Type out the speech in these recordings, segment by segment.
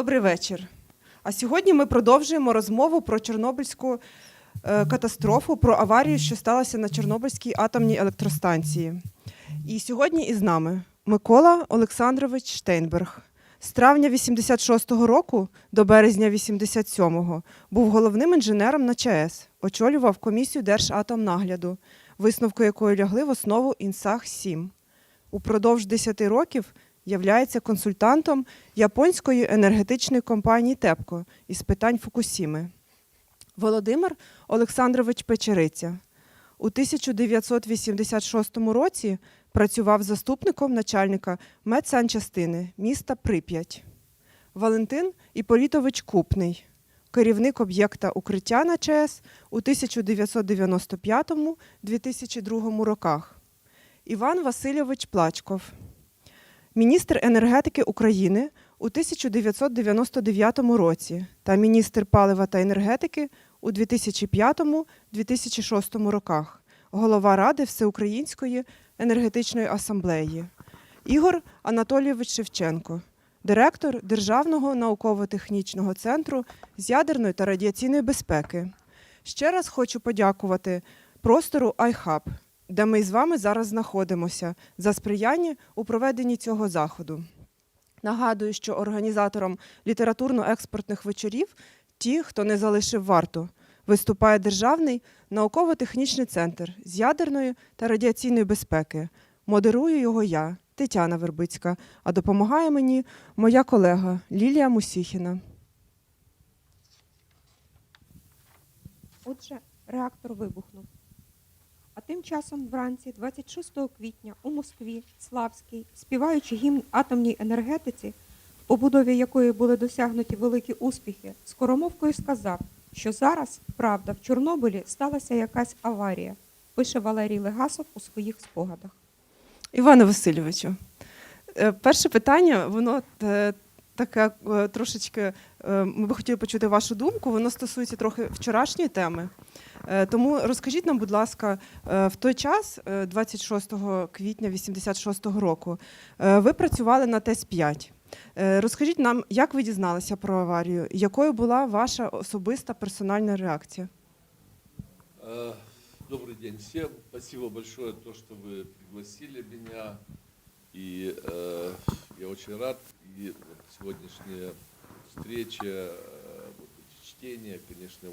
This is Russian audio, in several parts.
Добрий вечір. А сьогодні ми продовжуємо розмову про Чорнобильську катастрофу, про аварію, що сталася на Чорнобильській атомній електростанції. І сьогодні із нами Микола Олександрович Штейнберг. З травня 86-го року до березня 87-го був головним інженером на ЧАЕС, очолював комісію Держатомнагляду, висновку якої лягли в основу Інсах-7. Упродовж 10 років являється консультантом японської енергетичної компанії ТЕПКО із питань Фукусіми. Володимир Олександрович Печериця. У 1986 році працював заступником начальника медсанчастини міста Прип'ять. Валентин Іполітович Купний. Керівник об'єкта укриття на ЧАЕС у 1995-2002 роках. Іван Васильович Плачков. Міністр енергетики України у 1999 році та міністр палива та енергетики у 2005-2006 роках. Голова Ради Всеукраїнської енергетичної асамблеї. Ігор Анатолійович Шевченко. Директор Державного науково-технічного центру з ядерної та радіаційної безпеки. Ще раз хочу подякувати простору iHub, де ми з вами зараз знаходимося, за сприяння у проведенні цього заходу. Нагадую, що організатором літературно-експортних вечорів ті, хто не залишив варту, виступає Державний науково-технічний центр з ядерної та радіаційної безпеки. Модерую його я, Тетяна Вербицька, а допомагає мені моя колега Лілія Мусіхіна. Отже, реактор вибухнув. А тим часом вранці 26 квітня у Москві Славський, співаючи гімн атомній енергетиці, в побудові якої були досягнуті великі успіхи, скоромовкою сказав, що зараз, правда, в Чорнобилі сталася якась аварія, пише Валерій Легасов у своїх спогадах. Іване Васильовичу, перше питання, воно таке трошечки, ми би хотіли почути вашу думку, воно стосується трохи вчорашньої теми. Тому розкажіть нам, будь ласка, в той час, 26 квітня 1986 року, ви працювали на ТЕС-5. Розкажіть нам, як ви дізналися про аварію, якою була ваша особиста персональна реакція? Добрый день всем. Спасибо большое, что вы пригласили меня. И я очень рад. И вот сегодняшняя встреча, вот эти чтения, конечно,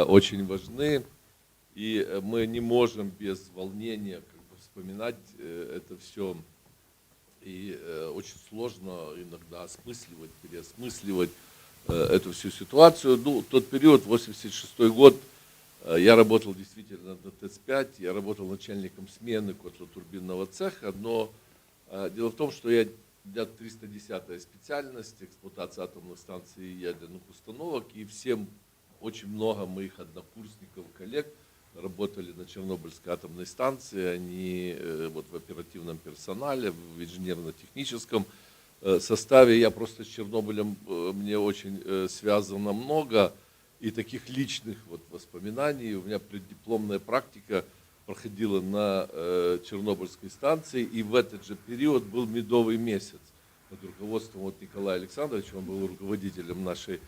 очень важны. И мы не можем без волнения вспоминать это все. И очень сложно иногда осмысливать, переосмысливать эту всю ситуацию. Ну, тот период, 86 год, я работал действительно на ТЭЦ-5, я работал начальником смены котлотурбинного цеха, но дело в том, что я 310-я специальность, эксплуатация атомных станций и ядерных установок, и всем, очень много моих однокурсников, коллег работали на Чернобыльской атомной станции, они вот в оперативном персонале, в инженерно-техническом составе. Я просто с Чернобылем, мне очень связано много, и таких личных вот воспоминаний. У меня преддипломная практика проходила на Чернобыльской станции, и в этот же период был медовый месяц под руководством вот Николая Александровича, он был руководителем нашей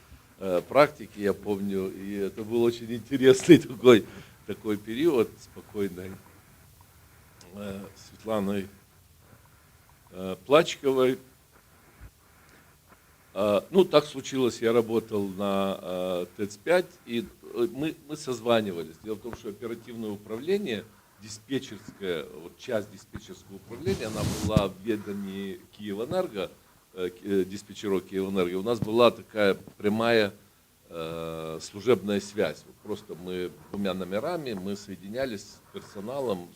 практики, я помню, и это был очень интересный такой период, спокойной Светланой Плачковой. Ну, так случилось, я работал на ТЭЦ-5, и мы созванивались. Дело в том, что оперативное управление, диспетчерская, вот часть диспетчерского управления, она была в ведении Киевэнерго, диспетчеров Киевэнерго. У нас была такая прямая служебная связь. Вот просто мы двумя номерами, мы соединялись с персоналом,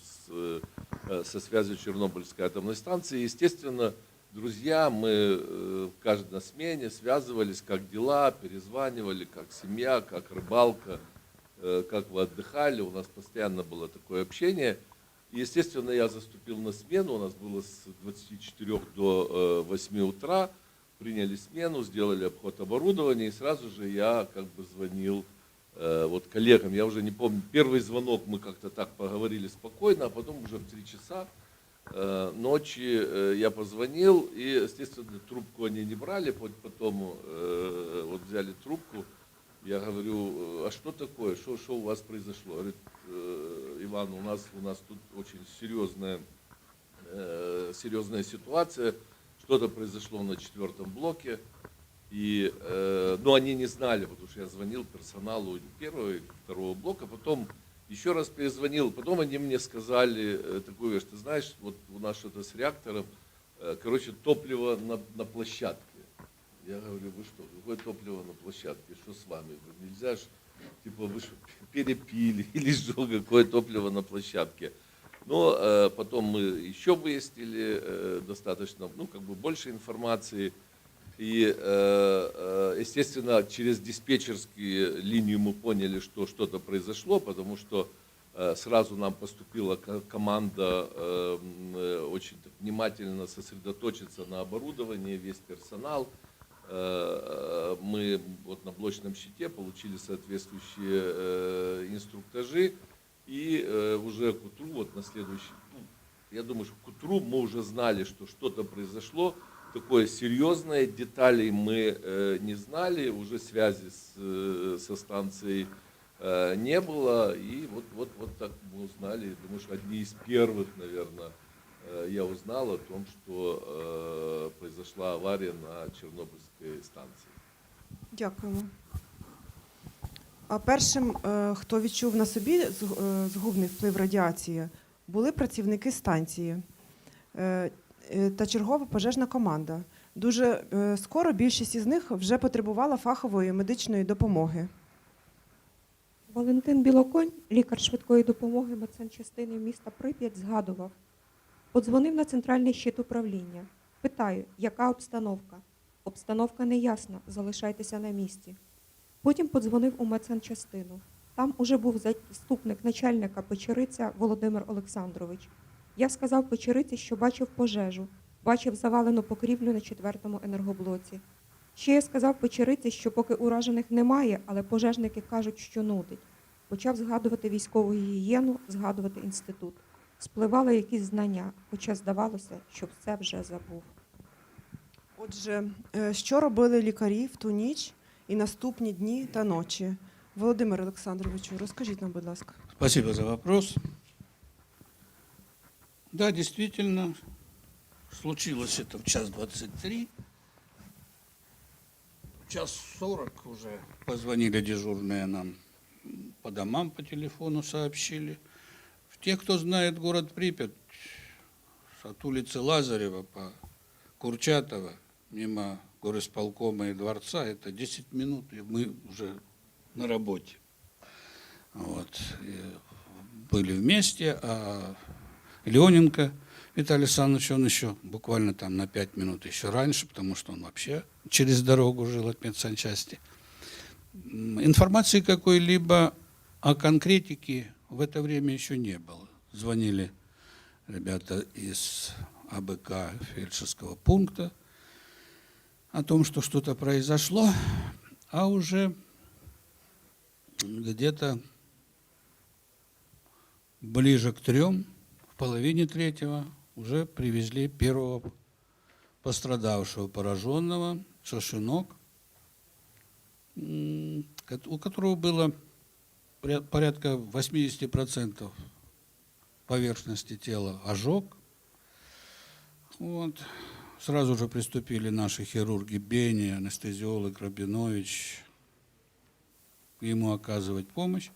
со связью Чернобыльской атомной станции. Естественно, друзья, мы в каждой смене связывались, как дела, перезванивали, как семья, как рыбалка, как вы отдыхали. У нас постоянно было такое общение. И, естественно, я заступил на смену, у нас было с 24 до 8 утра. Приняли смену, сделали обход оборудования, и сразу же я звонил вот коллегам. Я уже не помню, первый звонок мы как-то так поговорили спокойно, а потом уже в 3 часа ночи я позвонил, и, естественно, трубку они не брали, потом вот взяли трубку. Я говорю, а что такое, что у вас произошло? Говорит, Иван, у нас тут очень серьезная ситуация, что-то произошло на 4-м блоке. И, но они не знали, потому что я звонил персоналу 1-го и 2-го блока, потом еще раз перезвонил, потом они мне сказали такую вещь, ты знаешь, вот у нас что-то с реактором, короче, топливо на площадке. Я говорю, вы что, какое топливо на площадке, что с вами? Нельзя же, типа, вы что, перепили или что, какое топливо на площадке? Но потом мы еще выяснили достаточно, ну, как бы больше информации. И, естественно, через диспетчерские линии мы поняли, что что-то произошло, потому что сразу нам поступила команда очень так внимательно сосредоточиться на оборудовании, весь персонал. Мы вот на блочном щите получили соответствующие инструктажи, и уже к утру, вот на следующий, ну, я думаю, что к утру мы уже знали, что что-то произошло, такое серьезное, деталей мы не знали, уже связи со станцией не было, и вот так мы узнали, думаю, что одни из первых, наверное, я узнал о том, что произошла авария на Чорнобильській станції. Дякуємо. А першим, хто відчув на собі згубний вплив радіації, були працівники станції та чергова пожежна команда. Дуже скоро більшість із них вже потребувала фахової медичної допомоги. Валентин Білоконь, лікар швидкої допомоги медсанчастини міста Прип'ять, згадував: подзвонив на центральний щит управління. Питаю, яка обстановка? Обстановка неясна, залишайтеся на місці. Потім подзвонив у медсанчастину. Там уже був заступник начальника Печериця Володимир Олександрович. Я сказав Печериці, що бачив пожежу, бачив завалену покрівлю на 4-му енергоблоці. Ще я сказав Печериці, що поки уражених немає, але пожежники кажуть, що нудить. Почав згадувати військову гігієну, згадувати інститут. Спливали якісь знання, хоча здавалося, що все вже забув. Отже, що робили лікарі в ту ніч і наступні дні та ночі? Володимир Олександровичу, розкажіть нам, будь ласка. Спасибо за вопрос. Да, действительно, случилось это в 1:23. В 1:40 уже позвонили дежурные нам по домам, по телефону сообщили. Те, кто знает город Припять, от улицы Лазарева по Курчатова, мимо горисполкома и дворца, это 10 минут, и мы уже на работе. Вот. И были вместе, а Леоненко Виталий Александрович, он еще буквально там на 5 минут еще раньше, потому что он вообще через дорогу жил от медсанчасти. Информации какой-либо о конкретике в это время еще не было. Звонили ребята из АБК фельдшерского пункта о том, что что-то произошло, а уже где-то ближе к 3, в половине 3 уже привезли первого пострадавшего, пораженного, Шашинок, у которого было порядка 80% поверхности тела ожог. Вот. Сразу же приступили наши хирурги Бени, анестезиолог Рабинович, ему оказывать помощь.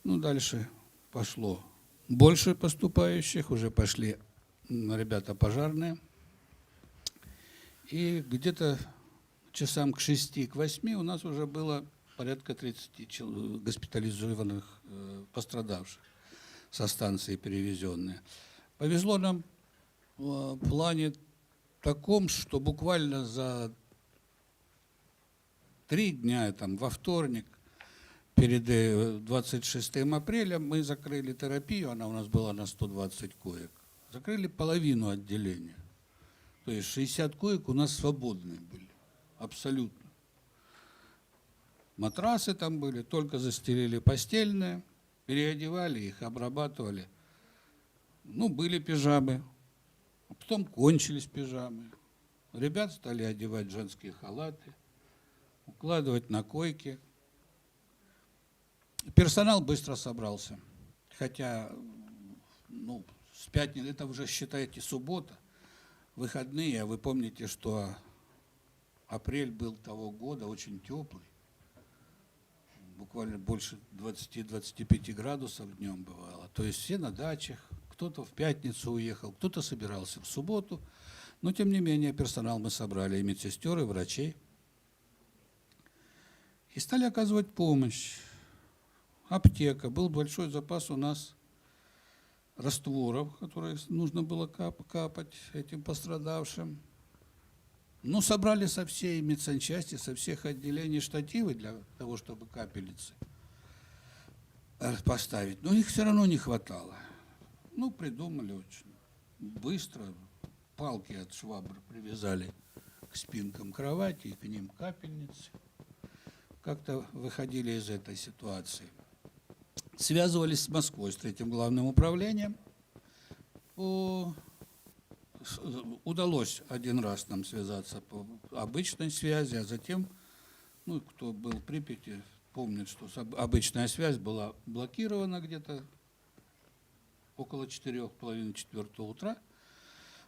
Ну, дальше пошло больше поступающих, уже пошли ребята пожарные. И где-то часам к 6, к 8 у нас уже было порядка 30 госпитализированных пострадавших со станции перевезенные. Повезло нам в плане таком, что буквально за 3 дня, там, во вторник, перед 26 апреля, мы закрыли терапию, она у нас была на 120 коек. Закрыли половину отделения. То есть 60 коек у нас свободные были. Абсолютно. Матрасы там были, только застелили постельные, переодевали их, обрабатывали. Ну, были пижамы, а потом кончились пижамы. Ребят стали одевать в женские халаты, укладывать на койки. Персонал быстро собрался. Хотя, ну, с пятницы, это уже считайте суббота, выходные, а вы помните, что апрель был того года очень теплый. Буквально больше 20-25 градусов днем бывало. То есть все на дачах, кто-то в пятницу уехал, кто-то собирался в субботу. Но, тем не менее, персонал мы собрали, и медсестер, и врачей. И стали оказывать помощь. Аптека, был большой запас у нас растворов, которые нужно было капать этим пострадавшим. Ну, собрали со всей медсанчасти, со всех отделений штативы для того, чтобы капельницы поставить. Но их все равно не хватало. Ну, придумали очень быстро. Палки от швабр привязали к спинкам кровати и к ним капельницы. Как-то выходили из этой ситуации. Связывались с Москвой, с третьим главным управлением. Удалось один раз нам связаться по обычной связи, а затем, ну, кто был в Припяти, помнит, что обычная связь была блокирована где-то около 4:30-4 утра.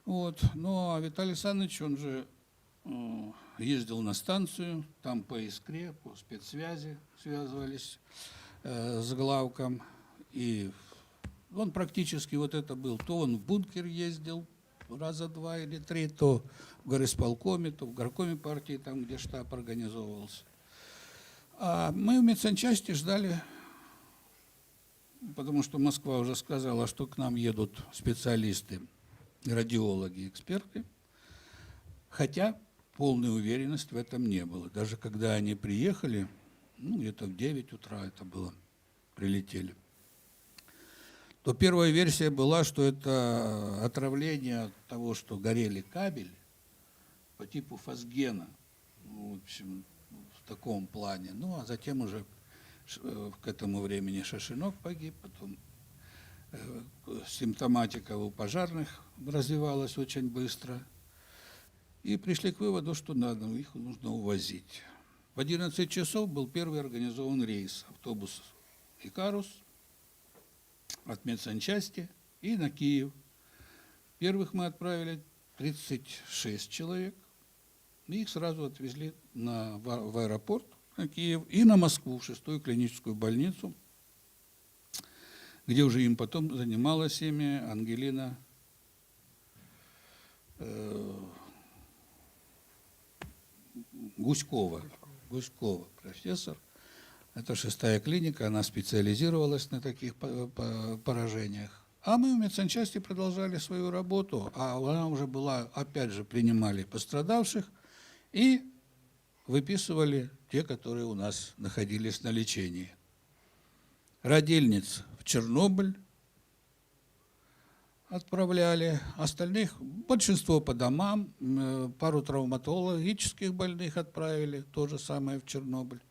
Вот. Ну, а Виталий Александрович, он же ездил на станцию, там по искре, по спецсвязи связывались с главком. И он практически вот это был. То он в бункер ездил раза 2 или 3, то в горисполкоме, то в горкоме партии, там, где штаб организовывался. А мы в медсанчасти ждали, потому что Москва уже сказала, что к нам едут специалисты, радиологи, эксперты. Хотя полной уверенности в этом не было. Даже когда они приехали, ну, где-то в 9 утра это было, прилетели, то первая версия была, что это отравление от того, что горели кабели по типу фосгена, ну, в общем, в таком плане. Ну, а затем уже к этому времени Шашинок погиб, потом симптоматика у пожарных развивалась очень быстро. И пришли к выводу, что их нужно увозить. В 11 часов был первый организован рейс, автобус «Икарус» от медсанчасти и на Киев. Первых мы отправили 36 человек, и их сразу отвезли в аэропорт на Киев и на Москву, в 6-ю клиническую больницу, где уже им потом занималась ими Ангелина Гуськова, профессор. Это 6-я клиника, она специализировалась на таких поражениях. А мы в медсанчасти продолжали свою работу, а она уже была, опять же, принимали пострадавших и выписывали те, которые у нас находились на лечении. Родильниц в Чернобыль отправляли, остальных, большинство по домам, пару травматологических больных отправили, то же самое в Чернобыль.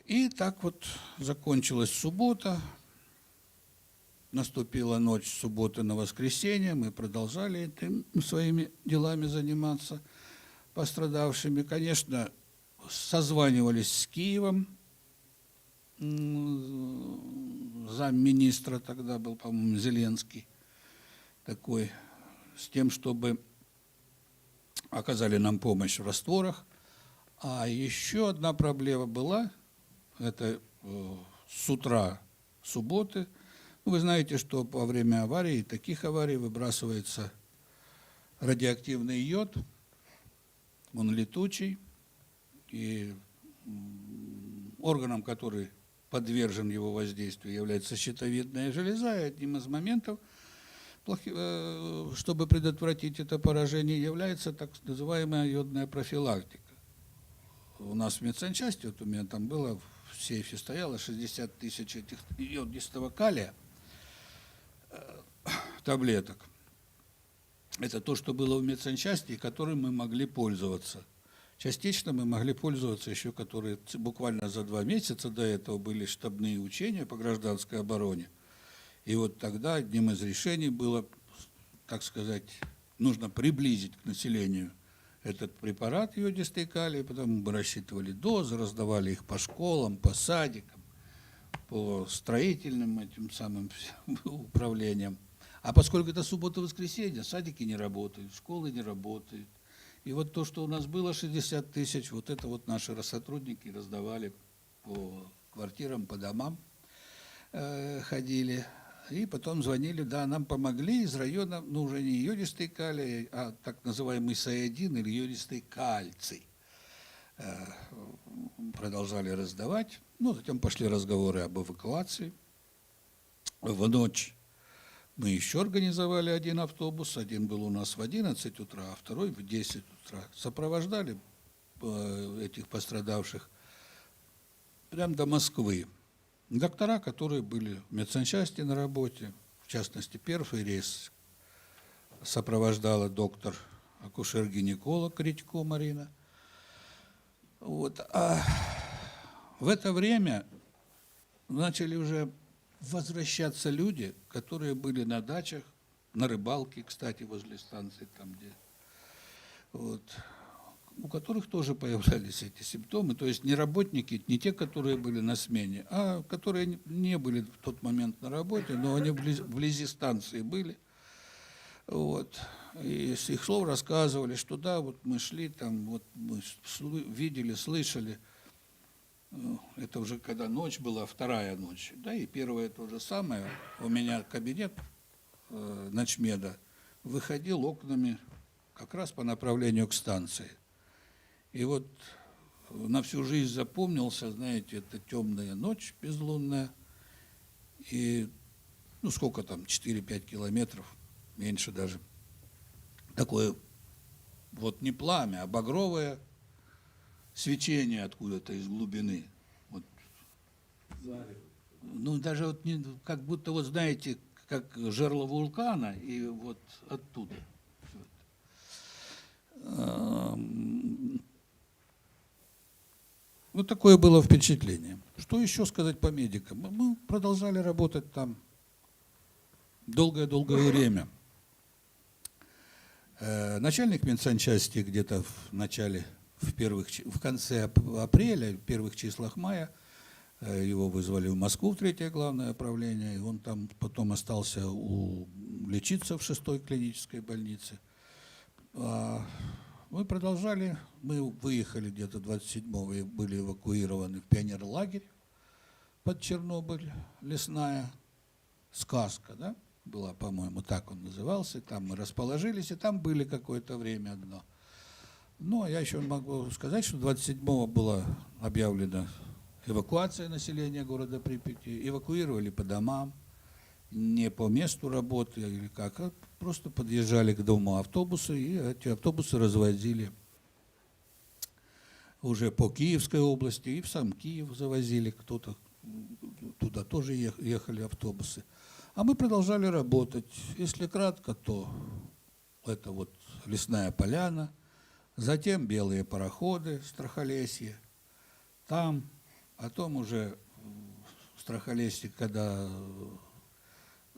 И так вот закончилась суббота, наступила ночь с субботы на воскресенье, мы продолжали своими делами заниматься, пострадавшими. Конечно, созванивались с Киевом, замминистра тогда был, по-моему, Зеленский такой, с тем, чтобы оказали нам помощь в растворах. А еще одна проблема была, это с утра субботы. Вы знаете, что во время аварий, таких аварий, выбрасывается радиоактивный йод, он летучий, и органом, который подвержен его воздействию, является щитовидная железа, и одним из моментов, чтобы предотвратить это поражение, является так называемая йодная профилактика. У нас в медсанчасти, вот у меня там было, в сейфе стояло 60 тысяч этих йодистого калия, таблеток. Это то, что было в медсанчасти, и которым мы могли пользоваться. Частично мы могли пользоваться еще, которые буквально за 2 месяца до этого были штабные учения по гражданской обороне. И вот тогда одним из решений было, так сказать, нужно приблизить к населению этот препарат йодистый калий, потому мы рассчитывали дозы, раздавали их по школам, по садикам, по строительным этим самым управлениям. А поскольку это суббота-воскресенье, садики не работают, школы не работают. И вот то, что у нас было 60 тысяч, вот это вот наши сотрудники раздавали по квартирам, по домам, ходили. И потом звонили, да, нам помогли из района, ну, уже не йодистый калий, а так называемый С1 или йодистый кальций. Продолжали раздавать. Ну, затем пошли разговоры об эвакуации. В ночь мы еще организовали один автобус. Один был у нас в 11 утра, а второй в 10 утра. Сопровождали этих пострадавших прямо до Москвы. Доктора, которые были в медсанчасти на работе, в частности, первый рейс сопровождала доктор, акушер-гинеколог Редько Марина. Вот. А в это время начали уже возвращаться люди, которые были на дачах, на рыбалке, кстати, возле станции, там где, вот, у которых тоже появлялись эти симптомы. То есть не работники, не те, которые были на смене, а которые не были в тот момент на работе, но они вблизи станции были. Вот. И с их слов рассказывали, что да, вот мы шли, там, вот мы видели, слышали. Это уже когда ночь была, вторая ночь. Да, и первая то же самое. У меня кабинет начмеда выходил окнами как раз по направлению к станции. И вот на всю жизнь запомнился, знаете, это темная ночь безлунная. И, ну, сколько там, 4-5 километров, меньше даже. Такое вот не пламя, а багровое свечение откуда-то из глубины. Вот. Ну, даже вот не, как будто, вот знаете, как жерло вулкана, и вот оттуда. Вот такое было впечатление. Что еще сказать по медикам? Мы продолжали работать там долгое-долгое время. Начальник медсанчасти где-то в конце апреля, в первых числах мая, его вызвали в Москву, в 3-е главное управление, и он там потом остался лечиться в 6-й клинической больнице. Мы продолжали, мы выехали где-то 27-го и были эвакуированы в пионерлагерь под Чернобыль, лесная сказка, да, была, по-моему, так он назывался. Там мы расположились, и там были какое-то время одно. Но я еще могу сказать, что 27-го была объявлена эвакуация населения города Припяти. Эвакуировали по домам, не по месту работы или как, а просто подъезжали к дому автобусы, и эти автобусы развозили уже по Киевской области, и в сам Киев завозили кто-то, туда тоже ехали автобусы. А мы продолжали работать. Если кратко, то это вот лесная поляна, затем белые пароходы, Страхолесье, там, потом уже в Страхолесье, когда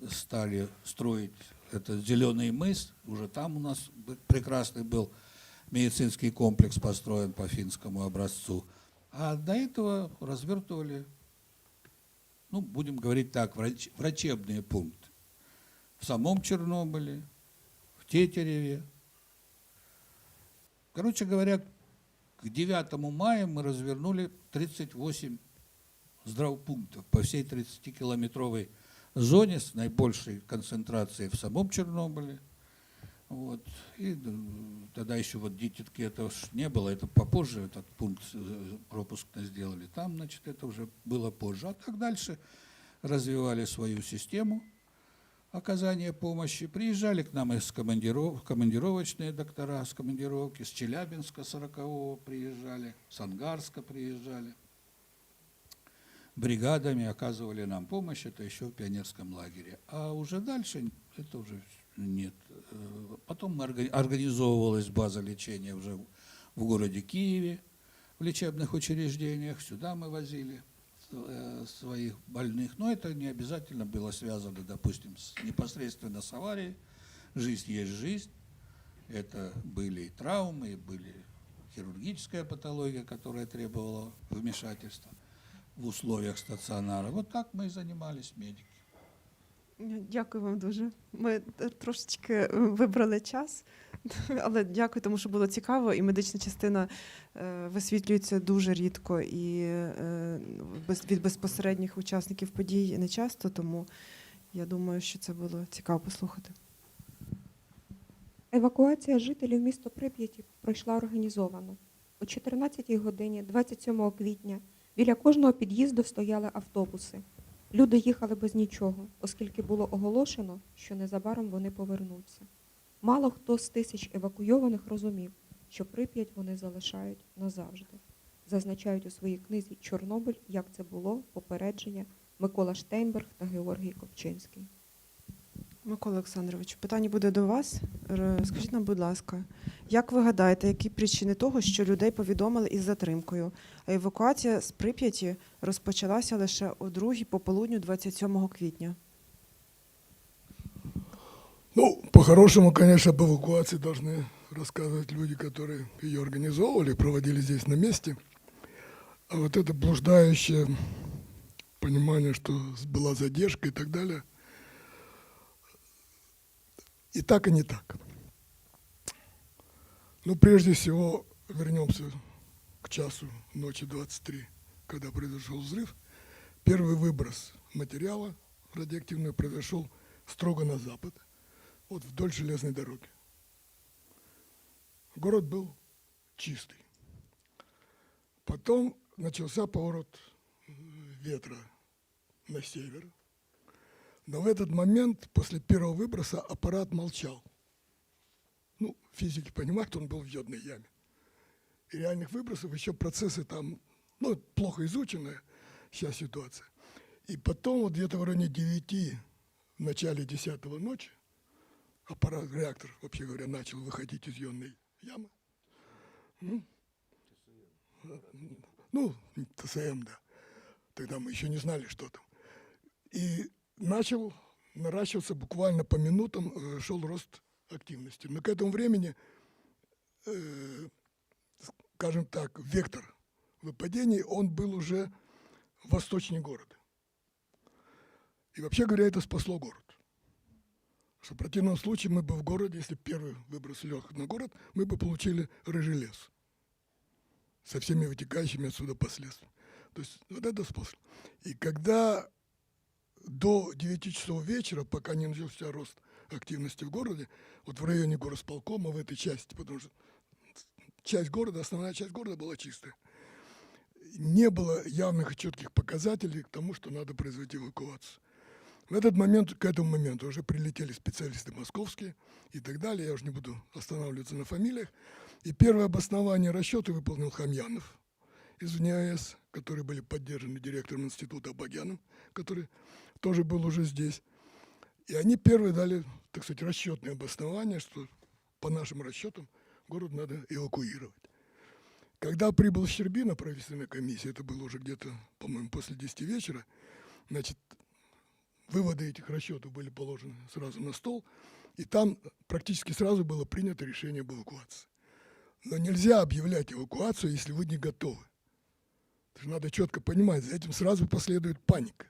стали строить этот зеленый мыс, уже там у нас прекрасный был медицинский комплекс построен по финскому образцу. А до этого развертывали, ну, будем говорить так, врачебные пункты. В самом Чернобыле, в Тетереве. Короче говоря, к 9 мая мы развернули 38 здравпунктов по всей 30-километровой зоне с наибольшей концентрацией в самом Чернобыле. Вот. И тогда еще вот Дитятки этого не было, это попозже этот пункт пропускно сделали. Там, значит, это уже было позже. А так дальше развивали свою систему оказания помощи. Приезжали к нам из командировочные доктора с командировки, с Челябинска 40-го приезжали, с Ангарска приезжали. Бригадами оказывали нам помощь, это еще в пионерском лагере. А уже дальше это уже нет. Потом организовывалась база лечения уже в городе Киеве, в лечебных учреждениях. Сюда мы возили своих больных, но это не обязательно было связано, допустим, непосредственно с аварией. Жизнь есть жизнь. Это были и травмы, и были хирургическая патология, которая требовала вмешательства в условиях стационара. Вот так мы и занимались, медики. Дякую вам дуже. Ми трошечки вибрали час, але дякую, тому що було цікаво, і медична частина висвітлюється дуже рідко і від безпосередніх учасників подій не часто, тому я думаю, що це було цікаво послухати. Евакуація жителів міста Прип'яті пройшла організовано. О 14-й годині 27 квітня біля кожного під'їзду стояли автобуси. Люди їхали без нічого, оскільки було оголошено, що незабаром вони повернуться. Мало хто з тисяч евакуйованих розумів, що Прип'ять вони залишають назавжди. Зазначають у своїй книзі «Чорнобиль. Як це було. Попередження» Микола Штейнберг та Георгій Копчинський. Микола Олександрович, питання буде до вас. Скажіть нам, будь ласка, як ви гадаєте, які причини того, що людей повідомили із затримкою, а евакуація з Прип'яті розпочалася лише о 2-й пополудню 27 квітня? Ну, по-хорошему, конечно, об эвакуации должны рассказывать люди, которые ее организовывали, проводили здесь на месте. А вот это блуждающее понимание, что была задержка и так далее, и так, и не так. Ну, прежде всего, вернемся к часу ночи 23, когда произошел взрыв. Первый выброс материала радиоактивного произошел строго на запад, вот вдоль железной дороги. Город был чистый. Потом начался поворот ветра на север. Но в этот момент, после первого выброса, аппарат молчал. Ну, физики понимают, он был в йодной яме. И реальных выбросов, еще процессы там, ну, плохо изученная сейчас ситуация. И потом, вот где-то в районе 9, в начале 10 ночи, аппарат, реактор, вообще говоря, начал выходить из йодной ямы. Ну, ТСМ, да. Тогда мы еще не знали, что там. И начал наращиваться буквально по минутам, шел рост активности. Но к этому времени, скажем так, вектор выпадений, он был уже восточнее города. И вообще говоря, это спасло город. Что в противном случае мы бы в городе, если первый выброс лег на город, мы бы получили рыжий лес со всеми вытекающими отсюда последствиями. То есть вот это спасло. И когда до 9 часов вечера, пока не начался рост активности в городе, вот в районе горосполкома, в этой части, потому что часть города, основная часть города была чистая, не было явных и четких показателей к тому, что надо производить эвакуацию. В этот момент, к этому моменту уже прилетели специалисты московские и так далее, я уже не буду останавливаться на фамилиях. И первое обоснование расчета выполнил Хамьянов из ВНИАЭС, которые были поддержаны директором института Абагяном, который тоже был уже здесь. И они первые дали, так сказать, расчетное обоснование, что по нашим расчетам город надо эвакуировать. Когда прибыл Щербина, правительственная комиссия, это было уже где-то, по-моему, после 10 вечера, значит, выводы этих расчетов были положены сразу на стол, и там практически сразу было принято решение об эвакуации. Но нельзя объявлять эвакуацию, если вы не готовы. Надо четко понимать, за этим сразу последует паника.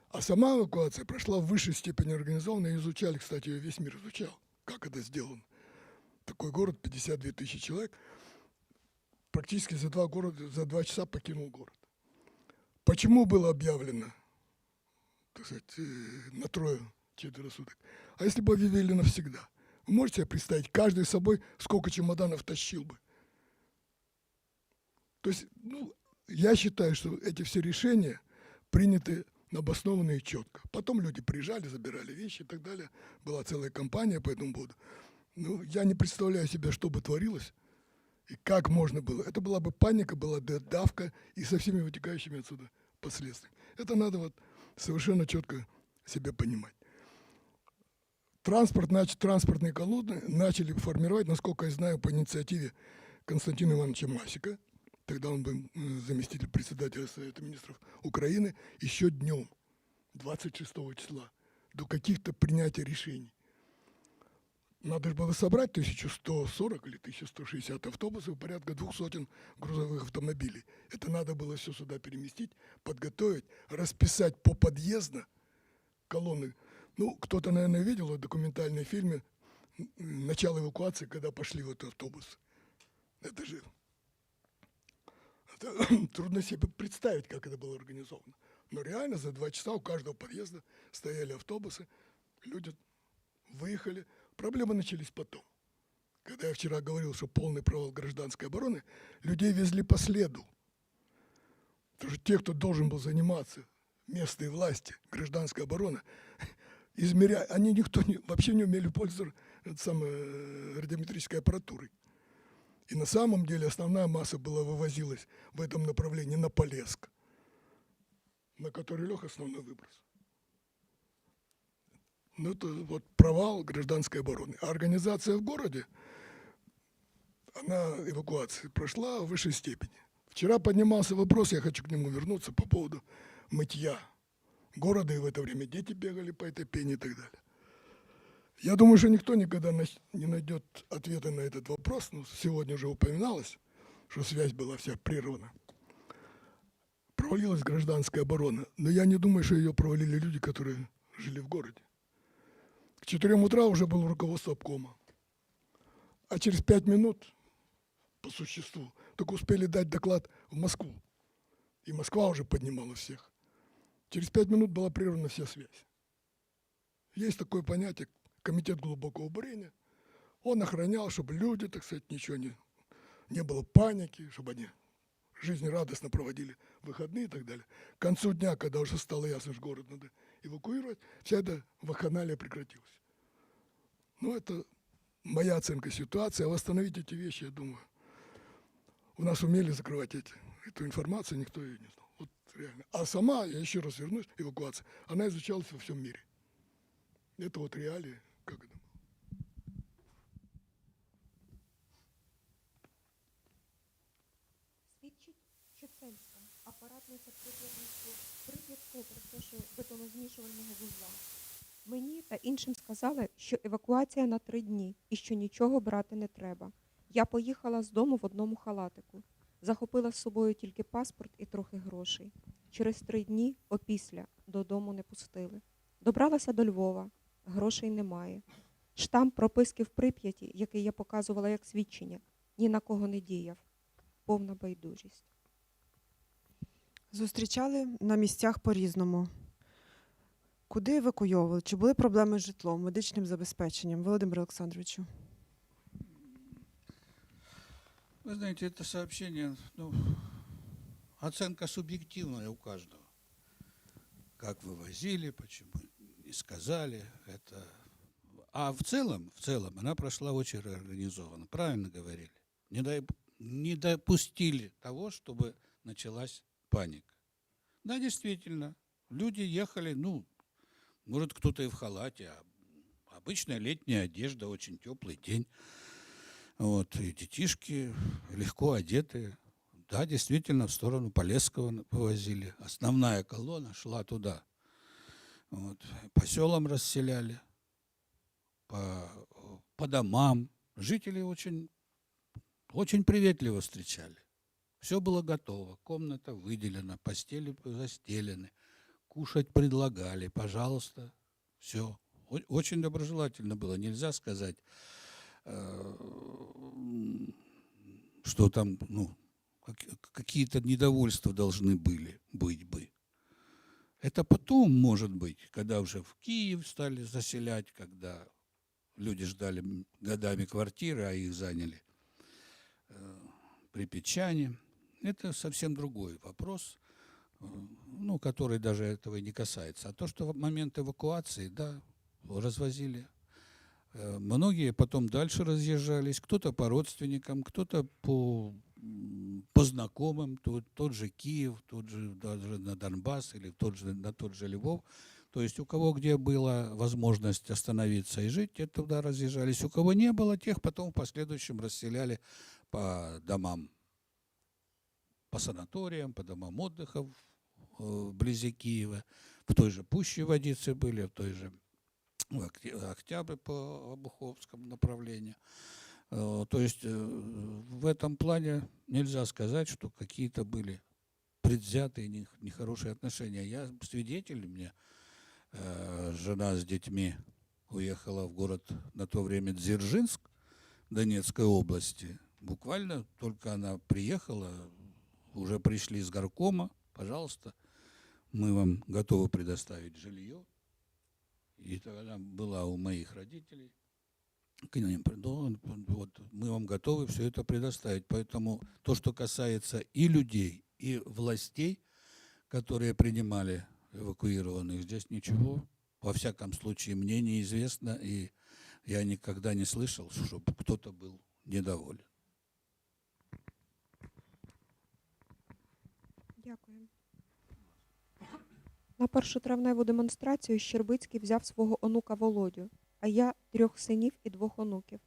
А сама эвакуация прошла в высшей степени организованно, и изучали, кстати, ее весь мир изучал, как это сделано. Такой город, 52 тысячи человек, практически за 2 часа покинул город. Почему было объявлено, так сказать, на 3-4 суток? А если бы объявили навсегда? Вы можете себе представить, каждый с собой сколько чемоданов тащил бы? То есть, ну, я считаю, что эти все решения приняты обоснованно и четко. Потом люди приезжали, забирали вещи и так далее. Была целая кампания по этому поводу. Ну, я не представляю себе, что бы творилось и как можно было. Это была бы паника, была бы давка и со всеми вытекающими отсюда последствиями. Это надо вот совершенно четко себе понимать. Транспортные колонны начали формировать, насколько я знаю, по инициативе Константина Ивановича Масика. тогда он был заместитель председателя Совета министров Украины, еще днем, 26 числа, до каких-то принятия решений. Надо же было собрать 1140 или 1160 автобусов, порядка 200 грузовых автомобилей. Это надо было все сюда переместить, подготовить, расписать по подъезду колонны. Ну, кто-то, наверное, видел в документальном фильме начало эвакуации, когда пошли вот автобусы. Это же трудно себе представить, как это было организовано. Но реально за 2 часа у каждого подъезда стояли автобусы, люди выехали. Проблемы начались потом. Когда я вчера говорил, что полный провал гражданской обороны, людей везли по следу. Потому что те, кто должен был заниматься, местные власти, гражданская оборона, измеряя, они вообще не умели пользоваться радиометрической аппаратурой. И на самом деле основная масса была вывозилась в этом направлении на Полесск, на который лег основной выброс. Ну, это вот провал гражданской обороны. А организация в городе, она, эвакуация, прошла в высшей степени. Вчера поднимался вопрос, я хочу к нему вернуться, по поводу мытья города, и в это время дети бегали по этой пене и так далее. Я думаю, что никто никогда не найдет ответа на этот вопрос. Но сегодня уже упоминалось, что связь была вся прервана. Провалилась гражданская оборона, но я не думаю, что ее провалили люди, которые жили в городе. К 4 утра уже было руководство обкома. А через 5 минут, по существу, только успели дать доклад в Москву. И Москва уже поднимала всех. Через 5 минут была прервана вся связь. Есть такое понятие комитет глубокого бурения. Он охранял, чтобы люди, так сказать, ничего не было паники, чтобы они жизнерадостно проводили выходные и так далее. К концу дня, когда уже стало ясно, что город надо эвакуировать, вся эта вакханалия прекратилась. Ну, это моя оценка ситуации. А восстановить эти вещи, я думаю, у нас умели закрывать эту информацию, никто ее не знал. Вот реально. А сама, я еще раз вернусь, эвакуация, она изучалась во всем мире. Это вот реалии, как это было. Свідчить, що Цельська, апаратниця Прип'ятського процесу бетонозмішувального вузла. Мені та іншим сказали, що евакуація на 3 дні і що нічого брати не треба. Я поїхала з дому в одному халатику. Захопила з собою тільки паспорт і трохи грошей. Через 3 дні, опісля, додому не пустили. Добралася до Львова. Грошей немає. Штамп прописки в Прип'яті, який я показувала як свідчення, ні на кого не діяв. Повна байдужість. Зустрічали на місцях по-різному. Куди евакуйовували? Чи були проблеми з житлом, медичним забезпеченням? Володимир Олександровичу. Вы знаете, это сообщение, оценка субъективная у каждого. Как вывозили, почему не сказали. А в целом она прошла очень организованно. Правильно говорили. Не допустили того, чтобы началась паника. Да, действительно, люди ехали, может, кто-то и в халате, а обычная летняя одежда, очень теплый день. Вот, и детишки легко одетые. Да, действительно, в сторону Полесского повозили. Основная колонна шла туда. Вот. По селам расселяли, по домам. Жители очень, очень приветливо встречали. Все было готово, комната выделена, постели застелены, кушать предлагали, пожалуйста, все. Очень доброжелательно было, нельзя сказать, что там, какие-то недовольства должны были быть бы. Это потом, может быть, когда уже в Киев стали заселять, когда люди ждали годами квартиры, а их заняли припятчане. Это совсем другой вопрос, который даже этого и не касается. А то, что в момент эвакуации, да, развозили. Многие потом дальше разъезжались, кто-то по родственникам, кто-то по знакомым, тот же Киев, тот же даже на Донбасс или на тот же Львов. То есть у кого где была возможность остановиться и жить, те туда разъезжались. У кого не было, тех потом в последующем расселяли по домам. по санаториям, по домам отдыха вблизи Киева. В той же Пуще Водицы были, в той же Октябрь по Обуховскому направлению. То есть в этом плане нельзя сказать, что какие-то были предвзятые нехорошие отношения. Я свидетель, мне жена с детьми уехала в город на то время Дзержинск Донецкой области. Буквально только она приехала, уже пришли из горкома, пожалуйста, мы вам готовы предоставить жилье. И тогда была у моих родителей. К ним, вот, мы вам готовы все это предоставить. Поэтому то, что касается и людей, и властей, которые принимали эвакуированных, здесь ничего, во всяком случае, мне неизвестно, и я никогда не слышал, чтобы кто-то был недоволен. Дякую. На першотравневу демонстрацію Щербицький взяв свого онука Володю, а я 3 синів і 2 онуків.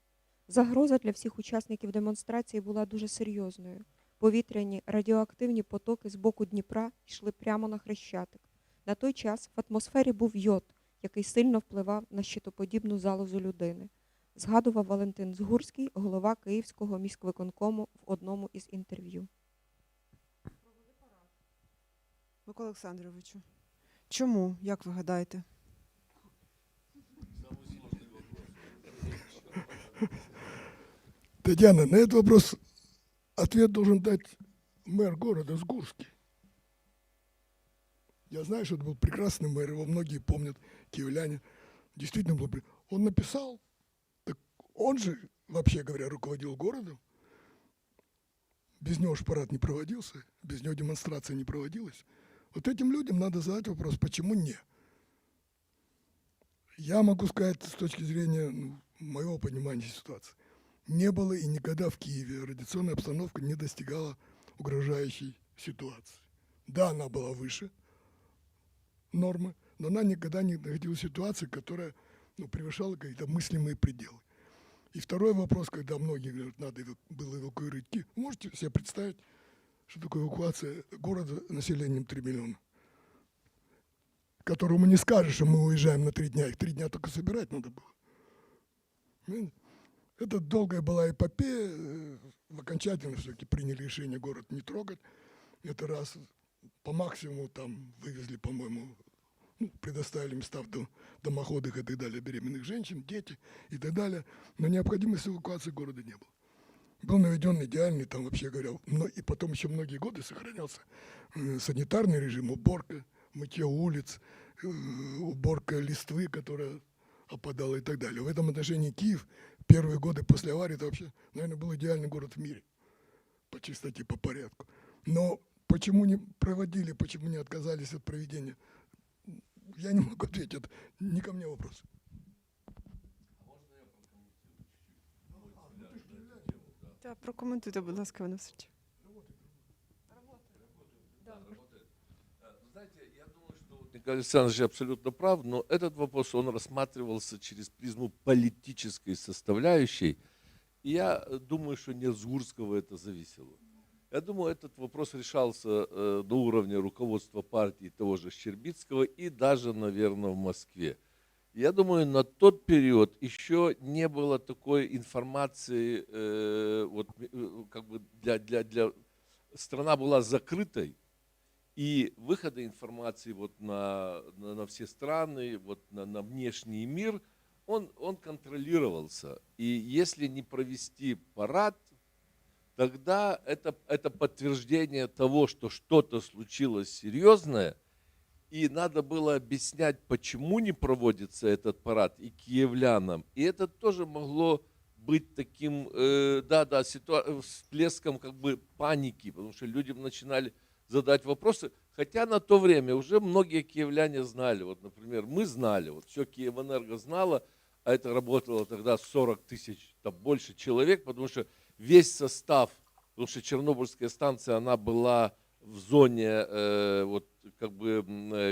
Загроза для всіх учасників демонстрації була дуже серйозною. Повітряні радіоактивні потоки з боку Дніпра йшли прямо на Хрещатик. На той час в атмосфері був йод, який сильно впливав на щитоподібну залозу людини, згадував Валентин Згурський, голова Київського міськвиконкому в одному із інтерв'ю. Микола Олександровичу, чому, як ви гадаєте? Татьяна, на этот вопрос ответ должен дать мэр города Сгурский. Я знаю, что это был прекрасный мэр, его многие помнят, киевляне. Действительно был. Он написал, так он же, вообще говоря, руководил городом. Без него ж парад не проводился, без него демонстрация не проводилась. Вот этим людям надо задать вопрос, почему не? Я могу сказать с точки зрения моего понимания ситуации. Не было и никогда в Киеве радиационная обстановка не достигала угрожающей ситуации. Да, она была выше нормы, но она никогда не находилась в ситуации, которая превышала какие-то мыслимые пределы. И второй вопрос, когда многие говорят, надо было эвакуировать Киев. Вы можете себе представить, что такое эвакуация города населением 3 миллиона? Которому не скажешь, что мы уезжаем на 3 дня. Их 3 дня только собирать надо было. Понимаете? Это долгая была эпопея. Окончательно все-таки приняли решение город не трогать. Это раз по максимуму там вывезли, по-моему, предоставили места в домоходах и так далее, беременных женщин, дети и так далее. Но необходимости эвакуации города не было. Был наведен идеальный, там вообще говоря, и потом еще многие годы сохранялся санитарный режим, уборка, мытье улиц, уборка листвы, которая опадала и так далее. В этом отношении Киев первые годы после аварии, это вообще, наверное, был идеальный город в мире по чистоте, по порядку. Но почему не проводили, почему не отказались от проведения, я не могу ответить, это не ко мне вопрос. Так, прокоментуйте, будь ласка, Іван Васильович. Знаете, я думаю, что Николай Александрович абсолютно прав, но этот вопрос, он рассматривался через призму политической составляющей. И я думаю, что не от Згурского это зависело. Я думаю, этот вопрос решался на уровне руководства партии того же Щербицкого и даже, наверное, в Москве. Я думаю, на тот период еще не было такой информации, страна была закрытой, и выхода информации на все страны, на внешний мир, он контролировался. И если не провести парад, тогда это подтверждение того, что что-то случилось серьезное, и надо было объяснять, почему не проводится этот парад и киевлянам. И это тоже могло быть таким, всплеском паники, потому что людям начинали задать вопросы. Хотя на то время уже многие киевляне знали. Вот, например, мы знали, все Киевэнерго знало, а это работало тогда 40 тысяч, там больше человек, потому что весь состав, потому что Чернобыльская станция, она была в зоне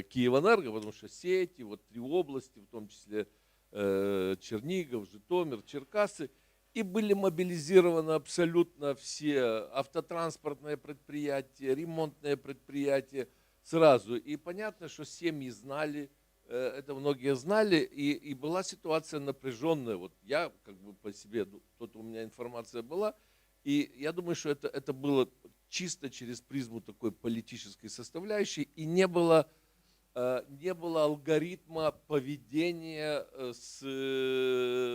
Киевэнерго, потому что сети, 3 области, в том числе Чернигов, Житомир, Черкассы. И были мобилизированы абсолютно все автотранспортные предприятия, ремонтные предприятия сразу. И понятно, что семьи знали, это многие знали, и была ситуация напряженная. Вот я как бы по себе, ну, тут у меня информация была, и я думаю, что это было чисто через призму такой политической составляющей, и не было алгоритма поведения с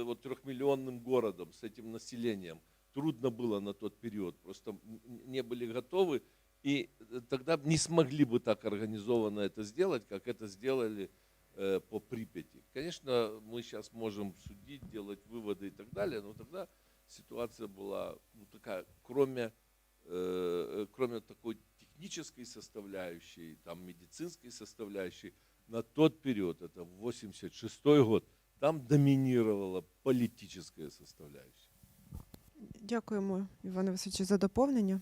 вот, 3-миллионным городом, с этим населением. Трудно было на тот период, просто не были готовы, и тогда не смогли бы так организованно это сделать, как это сделали по Припяти. Конечно, мы сейчас можем судить, делать выводы и так далее, но тогда ситуация была ну, такая, кроме такой технической составляющей, там, медицинской составляющей, на тот период, это 86 год, там доминировала политическая составляющая. Дякуємо, Іване Васильовичу, за доповнення.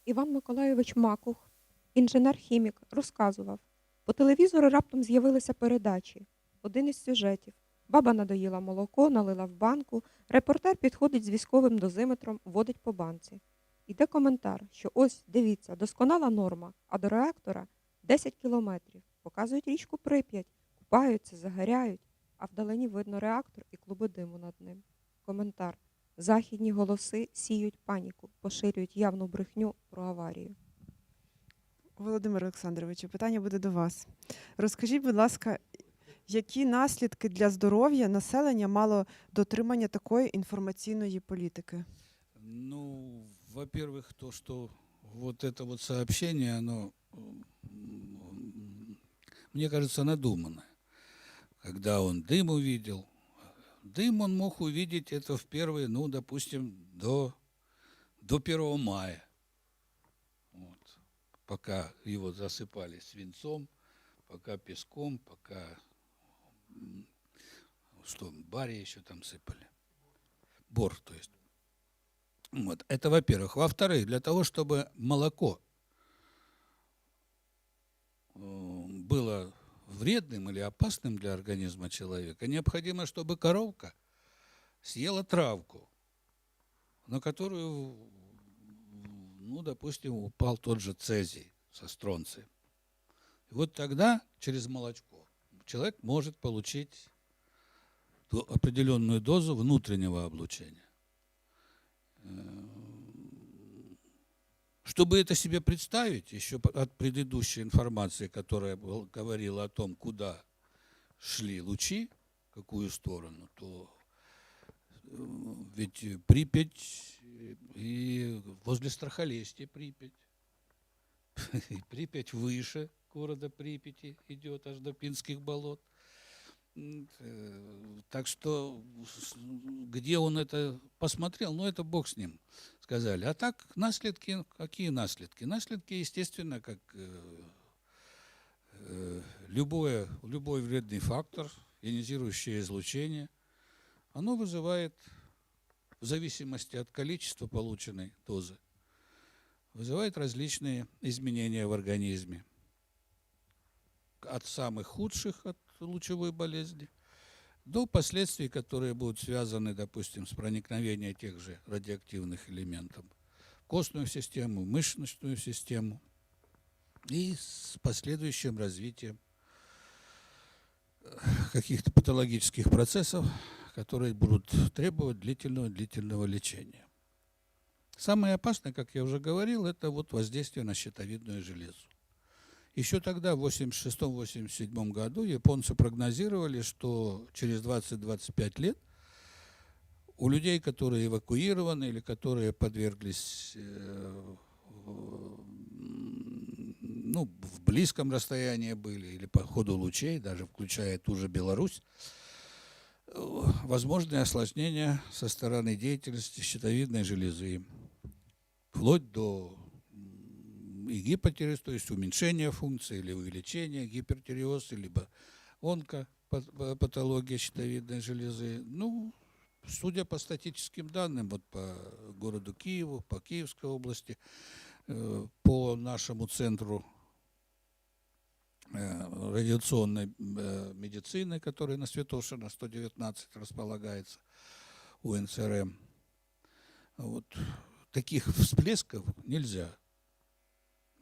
Іван Миколайович Макух, інженер-хімік, розказував, по телевізору раптом з'явилися передачі. Один із сюжетів. Баба надоїла молоко, налила в банку, репортер підходить з військовим дозиметром, водить по банці. Іде коментар, що ось, дивіться, досконала норма, а до реактора 10 кілометрів. Показують річку Прип'ять, купаються, загоряють, а вдалині видно реактор і клуби диму над ним. Коментар. Західні голоси сіють паніку, поширюють явну брехню про аварію. Володимир Олександровичу, питання буде до вас. Розкажіть, будь ласка, які наслідки для здоров'я населення мало дотримання такої інформаційної політики? Ну, во-первых, то, что вот это вот сообщение, оно, мне кажется, надуманное. Когда он дым увидел, дым он мог увидеть это в первые, ну, допустим, до 1 мая. Вот. Пока его засыпали свинцом, пока песком, пока что, баре еще там сыпали. Бор, то есть. Вот. Это во-первых. Во-вторых, для того, чтобы молоко было вредным или опасным для организма человека, необходимо, чтобы коровка съела травку, на которую, ну, допустим, упал тот же цезий со стронцием. И вот тогда через молочко человек может получить определенную дозу внутреннего облучения. Чтобы это себе представить, еще от предыдущей информации, которая говорила о том, куда шли лучи, в какую сторону, то ведь Припять и возле Страхолестья Припять, и Припять выше города Припяти идет аж до Пинских болот. Так что где он это посмотрел, ну это бог с ним, сказали. А так наследки, какие наследки? Наследки, естественно, как любой вредный фактор, ионизирующее излучение, оно вызывает, в зависимости от количества полученной дозы, вызывает различные изменения в организме. От самых худших, от лучевой болезни, до последствий, которые будут связаны, допустим, с проникновением тех же радиоактивных элементов в костную систему, мышечную систему и с последующим развитием каких-то патологических процессов, которые будут требовать длительного лечения. Самое опасное, как я уже говорил, это вот воздействие на щитовидную железу. Еще тогда, в 1986-1987 году, японцы прогнозировали, что через 20-25 лет у людей, которые эвакуированы или которые подверглись ну, в близком расстоянии были, или по ходу лучей, даже включая ту же Беларусь, возможные осложнения со стороны деятельности щитовидной железы, вплоть до и гипотиреоз, то есть уменьшение функции или увеличение гипертиреоз, либо онкопатология щитовидной железы. Ну, судя по статистическим данным, вот по городу Киеву, по Киевской области, по нашему центру радиационной медицины, которая на Святошина 119 располагается у НЦРМ. Вот. Таких всплесков нельзя,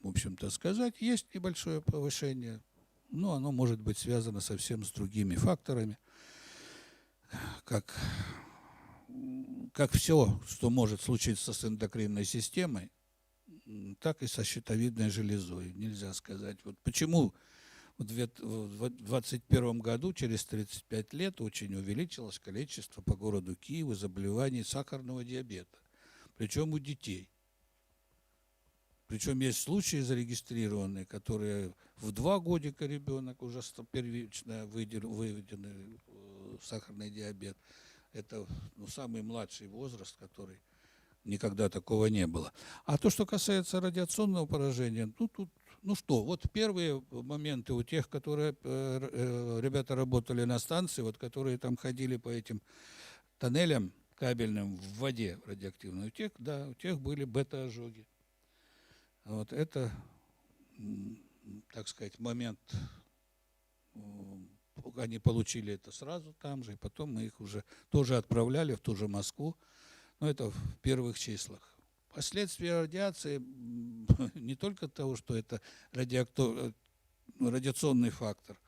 в общем-то, сказать. Есть небольшое повышение, но оно может быть связано совсем с другими факторами, как все, что может случиться с эндокринной системой, так и со щитовидной железой. Нельзя сказать. Вот почему в 2021 году, через 35 лет, очень увеличилось количество по городу Киеву заболеваний сахарного диабета, причем у детей. Причем есть случаи зарегистрированные, которые в 2 годика ребенок уже первично выведенный сахарный диабет. Это самый младший возраст, который никогда такого не было. А то, что касается радиационного поражения, вот первые моменты у тех, которые ребята работали на станции, вот которые там ходили по этим тоннелям кабельным в воде радиоактивной, у тех были бета-ожоги. Вот это, так сказать, момент, они получили это сразу там же, и потом мы их уже тоже отправляли в ту же Москву, но это в первых числах. Последствия радиации не только того, что это радиационный фактор,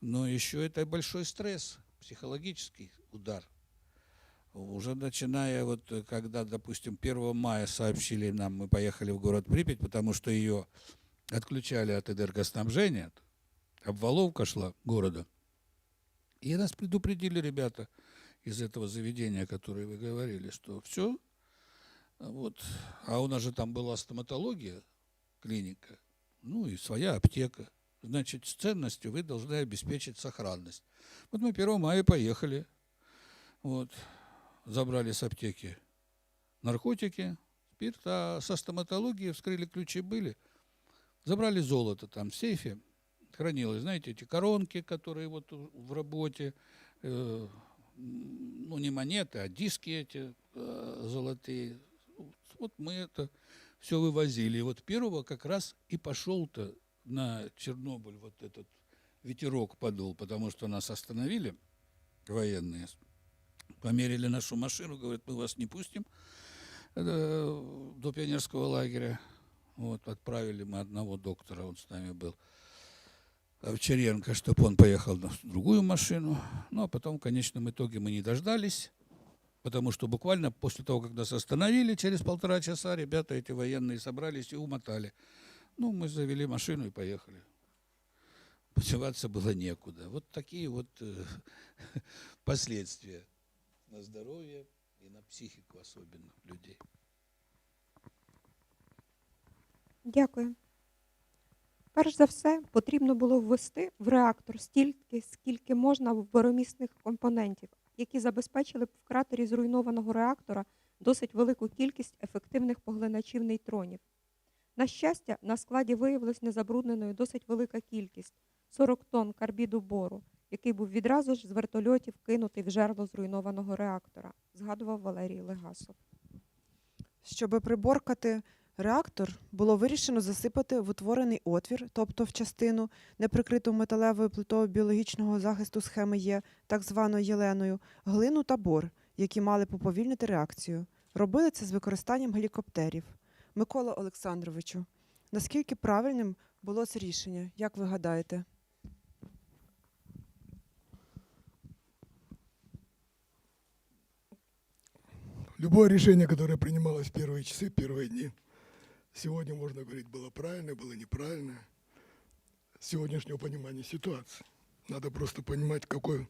но еще это большой стресс, психологический удар. Уже начиная, вот когда, допустим, 1 мая сообщили нам, мы поехали в город Припять, потому что ее отключали от энергоснабжения, обваловка шла города. И нас предупредили ребята из этого заведения, о котором вы говорили, что все, вот, а у нас же там была стоматология, клиника, и своя аптека. Значит, с ценностью вы должны обеспечить сохранность. Вот мы 1 мая поехали, вот, забрали с аптеки наркотики, спирт, а со стоматологии вскрыли, ключи были, забрали золото там в сейфе, хранилось, знаете, эти коронки, которые вот в работе, не монеты, а диски эти золотые. Вот мы это все вывозили. И вот 1 как раз и пошел-то на Чернобыль вот этот ветерок подул, потому что нас остановили военные, померили нашу машину, говорят, мы вас не пустим до пионерского лагеря. Вот, отправили мы одного доктора, он с нами был, Овчаренко, чтобы он поехал на другую машину. А потом в конечном итоге мы не дождались, потому что буквально после того, как нас остановили, через 1,5 часа ребята эти военные собрались и умотали. Мы завели машину и поехали. Подеваться было некуда. Вот такие вот последствия на здоровье и на психику особенно людей. Дякую. Перш за все, потрібно було ввести в реактор стільки, скільки можна вборомісних компонентів, які забезпечили б в кратері зруйнованого реактора досить велику кількість ефективних поглиначів нейтронів. На щастя, на складі виявилась незабрудненою досить велика кількість – 40 тонн карбіду бору, який був відразу ж з вертольотів кинутий в жерло зруйнованого реактора, згадував Валерій Легасов. Щоб приборкати реактор, було вирішено засипати в утворений отвір, тобто в частину, не прикриту металевою плитою біологічного захисту схеми Є, так званою єленою, глину та бор, які мали поповільнити реакцію. Робили це з використанням гелікоптерів. Микола Олександровичу, наскільки правильним було це рішення, як ви гадаєте? Любое решение, которое принималось в первые часы, первые дни, сегодня можно говорить, было правильно, было неправильно. С сегодняшнего понимания ситуации. Надо просто понимать, в какой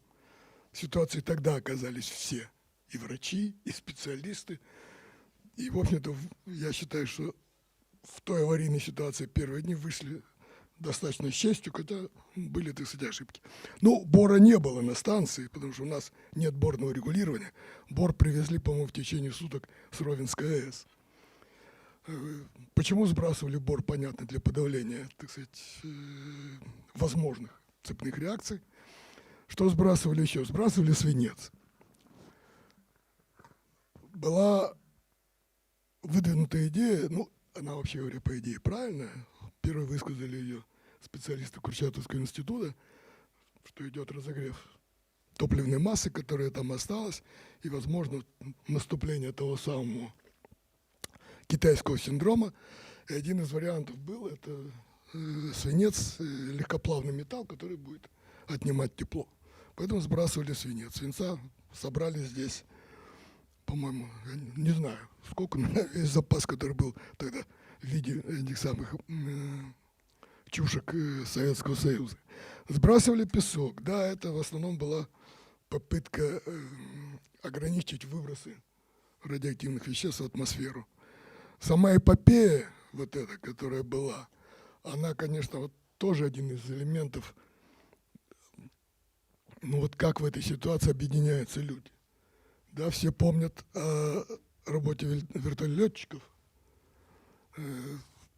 ситуации тогда оказались все. И врачи, и специалисты. И, в общем-то, я считаю, что в той аварийной ситуации первые дни вышли достаточно с честью, когда были, так сказать, ошибки. Бора не было на станции, потому что у нас нет борного регулирования. Бор привезли, по-моему, в течение суток с Ровенской АЭС. Почему сбрасывали бор, понятно, для подавления, так сказать, возможных цепных реакций. Что сбрасывали еще? Сбрасывали свинец. Была выдвинутая идея, она вообще говоря, по идее, правильная. Первые высказали ее специалисты Курчатовского института, что идет разогрев топливной массы, которая там осталась, и, возможно, наступление того самого китайского синдрома. И один из вариантов был, это свинец, легкоплавный металл, который будет отнимать тепло. Поэтому сбрасывали свинец. Свинца собрали здесь, по-моему, я не знаю, сколько, но весь запас, который был тогда в виде этих самых чушек Советского Союза. Сбрасывали песок. Да, это в основном была попытка ограничить выбросы радиоактивных веществ в атмосферу. Сама эпопея, вот эта, которая была, она, конечно, вот тоже один из элементов, ну вот как в этой ситуации объединяются люди. Да, все помнят о работе вертолетчиков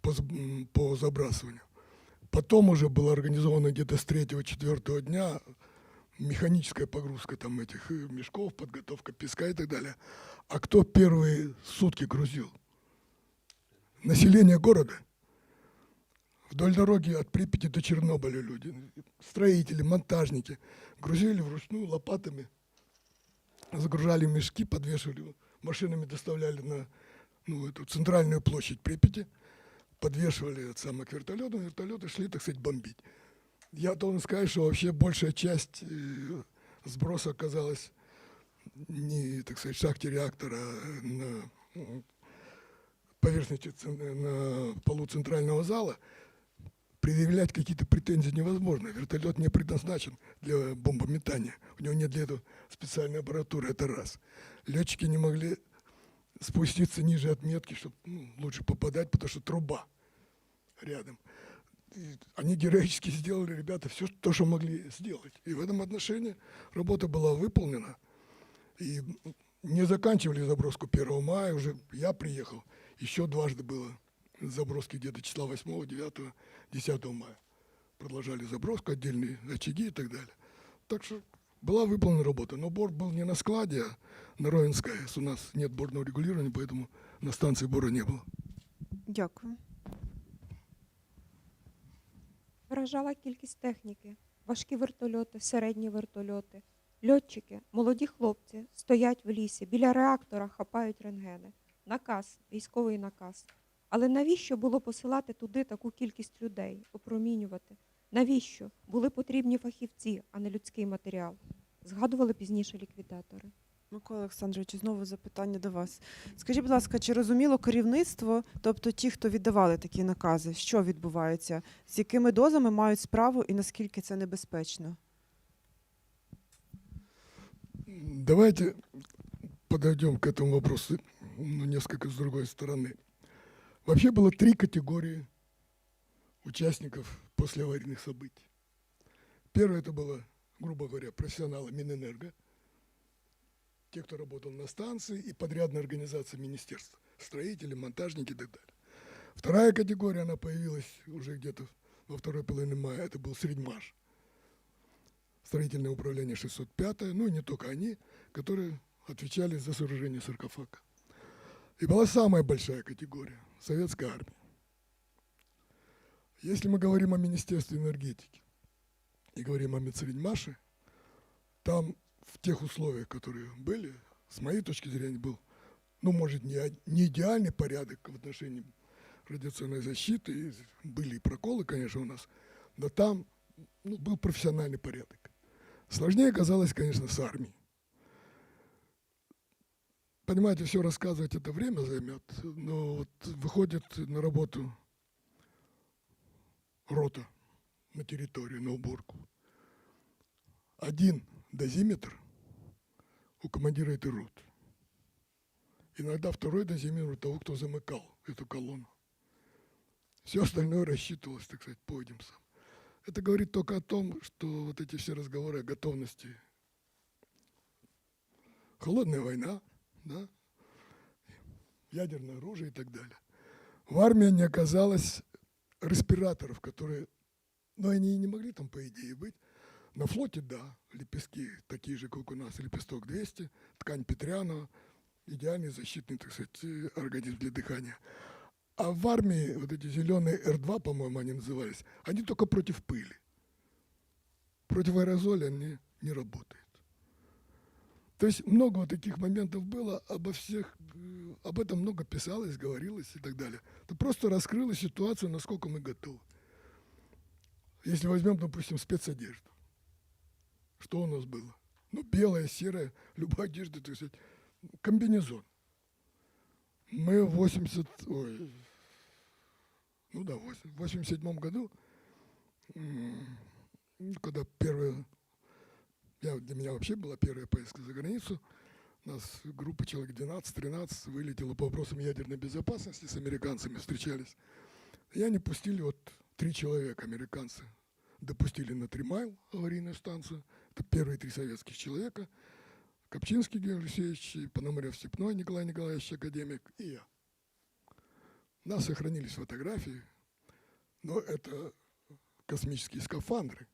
по забрасыванию. Потом уже было организовано где-то с 3-4 дня механическая погрузка там этих мешков, подготовка песка и так далее. А кто первые сутки грузил? Население города. Вдоль дороги от Припяти до Чернобыля люди, строители, монтажники, грузили вручную лопатами, загружали мешки, подвешивали, машинами доставляли на эту центральную площадь Припяти, подвешивали это самое к вертолету, вертолеты шли, так сказать, бомбить. Я должен сказать, что вообще большая часть сброса оказалась не, так сказать, в шахте реактора, а на поверхности, на полу центрального зала. Предъявлять какие-то претензии невозможно. Вертолет не предназначен для бомбометания. У него нет для этого специальной аппаратуры, это раз. Летчики не могли спуститься ниже отметки, чтобы лучше попадать, потому что труба рядом. И они героически сделали, ребята, все то, что могли сделать. И в этом отношении работа была выполнена. И не заканчивали заброску 1 мая, уже я приехал, еще дважды было заброски где-то числа 8, 9, 10 мая. Продолжали заброску, отдельные очаги и так далее. Так что была выполнена работа. Но бор был не на складе, а на Ровенской АЭС. У нас нет борного регулирования, поэтому на станции бора не было. Дякую. Вражала кількість техніки, важкі вертольоти, середні вертольоти, льотчики, молоді хлопці стоять в лісі, біля реактора хапають рентгени. Наказ, військовий наказ. Але навіщо було посилати туди таку кількість людей, опромінювати? Навіщо? Були потрібні фахівці, а не людський матеріал. Згадували пізніше ліквідатори. Микола Олександрович, знову запитання до вас. Скажіть, будь ласка, чи розуміло керівництво, тобто ті, хто віддавали такі накази, що відбувається, з якими дозами мають справу і наскільки це небезпечно? Давайте подойдем к этому вопросу несколько с другой стороны. Вообще было 3 категории участников послеаварийных событий. Первое это было, грубо говоря, профессионалы Минэнерго, те, кто работал на станции и подрядная организация министерства, строители, монтажники и так далее. Вторая категория, она появилась уже где-то во второй половине мая, это был Средьмаш, строительное управление 605, ну и не только они, которые отвечали за сооружение саркофага. И была самая большая категория – советская армия. Если мы говорим о Министерстве энергетики и говорим о Медсредьмаше, там в тех условиях, которые были, с моей точки зрения, был, ну, может, не идеальный порядок в отношении радиационной защиты, и были и проколы, конечно, у нас, но там был профессиональный порядок. Сложнее оказалось, конечно, с армией. Понимаете, все рассказывать это время займет, но вот выходит на работу рота на территорию, на уборку. Один дозиметр у командира этой роты. Иногда второй дозиметр у того, кто замыкал эту колонну. Все остальное рассчитывалось, так сказать, по этим самым. Это говорит только о том, что вот эти все разговоры о готовности. Холодная война, да, ядерное оружие и так далее. В армии не оказалось респираторов, которые, ну, они и не могли там, по идее, быть. На флоте, да, лепестки такие же, как у нас, лепесток 200, ткань Петрянова, идеальный защитный, так сказать, организм для дыхания. А в армии вот эти зеленые Р-2, по-моему, они назывались, они только против пыли. Против аэрозоля они не работают. То есть много вот таких моментов было, об этом много писалось, говорилось и так далее. Это просто раскрыло ситуацию, насколько мы готовы. Если возьмем, допустим, спецодежду. Что у нас было? Ну, белая, серая, любая одежда, то есть комбинезон. Мы в 87 году, когда для меня вообще была первая поездка за границу, у нас группа человек 12-13 вылетела по вопросам ядерной безопасности, с американцами встречались. И они пустили 3 человека, американцы, допустили на 3 майл аварийную станцию. Это первые 3 советских человека. Копчинский Георгий Алексеевич, Пономарев-Степной Николай Николаевич, академик, и я. У нас сохранились фотографии, но это космические скафандры.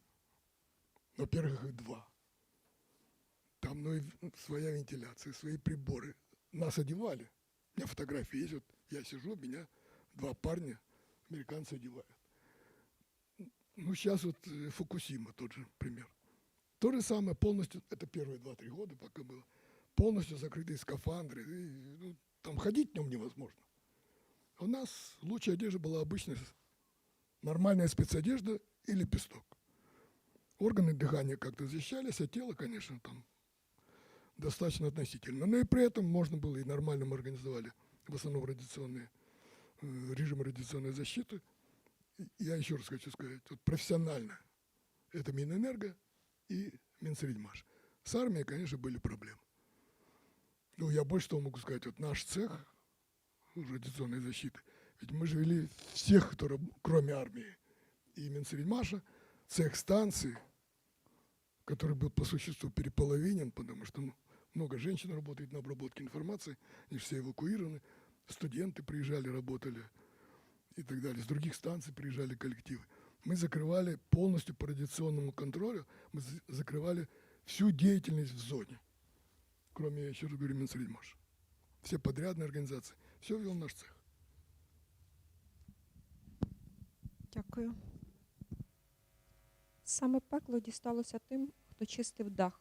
Во-первых, их 2. Там и своя вентиляция, свои приборы. Нас одевали. У меня фотографии есть. Я сижу, меня 2 парня, американцы одевают. Ну, сейчас Фукусима тот же пример. То же самое полностью, это первые 2-3 года пока было, полностью закрытые скафандры. Там ходить в нем невозможно. У нас лучшая одежда была обычная, нормальная спецодежда и лепесток. Органы дыхания как-то защищались, а тело, конечно, там достаточно относительно. Но и при этом можно было и нормально мы организовали в основном режим радиационной защиты. Я еще раз хочу сказать, профессионально это Минэнерго и Минсредмаш. С армией, конечно, были проблемы. Ну, я больше того могу сказать, наш цех радиационной защиты, ведь мы же вели всех, кроме армии и Минсредмаша, цех станции, который был по существу переполовинен, потому что много женщин работает на обработке информации, они все эвакуированы, студенты приезжали, работали и так далее. С других станций приезжали коллективы. Мы закрывали полностью по радиационному контролю, мы закрывали всю деятельность в зоне, кроме, я еще раз говорю, Минсредмаша. Все подрядные организации, все вел наш цех. Дякую. Саме пекло дісталося тим, хто чистив дах.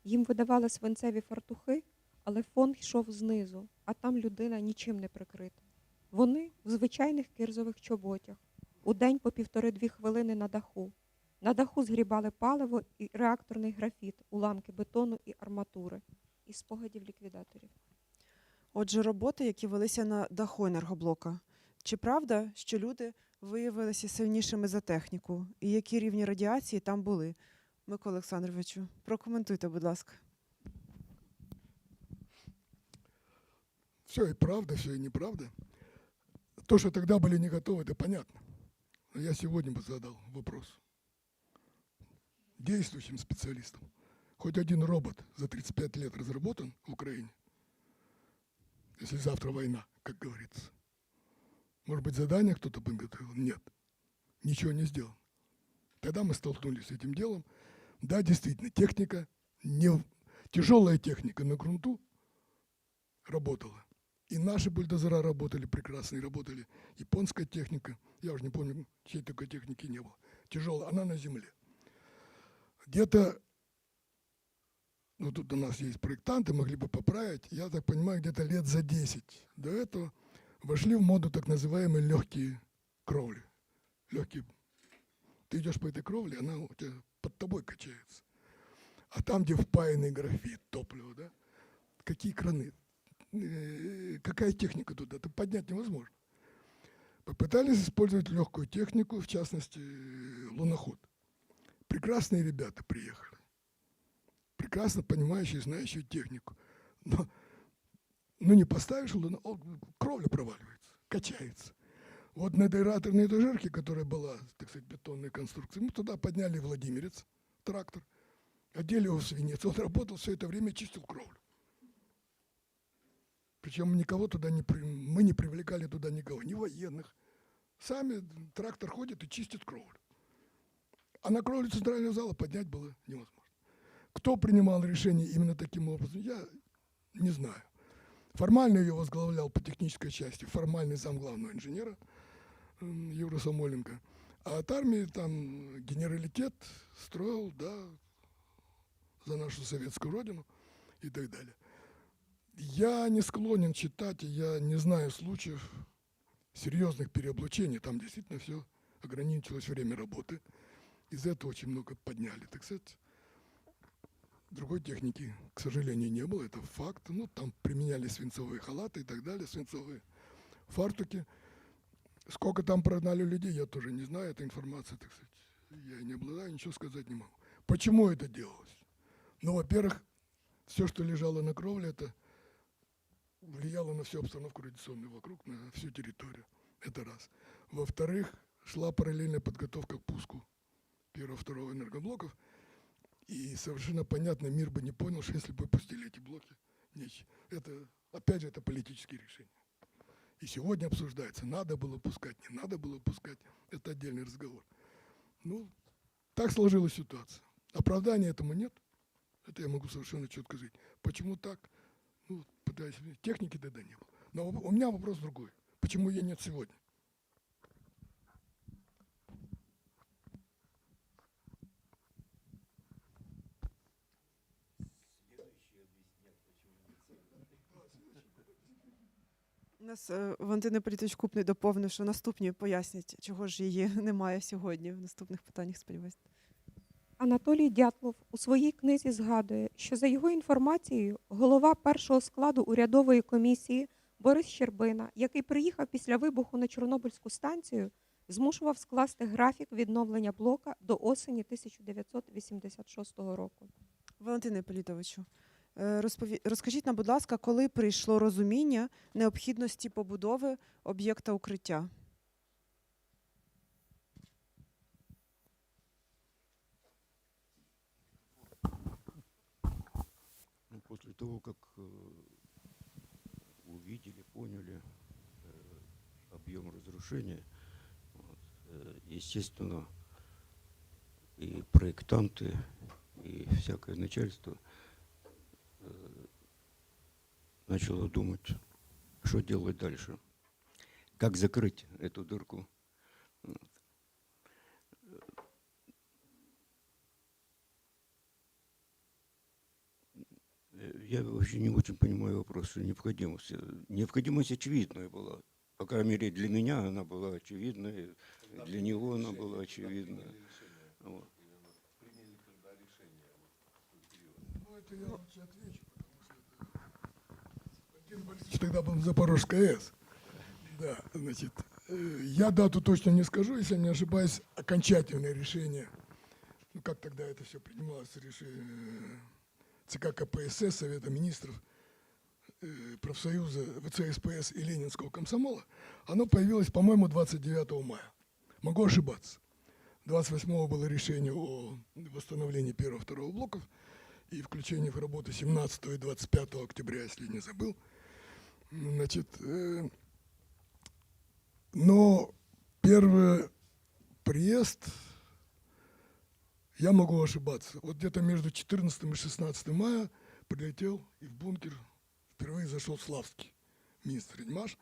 Їм видавали свинцеві фартухи, але фон йшов знизу, а там людина нічим не прикрита. Вони в звичайних кирзових чоботях, удень по 1,5-2 хвилини на даху. На даху згрібали паливо і реакторний графіт, уламки бетону і арматури. Із спогадів ліквідаторів. Отже, роботи, які велися на даху енергоблока. Чи правда, що люди виявилися сильнішими за техніку? І які рівні радіації там були? Микола Олександровичу, прокоментуйте, будь ласка. Все и правда, все и неправда. То, что тогда были не готовы, это понятно. Но я сегодня бы задал вопрос действующим специалистам. Хоть один робот за 35 лет разработан в Украине, если завтра война, как говорится. Может быть, задание кто-то подготовил? Нет. Ничего не сделано. Тогда мы столкнулись с этим делом. Да, действительно, тяжелая техника на грунту работала. И наши бульдозера работали прекрасно, и работали японская техника. Я уже не помню, чьей такой техники не было. Тяжелая, она на земле. Где-то, тут у нас есть проектанты, могли бы поправить, я так понимаю, где-то лет за 10 до этого вошли в моду так называемые легкие кровли. Легкие. Ты идешь по этой кровле, она у тебя под тобой качается. А там, где впаянный графит, топливо, да, какие краны, какая техника туда, это поднять невозможно. Попытались использовать легкую технику, в частности, луноход. Прекрасные ребята приехали, прекрасно понимающие, знающие технику. Но не поставишь луноход, кровля проваливается, качается. Вот на этой раторной этажерке, которая была, так сказать, бетонной конструкцией, мы туда подняли Владимирец, трактор, одели его в свинец. Он работал все это время, чистил кровлю. Причем никого туда мы не привлекали туда никого, ни военных. Сами трактор ходит и чистит кровлю. А на кровлю центрального зала поднять было невозможно. Кто принимал решение именно таким образом, я не знаю. Формально ее возглавлял по технической части формальный зам главного инженера Юра Самойленко. А от армии там генералитет строил, да, за нашу советскую родину и так далее. Я не склонен читать, и я не знаю случаев серьезных переоблучений. Там действительно все ограничилось время работы. Из этого очень много подняли, так сказать. Другой техники, к сожалению, не было, это факт. Ну, там применяли свинцовые халаты и так далее, свинцовые фартуки. Сколько там прогнали людей, я тоже не знаю, эта информация, так сказать, я не обладаю, ничего сказать не могу. Почему это делалось? Ну, во-первых, все, что лежало на кровле, это влияло на всю обстановку радиационную вокруг, на всю территорию. Это раз. Во-вторых, шла параллельная подготовка к пуску первого-второго энергоблоков. И совершенно понятно, мир бы не понял, что если бы пустили эти блоки, это, опять же, это политические решения. И сегодня обсуждается, надо было пускать, не надо было пускать. Это отдельный разговор. Ну, так сложилась ситуация. Оправдания этому нет. Это я могу совершенно четко сказать. Почему так? Ну, пытаюсь, техники тогда не было. Но у меня вопрос другой. Почему ее нет сегодня? У нас Валентин Іпполітович Купний доповнив, що наступні пояснять, чого ж її немає сьогодні. В наступних питаннях, сподіваюся. Анатолій Дятлов у своїй книзі згадує, що за його інформацією, голова першого складу урядової комісії Борис Щербина, який приїхав після вибуху на Чорнобильську станцію, змушував скласти графік відновлення блока до осені 1986 року. Валентине Іпполітовичу, розкажіть нам, будь ласка, коли прийшло розуміння необхідності побудови об'єкта укриття? Ну, после того, как увидели, поняли объем разрушения, вот, естественно, и проектанты, и всякое начальство начало думать, что делать дальше, как закрыть эту дырку. Вот. Я вообще не очень понимаю вопрос необходимости. Необходимость очевидная была. По крайней мере, для меня она была очевидной, для него она была очевидная. Вот. Приняли когда решение вот, в период. Ну, это я лучше отвечу, потому что Валентин Борисович тогда был в Запорожской АЭС. Да, значит, я дату точно не скажу, если не ошибаюсь, окончательное решение, ну как тогда это все принималось, решение ЦК КПСС, Совета министров, профсоюза ВЦСПС и Ленинского комсомола, оно появилось, по-моему, 29 мая. Могу ошибаться. 28-го было решение о восстановлении первого-второго блоков и включении в работу 17 и 25 октября, если не забыл. Значит, но первый приезд, я могу ошибаться, вот где-то между 14 и 16 мая прилетел и в бункер впервые зашел Славский, министр Редьмаш.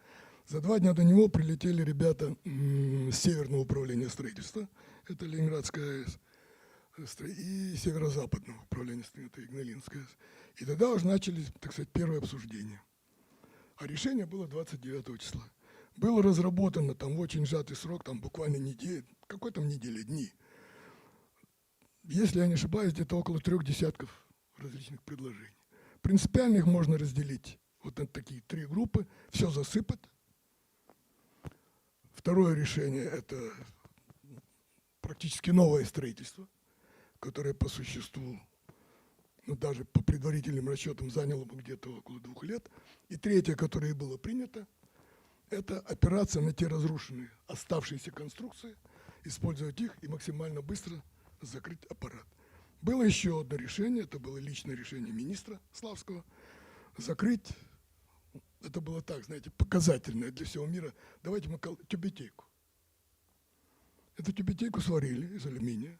За 2 дня до него прилетели ребята с Северного управления строительства, это Ленинградская АЭС, и Северо-Западного управления строительства, это Игналинская АЭС. И тогда уже начались, так сказать, первые обсуждения. А решение было 29 числа. Было разработано там в очень сжатый срок, там буквально неделю, какой там недели, дни. Если я не ошибаюсь, где-то около 3 десятков различных предложений. Принципиально их можно разделить вот на такие 3 группы, все засыпать. Второе решение – это практически новое строительство, которое по существу, ну, даже по предварительным расчетам заняло бы где-то около 2 лет. И третье, которое было принято, это операция на те разрушенные оставшиеся конструкции, использовать их и максимально быстро закрыть аппарат. Было еще одно решение, это было личное решение министра Славского, закрыть, это было так, знаете, показательное для всего мира, давайте мы тюбетейку. Эту тюбетейку сварили из алюминия,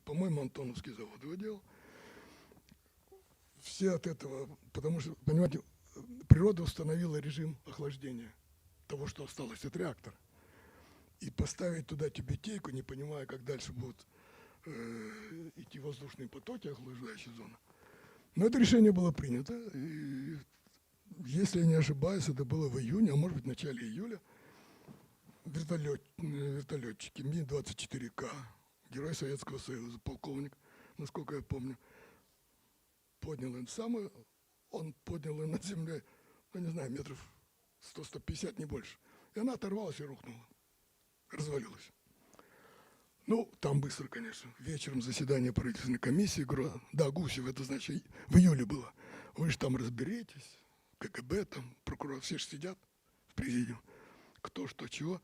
по-моему, Антоновский завод его делал. Все от этого, потому что, понимаете, природа установила режим охлаждения того, что осталось от реактора. И поставить туда тюбетейку, не понимая, как дальше будут идти воздушные потоки, охлаждающая зона. Но это решение было принято. И, если я не ошибаюсь, это было в июне, а может быть в начале июля. Вертолетчики Ми-24К, герой Советского Союза, полковник, насколько я помню, поднял он самый, он поднял ее над землей, ну не знаю, метров 100-150, не больше. И она оторвалась и рухнула, развалилась. Ну, там быстро, конечно. Вечером заседание правительственной комиссии, говорю, да, Гусев, это значит в июле было. Вы же там разберетесь, КГБ, там, прокурор, все же сидят в президиуме. Кто, что, чего.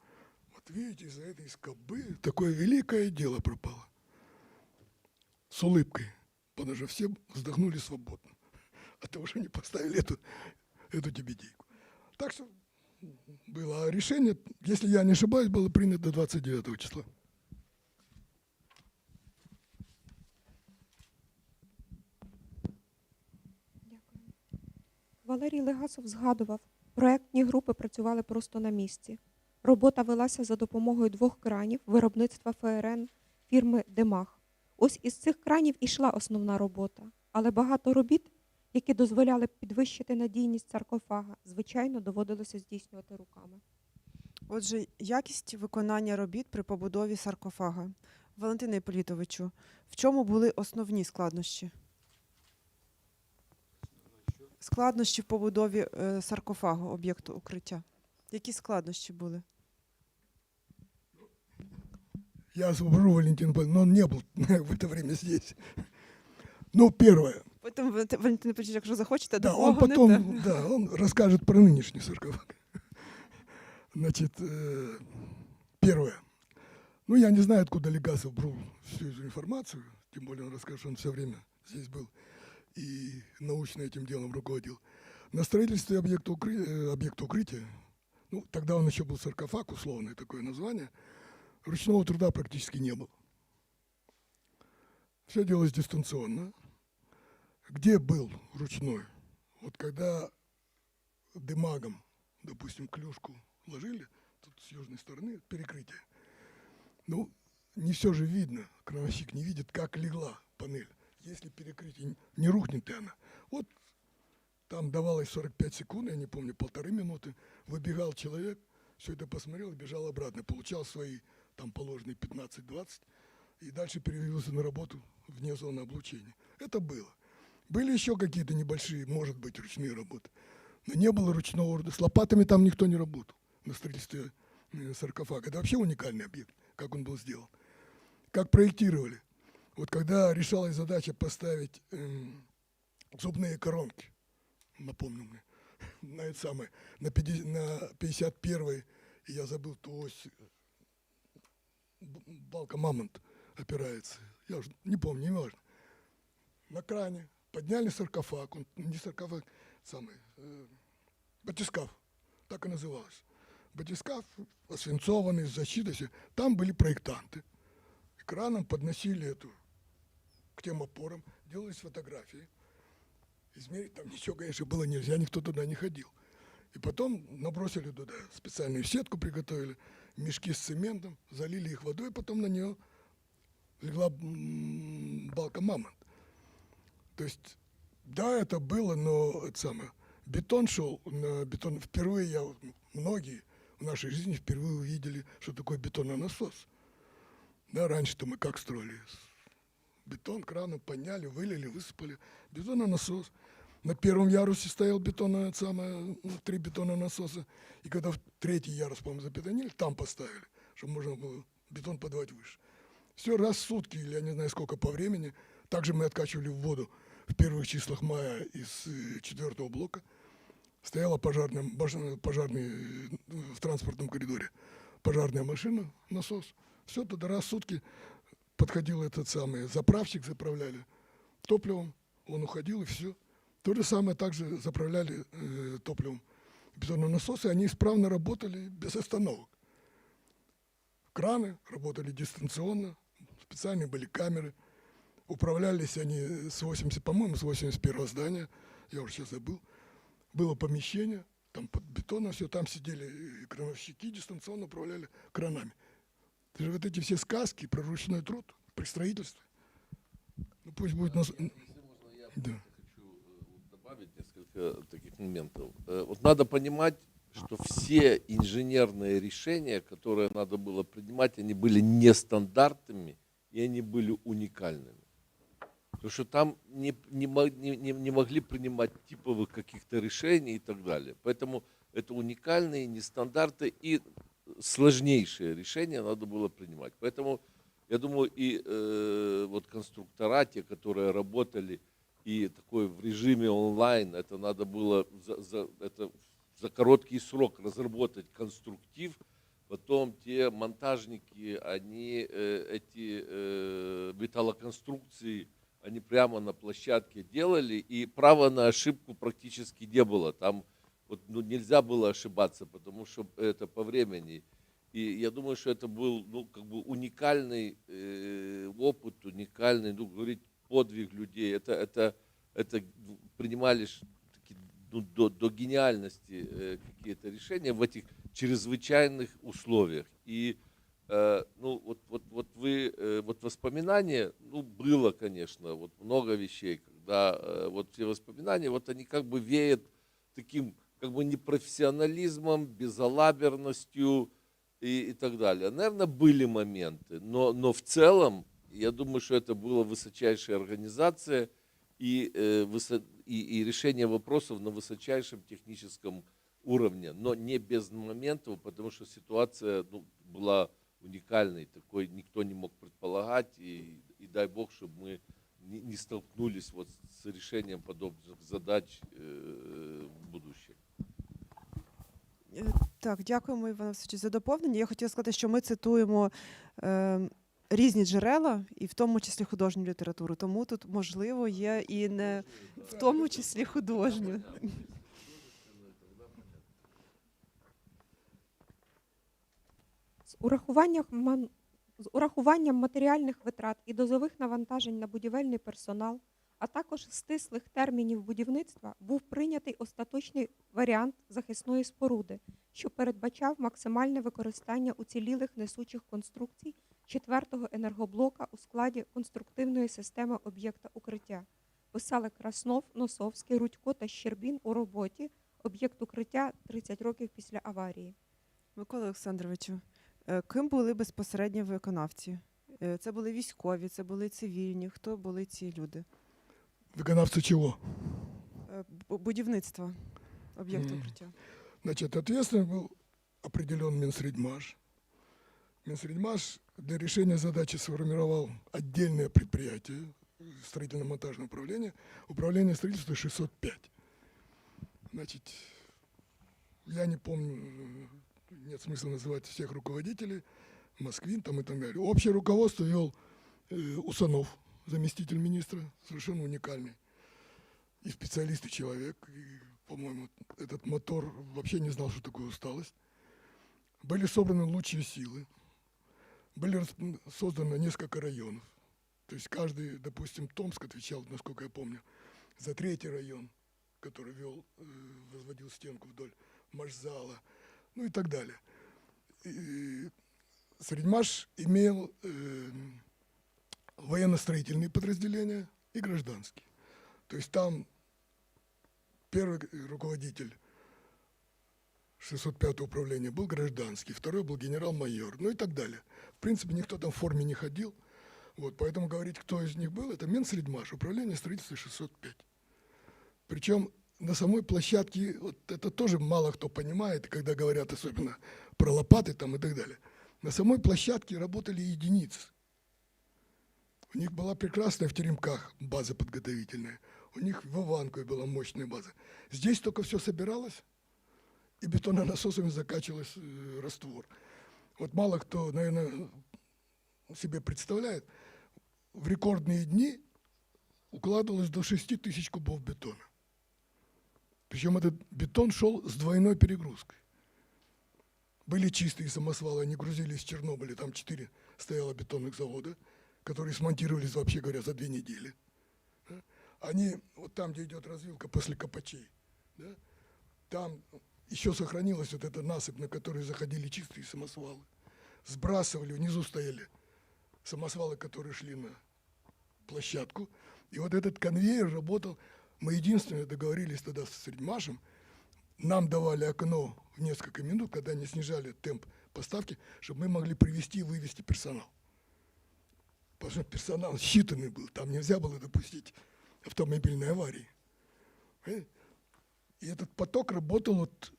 Вот видите, из-за этой скобы такое великое дело пропало. С улыбкой. Потому что все вздохнули свободно. От того, что не поставили эту тюбетейку. Так что было. А решение, если я не ошибаюсь, было принято 29 числа. Дякую. Валерій Легасов згадував, проектні групи працювали просто на місці. Робота велася за допомогою 2 кранів виробництва ФРН фірми «Демах». Ось із цих кранів ішла основна робота. Але багато робіт, які дозволяли підвищити надійність саркофага, звичайно, доводилося здійснювати руками. Отже, якість виконання робіт при побудові саркофага. Валентине Іпполітовичу, в чому були основні складнощі? Складнощі в побудові саркофагу, об'єкту укриття. Які складнощі були? Я освобожу Валентина Павловна, но он не был в это время здесь. Ну, первое. Потім, Валентин Іпполітович, якщо захочете, Да, допомогу он потом, не да, он расскажет про нынешний саркофаг. Значит, первое. Ну, я не знаю, откуда Легасов брал всю эту информацию, тем более он расскажет, что он все время здесь был и научно этим делом руководил. На строительстве объекта укрытия, ну, тогда он еще был саркофаг, условное такое название, ручного труда практически не было. Все делалось дистанционно. Где был ручной? Вот когда дымагом, допустим, клюшку ложили, тут с южной стороны перекрытие. Ну, не все же видно, крановщик не видит, как легла панель. Если перекрытие не рухнет, и она. Вот там давалось 45 секунд, я не помню, 1,5 минуты. Выбегал человек, все это посмотрел и бежал обратно. Получал свои там положенные 15-20 и дальше перевелся на работу вне зоны облучения. Это было. Были еще какие-то небольшие, может быть, ручные работы. Но не было ручного. С лопатами там никто не работал на строительстве саркофага. Это вообще уникальный объект, как он был сделан. Как проектировали. Вот когда решалась задача поставить зубные коронки, напомню мне, на это самое, на 51-й, я забыл ту ось, балка Мамонт опирается. Я уже не помню, не важно. На кране подняли саркофаг, он не саркофаг, самый, батискаф, так и называлось. Батискаф, освинцованный, с защитой. Там были проектанты. Экраном подносили эту к тем опорам, делались фотографии. Измерить там ничего, конечно, было нельзя, никто туда не ходил. И потом набросили туда специальную сетку, приготовили, мешки с цементом, залили их водой, потом на нее легла балка Мамонт. То есть, да, это было, но это самое, бетон шел, на бетон. Впервые многие в нашей жизни впервые увидели, что такое бетононасос. Да, раньше-то мы как строили? Бетон краном подняли, вылили, высыпали. Бетононасос. На первом ярусе стоял 3 бетононасоса. И когда в 3-й ярус, по-моему, забетонили, там поставили, чтобы можно было бетон подавать выше. Все раз в сутки, или я не знаю сколько по времени. Также мы откачивали в воду в первых числах мая из 4-го блока. Стояла пожарный в транспортном коридоре пожарная машина, насос. Все, тогда раз в сутки подходил этот самый заправщик, заправляли топливом, он уходил, и все. То же самое также заправляли топливом бетонные насосы, они исправно работали без остановок. Краны работали дистанционно, специальные были камеры, управлялись они с 81-го здания, я уже сейчас забыл. было помещение, там под бетоном все, там сидели крановщики, дистанционно управляли кранами. Это же вот эти все сказки про ручной труд при строительстве. Ну пусть будет нас... Если можно, я Да. хочу добавить несколько таких моментов. Вот надо понимать, что все инженерные решения, которые надо было принимать, они были нестандартными и они были уникальными. Потому что там не могли принимать типовых каких-то решений и так далее. Поэтому это уникальные, нестандарты и сложнейшие решения надо было принимать. Поэтому я думаю, и вот конструктора, те, которые работали и такой в режиме онлайн, это надо было за короткий срок разработать конструктив. Потом те монтажники, они эти металлоконструкции, они прямо на площадке делали, и права на ошибку практически не было. Там вот, ну, нельзя было ошибаться, потому что это по времени. И я думаю, что это был, ну, как бы уникальный опыт, уникальный, ну, говорить, подвиг людей. Это принимали ну, до гениальности какие-то решения в этих чрезвычайных условиях. И ну, вот вы, вот воспоминания, ну, было, конечно, вот много вещей, когда вот все воспоминания, вот они как бы веют таким, как бы непрофессионализмом, безалаберностью и так далее. Наверное, были моменты, но в целом, я думаю, что это была высочайшая организация и решение вопросов на высочайшем техническом уровне, но не без моментов, потому что ситуация, ну, была уникальной, такой никто не мог предполагать, и дай бог, чтобы мы не столкнулись вот с решением подобных задач в будущем. Так, дякуємо, Іван Васильович, за доповнення. Я хотіла сказати, що ми цитуємо різні джерела, і в тому числі художню літературу. Тому тут, можливо, є і не в тому числі художню. З урахуванням матеріальних витрат і дозових навантажень на будівельний персонал, а також стислих термінів будівництва, був прийнятий остаточний варіант захисної споруди, що передбачав максимальне використання уцілілих несучих конструкцій 4-го енергоблока у складі конструктивної системи об'єкта укриття. Писали Краснов, Носовський, Рудько та Щербін у роботі «Об'єкт укриття 30 років після аварії». Микола Олександровичу, ким були безпосередньо виконавці? Це були військові, це були цивільні. Хто були ці люди? Виконавцы чего? Будівництво об'єкту Мгм. укриття. Значит, ответственным был определен Минсредмаш. Минсредмаш для решения задачи сформировал отдельное предприятие, строительно-монтажное управление строительства 605. Значит, я не помню, нет смысла называть всех руководителей, Москвин там и так далее. Общее руководство вел Усанов, заместитель министра, совершенно уникальный. И специалист, и человек. И, по-моему, этот мотор вообще не знал, что такое усталость. Были собраны лучшие силы. Были созданы несколько районов. То есть каждый, допустим, Томск отвечал, насколько я помню, за 3-й район, который возводил стенку вдоль Машзала, ну и так далее. И Средмаш имел военно-строительные подразделения и гражданские. То есть там первый руководитель 605-го управления был гражданский, второй был генерал-майор, ну и так далее. В принципе, никто там в форме не ходил. Вот, поэтому говорить, кто из них был, это Минсредмаш, управление строительства 605. Причем на самой площадке, вот это тоже мало кто понимает, когда говорят особенно про лопаты там и так далее. На самой площадке работали единицы. У них была прекрасная в Теремках база подготовительная. У них в Иванкове была мощная база. Здесь только все собиралось, и бетононасосами закачивалось раствор. Вот мало кто, наверное, себе представляет, в рекордные дни укладывалось до 6 тысяч кубов бетона. Причем этот бетон шел с двойной перегрузкой. Были чистые самосвалы, они грузили из Чернобыля, там 4 стояло бетонных завода, которые смонтировались, вообще говоря, за 2 недели. Да? Они, вот там, где идет развилка после Копачей, да? там еще сохранилась вот эта насыпь, на которой заходили чистые самосвалы. Сбрасывали, внизу стояли самосвалы, которые шли на площадку. И вот этот конвейер работал. Мы единственное договорились тогда с Средмашем. Нам давали окно в несколько минут, когда они снижали темп поставки, чтобы мы могли привести и вывести персонал. Потому что персонал считанный был, там нельзя было допустить автомобильной аварии. Понимаете? И этот поток работал вот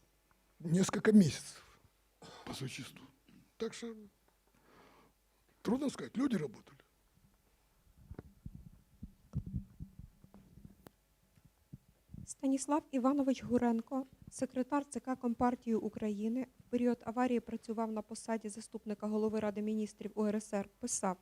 несколько месяцев по существу. Так что трудно сказать, люди работали. Станіслав Іванович Гуренко, секретар ЦК Компартії України, в період аварії працював на посаді заступника голови Ради міністрів УРСР, писав: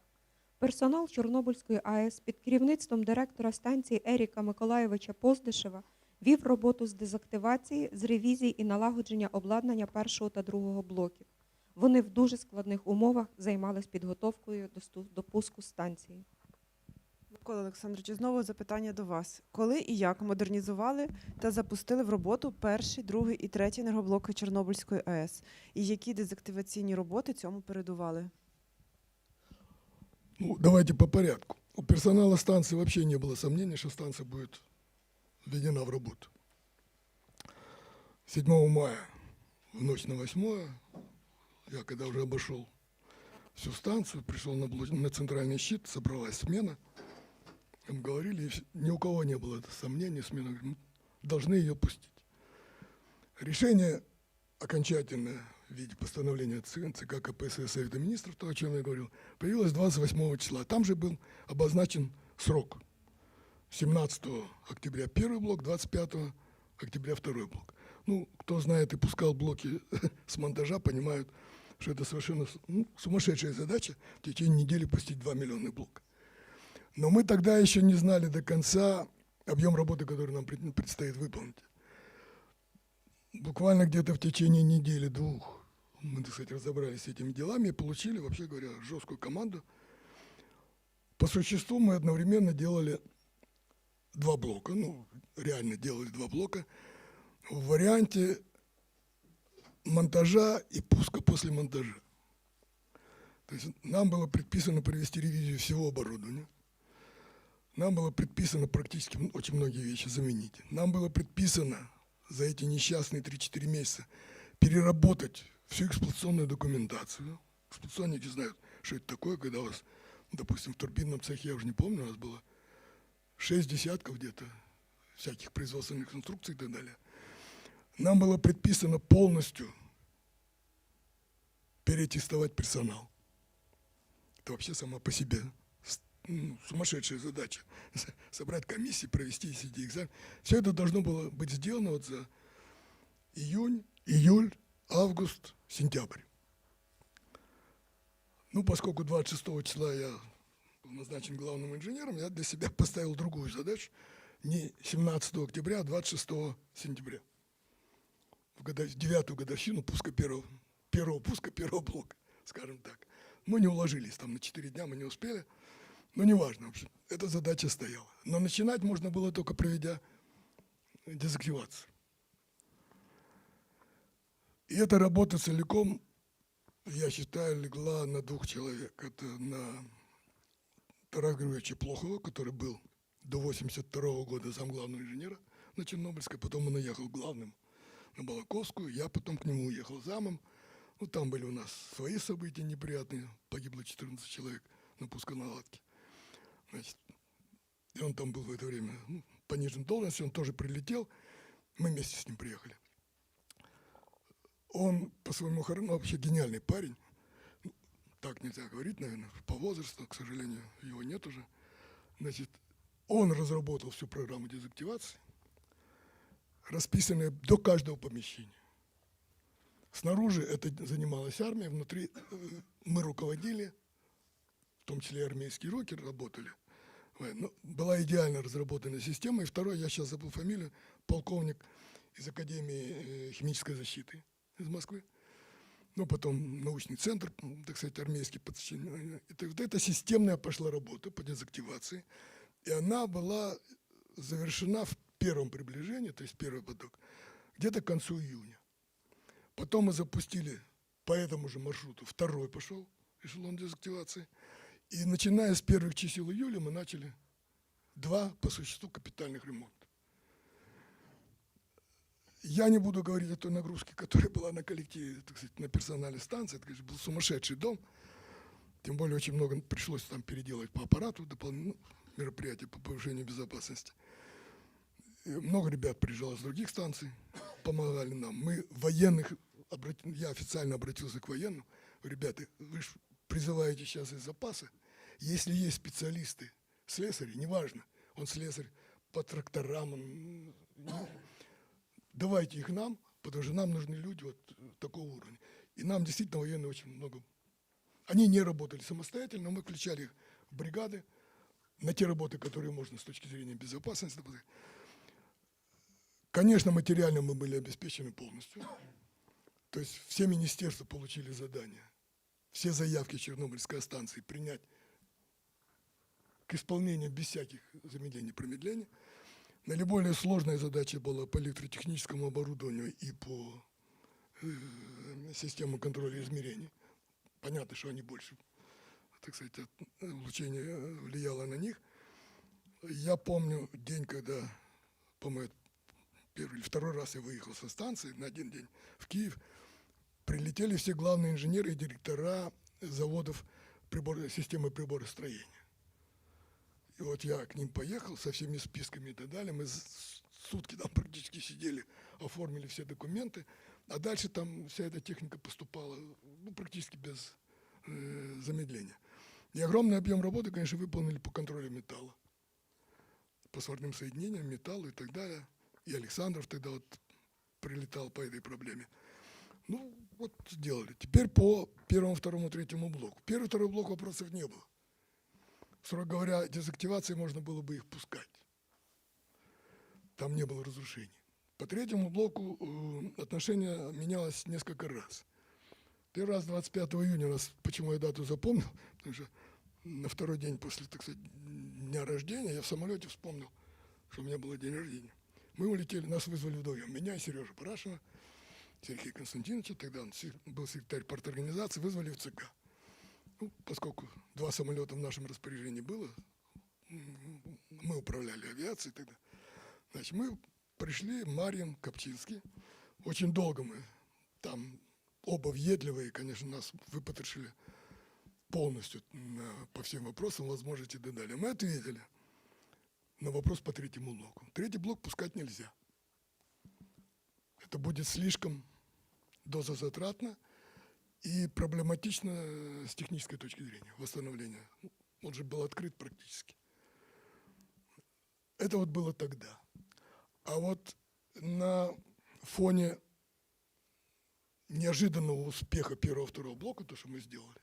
«Персонал Чорнобильської АЕС під керівництвом директора станції Еріка Миколайовича Поздишева вів роботу з дезактивації, з ревізії і налагодження обладнання першого та другого блоків. Вони в дуже складних умовах займались підготовкою до пуску станції». Микола Олександрович, знову запитання до вас. Коли і як модернізували та запустили в роботу перший, другий і третій енергоблоки Чорнобильської АЕС? І які дезактиваційні роботи цьому передували? Ну, давайте по порядку. У персонала станции вообще не было сомнений, что станция будет введена в работу. 7 мая, в ночь на 8, я когда уже обошел всю станцию, пришел на центральный щит, собралась смена. Им говорили, и ни у кого не было сомнений, смена говорит, мы должны ее пустить. Решение окончательное в виде постановления ЦК КПСС Совета Министров, то, о чем я говорил, появилось 28 числа. Там же был обозначен срок. 17 октября первый блок, 25 октября второй блок. Ну, кто знает и пускал блоки с монтажа, понимают, что это совершенно сумасшедшая задача в течение недели пустить 2 миллиона блока. Но мы тогда еще не знали до конца объем работы, который нам предстоит выполнить. Буквально где-то в течение недели-двух мы, так сказать, разобрались с этими делами и получили, вообще говоря, жесткую команду. По существу мы одновременно делали 2 блока, ну, реально делали 2 блока в варианте монтажа и пуска после монтажа. То есть нам было предписано провести ревизию всего оборудования. Нам было предписано практически очень многие вещи заменить. Нам было предписано за эти несчастные 3-4 месяца переработать всю эксплуатационную документацию. Эксплуатационники знают, что это такое, когда у вас, допустим, в турбинном цехе, я уже не помню, у нас было 6 десятков где-то всяких производственных инструкций и так далее. Нам было предписано полностью перетестовать персонал. Это вообще сама по себе сумасшедшая задача. Собрать комиссии, провести экзамен. Все это должно было быть сделано вот за июнь, июль, август, сентябрь. Ну, поскольку 26 числа я был назначен главным инженером, я для себя поставил другую задачу. Не 17 октября, а 26 сентября. В 9-ю годовщину пуска первого пуска первого блока, скажем так. Мы не уложились, там на 4 дня мы не успели. Но неважно, в общем, эта задача стояла. Но начинать можно было только проведя дезактивацию. И эта работа целиком, я считаю, легла на 2 человек. Это на Тараса Григорьевича Плохова, который был до 1982 года замглавного инженера на Чернобыльской, потом он уехал главным на Балаковскую, я потом к нему уехал замом. Ну, там были у нас свои события неприятные, погибло 14 человек на пусконаладке. Значит, и он там был в это время понижен должности, он тоже прилетел, мы вместе с ним приехали. Он по своему характеру вообще гениальный парень, так нельзя говорить, наверное, по возрасту, к сожалению, его нет уже. Значит, он разработал всю программу дезактивации, расписанную до каждого помещения. Снаружи это занималась армия, внутри мы руководили, в том числе и армейские руки работали. Ну, была идеально разработана система. И второй, я сейчас забыл фамилию, полковник из Академии химической защиты из Москвы. Ну, потом научный центр, так сказать, армейский. Вот эта системная пошла работа по дезактивации. И она была завершена в первом приближении, то есть первый поток, где-то к концу июня. Потом мы запустили по этому же маршруту, второй пошел эшелон дезактивации. И начиная с первых чисел июля мы начали 2 по существу капитальных ремонта. Я не буду говорить о той нагрузке, которая была на коллективе, так сказать, на персонале станции. Это, конечно, был сумасшедший дом. Тем более очень много пришлось там переделать по аппарату, дополнительных мероприятий по повышению безопасности. И много ребят приезжало с других станций, помогали нам. Мы военных, я официально обратился к военным. Ребята, вы же призываете сейчас из запаса. Если есть специалисты, слесари, неважно, он слесарь по тракторам, давайте их нам, потому что нам нужны люди вот такого уровня. И нам действительно военные очень много. Они не работали самостоятельно, мы включали их в бригады на те работы, которые можно с точки зрения безопасности. Конечно, материально мы были обеспечены полностью. То есть все министерства получили задание, все заявки Чернобыльской станции принять к исполнению без всяких замедлений и промедлений. Наиболее сложная задача была по электротехническому оборудованию и по системам контроля измерений. Понятно, что они больше, так сказать, улучшение влияло на них. Я помню день, когда, по-моему, первый или второй раз я выехал со станции на один день в Киев. Прилетели все главные инженеры и директора заводов системы приборостроения. И вот я к ним поехал со всеми списками и так далее. Мы сутки там практически сидели, оформили все документы. А дальше там вся эта техника поступала практически без замедления. И огромный объем работы, конечно, выполнили по контролю металла. По сварным соединениям, металлу и так далее. И Александров тогда вот прилетал по этой проблеме. Ну, вот сделали. Теперь по первому, второму, третьему блоку. Первый, второй блок вопросов не было. Строго говоря, дезактивации можно было бы их пускать. Там не было разрушений. По третьему блоку отношение менялось несколько раз. Первый раз 25 июня у нас, почему я дату запомнил, потому что на второй день после, так сказать, дня рождения я в самолете вспомнил, что у меня был день рождения. Мы улетели, нас вызвали вдвоем. Меня и Сережу Парашина, Сергея Константиновича, тогда он был секретарь парторганизации, вызвали в ЦК. Ну, поскольку 2 самолета в нашем распоряжении было, мы управляли авиацией тогда. Значит, мы пришли, Марьин, Копчинский. Очень долго мы там, оба въедливые, конечно, нас выпотрошили полностью по всем вопросам, возможности и так далее. Мы ответили на вопрос по третьему блоку. Третий блок пускать нельзя. Это будет слишком дозозатратно и проблематично с технической точки зрения восстановления. Он же был открыт практически. Это вот было тогда. А вот на фоне неожиданного успеха первого-второго блока, то, что мы сделали,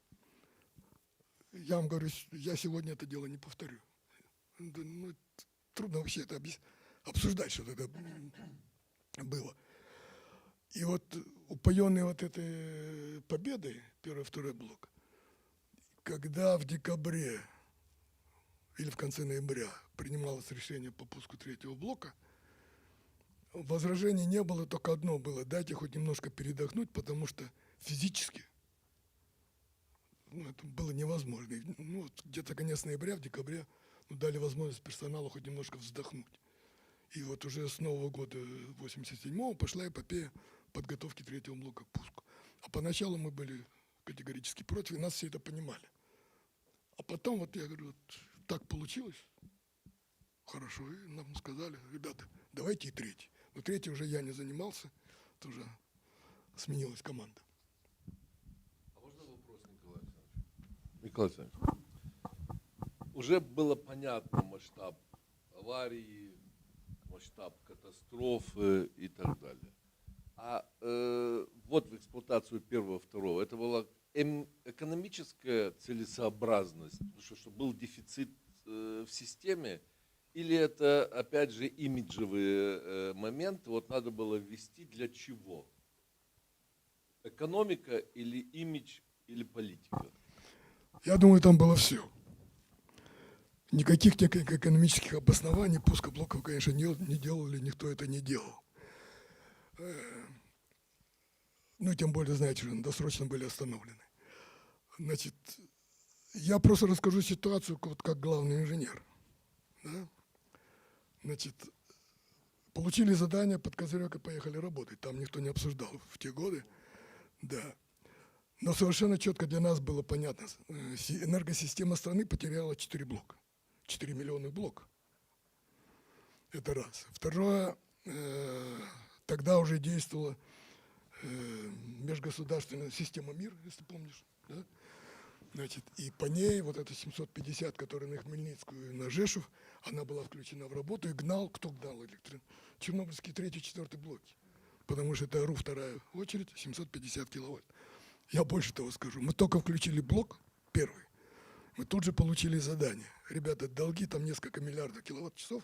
я вам говорю, я сегодня это дело не повторю. Ну, трудно вообще это обсуждать, что тогда было. И вот упоенный вот этой победой, первый-второй блок, когда в декабре или в конце ноября принималось решение по пуску третьего блока, возражений не было, только одно было: дайте хоть немножко передохнуть, потому что физически это было невозможно. Ну, вот где-то конец ноября, в декабре дали возможность персоналу хоть немножко вздохнуть. И вот уже с Нового года 87-го пошла эпопея подготовки третьего блока к пуску. А поначалу мы были категорически против, и нас все это понимали. А потом, вот я говорю, вот так получилось, хорошо, и нам сказали: ребята, давайте и третий. Но третий уже я не занимался, это уже сменилась команда. А можно вопрос, Николай Александрович? Николай Александрович, уже было понятно масштаб аварии, масштаб катастрофы и так далее. А вот в эксплуатацию первого, второго, это была экономическая целесообразность, что был дефицит в системе, или это, опять же, имиджевые моменты, вот надо было ввести для чего? Экономика или имидж, или политика? Я думаю, там было все. Никаких экономических обоснований пуска блоков, конечно, не делали, никто это не делал. ну и тем более, знаете, что досрочно были остановлены. Значит, я просто расскажу ситуацию вот как главный инженер. Да? Значит, получили задание, под козырек и поехали работать. Там никто не обсуждал в те годы. Да. Но совершенно четко для нас было понятно, энергосистема страны потеряла 4 блока. 4 миллиона блоков. Это раз. Второе, тогда уже действовала межгосударственная система МИР, если помнишь. Да? Значит, и по ней вот эта 750, которая на Хмельницкую и на Жешев, она была включена в работу и гнал, кто гнал Чернобыльские 3-4 блоки. Потому что это РУ вторая очередь, 750 киловатт. Я больше того скажу. Мы только включили блок первый, мы тут же получили задание. Ребята, долги там несколько миллиардов киловатт-часов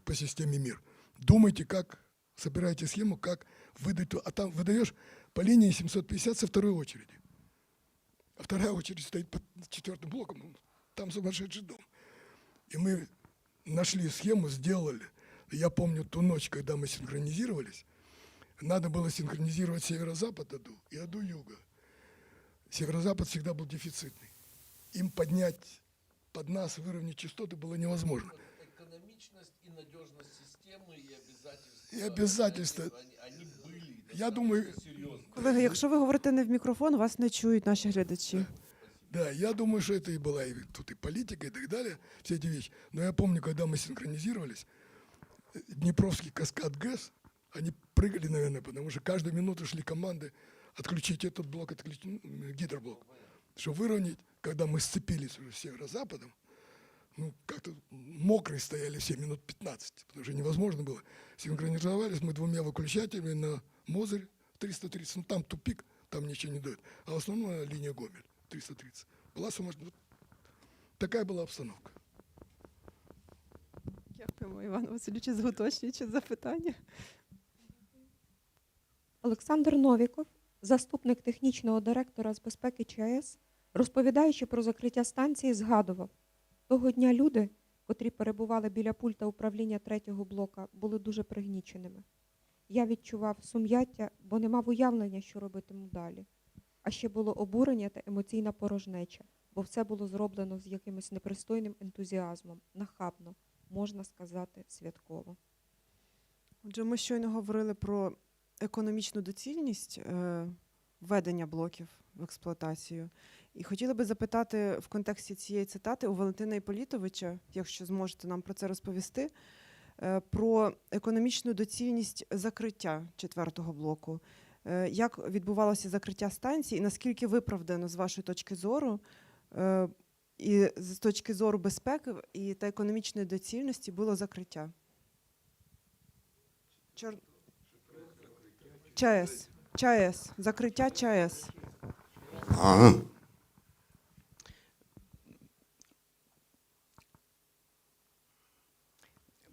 по системе МИР. Думайте, как, собирайте схему, как выдать. А там выдаешь по линии 750 со второй очереди. А вторая очередь стоит под 4-м блоком. Там сумасшедший дом. И мы нашли схему, сделали. Я помню ту ночь, когда мы синхронизировались, надо было синхронизировать северо-запад АДУ и АДУ юга. Северо-запад всегда был дефицитный. Им поднять под нас, выровнять частоты было невозможно. Экономичность и надежность системы и обязательства. И обязательства. Они были. Я думаю, Серьезно. Колеги, якщо ви говорите не в мікрофон, вас не чують наші глядачі. да, я думаю, что это и была и тут и политика, и так далее, все эти вещи. Но я помню, когда мы синхронизировались, Днепровский каскад ГЭС, они прыгали, наверное, потому что каждую минуту шли команды отключить этот блок, отключить гидроблок. Чтобы выровнять, когда мы сцепились уже с северо-западом, ну, как-то мокрые стояли все минут 15, потому что невозможно было. Синхронизовались мы 2 выключателями на Мозырь 330, ну там тупик, там ничего не дает. А в основном линия Гомель 330. Была сумасшедшая. Такая была обстановка. Дякуємо, Іван Васильович, за уточнююче запитання. Олександр Новіков, заступник технічного директора з безпеки ЧАЕС, розповідаючи про закриття станції, згадував: того дня люди, котрі перебували біля пульта управління 3-го блока, були дуже пригніченими. Я відчував сум'яття, бо не мав уявлення, що робитиму далі. А ще було обурення та емоційна порожнеча, бо все було зроблено з якимось непристойним ентузіазмом, нахабно, можна сказати, святково. Отже, ми щойно говорили про економічну доцільність введення блоків в експлуатацію. І хотіли би запитати в контексті цієї цитати у Валентина Іполітовича, якщо зможете нам про це розповісти, про економічну доцільність закриття 4-го блоку. Як відбувалося закриття станції і наскільки виправдано, з вашої точки зору, і з точки зору безпеки і та економічної доцільності було закриття? ЧАЕС. ЧАЕС. Закриття ЧАЕС. Ага.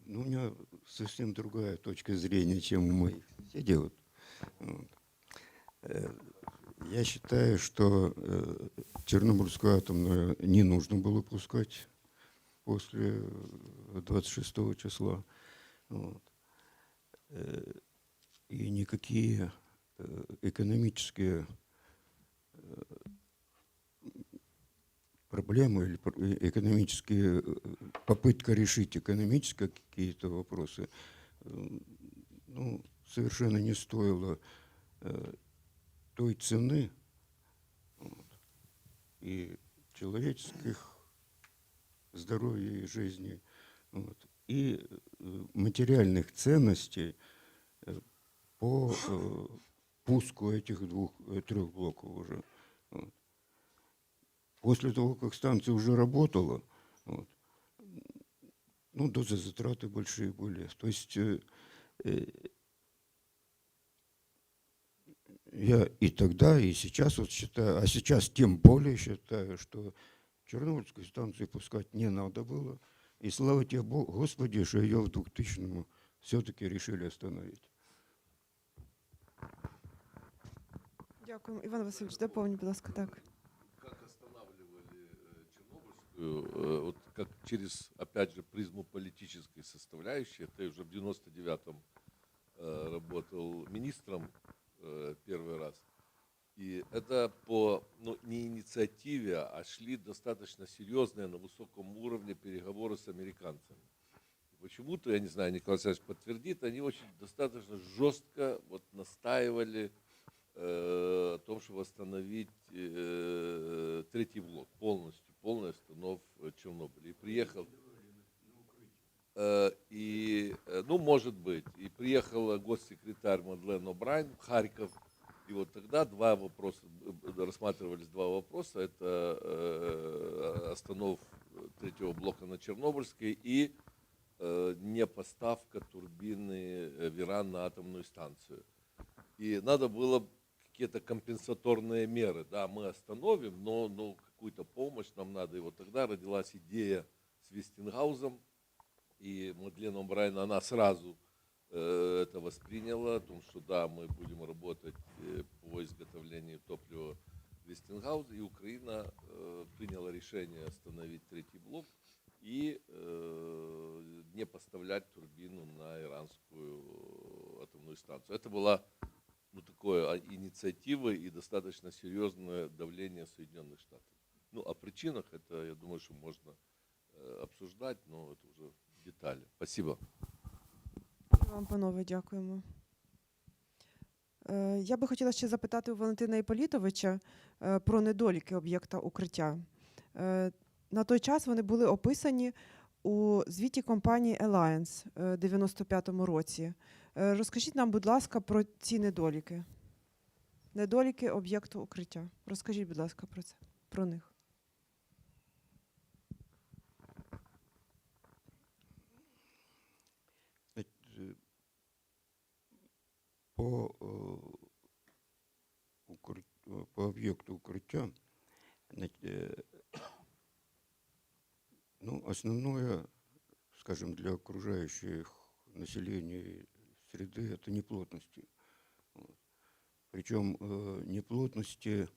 Ну, у меня совсем другая точка зрения, чем у моих соседей. Вот. Я считаю, что Чернобыльскую атомную не нужно было пускать после 26 числа. Вот. И никакие экономические проблемы или экономические попытка решить экономические какие-то вопросы, ну, совершенно не стоило той цены вот, и человеческих здоровья и жизни, вот, и материальных ценностей по пуску этих 2-3 блоков уже. Вот. После того, как станция уже работала, вот, ну, дозатраты большие были. То есть я и тогда, и сейчас вот считаю, а сейчас тем более считаю, что Чернобыльскую станцию пускать не надо было. И слава тебе, Господи, что ее в 2000-м все-таки решили остановить. Дякую. Іван Васильович, доповніть, будь ласка, так. Как останавливали Чернобыльскую, вот как через, опять же, призму политической составляющей, это уже в 99-м работал министром первый раз. И это по не инициативе, а шли достаточно серьезные на высоком уровне переговоры с американцами. Почему-то, я не знаю, Николай Александрович подтвердит, они очень достаточно жестко настаивали о том, чтобы восстановить третий блок полная остановка Чернобыля. И приехал, может быть, и приехала госсекретарь Мадлен О'Брайен в Харьков. И вот тогда рассматривались два вопроса. Это остановка третьего блока на Чернобыльской и не поставка турбины в Иран на атомную станцию. И надо было какие-то компенсаторные меры. Да, мы остановим, но какую-то помощь нам надо. И вот тогда родилась идея с Вестингаузом. И Мадлен О'Брайен, она сразу это восприняла, о том, что да, мы будем работать по изготовлению топлива Вестингауза. И Украина приняла решение остановить третий блок и не поставлять турбину на иранскую атомную станцию. Это была такая инициатива и достаточно серьезное давление Соединенных Штатов. О причинах это, я думаю, что можно обсуждать, но это уже детали. Спасибо. Вам, панове, дякуємо. Я би хотіла ще запитати у Валентина Іполітовича про недоліки об'єкта укриття. На той час вони були описані у звіті компанії Alliance у 95-му році. Розкажіть нам, будь ласка, про ці недоліки. Недоліки об'єкту укриття. Розкажіть, будь ласка, про них. По объекту укрытия, основное, скажем, для окружающих населения среды это неплотности. Причем неплотности,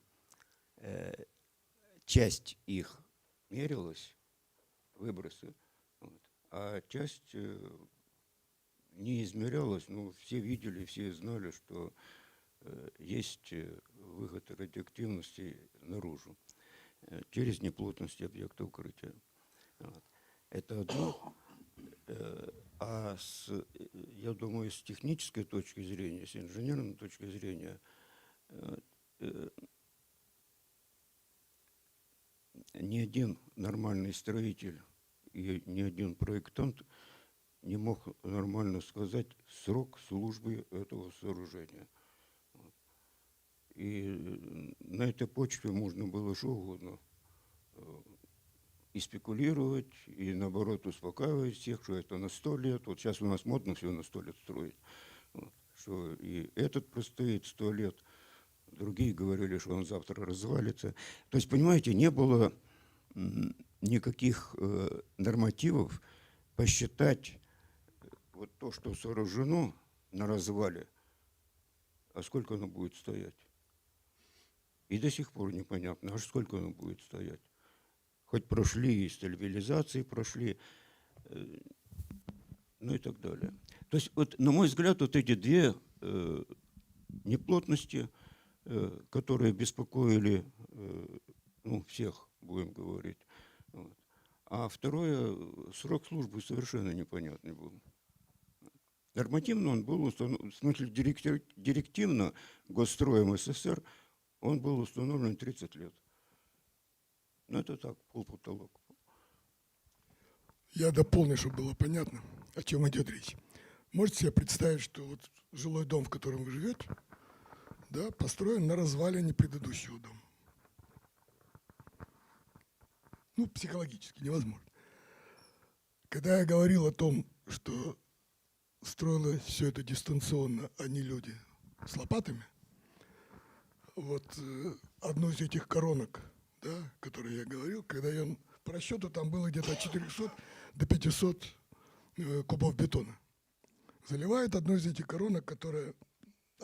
часть их мерилась, выбросы, а часть не измерялась, но все видели, все знали, что есть выход радиоактивности наружу через неплотности объекта укрытия. Это одно. Я думаю, с технической точки зрения, с инженерной точки зрения, ни один нормальный строитель и ни один проектант не мог нормально сказать срок службы этого сооружения. И на этой почве можно было что угодно и спекулировать, и наоборот успокаивать всех, что это на 100 лет. Вот сейчас у нас модно все на 100 лет строить. Что и этот простоит 100 лет. Другие говорили, что он завтра развалится. То есть, понимаете, не было никаких нормативов посчитать вот то, что сооружено на развале, а сколько оно будет стоять. И до сих пор непонятно, а сколько оно будет стоять. Хоть прошли и стабилизации прошли, и так далее. То есть, вот, на мой взгляд, вот эти две неплотности, которые беспокоили всех, будем говорить. Вот. А второе, срок службы совершенно непонятный был. Нормативно он был установлен, в смысле директивно Госстроем СССР он был установлен 30 лет. Но это так, полпотолок. Я дополню, чтобы было понятно, о чем идет речь. Можете себе представить, что вот жилой дом, в котором вы живете, да, построен на развалине предыдущего дома. Психологически невозможно. Когда я говорил о том, что строилось все это дистанционно, а не люди с лопатами, вот одну из этих коронок, да, которые я говорил, когда я по расчету там было где-то от 400 до 500 кубов бетона. Заливает одну из этих коронок, от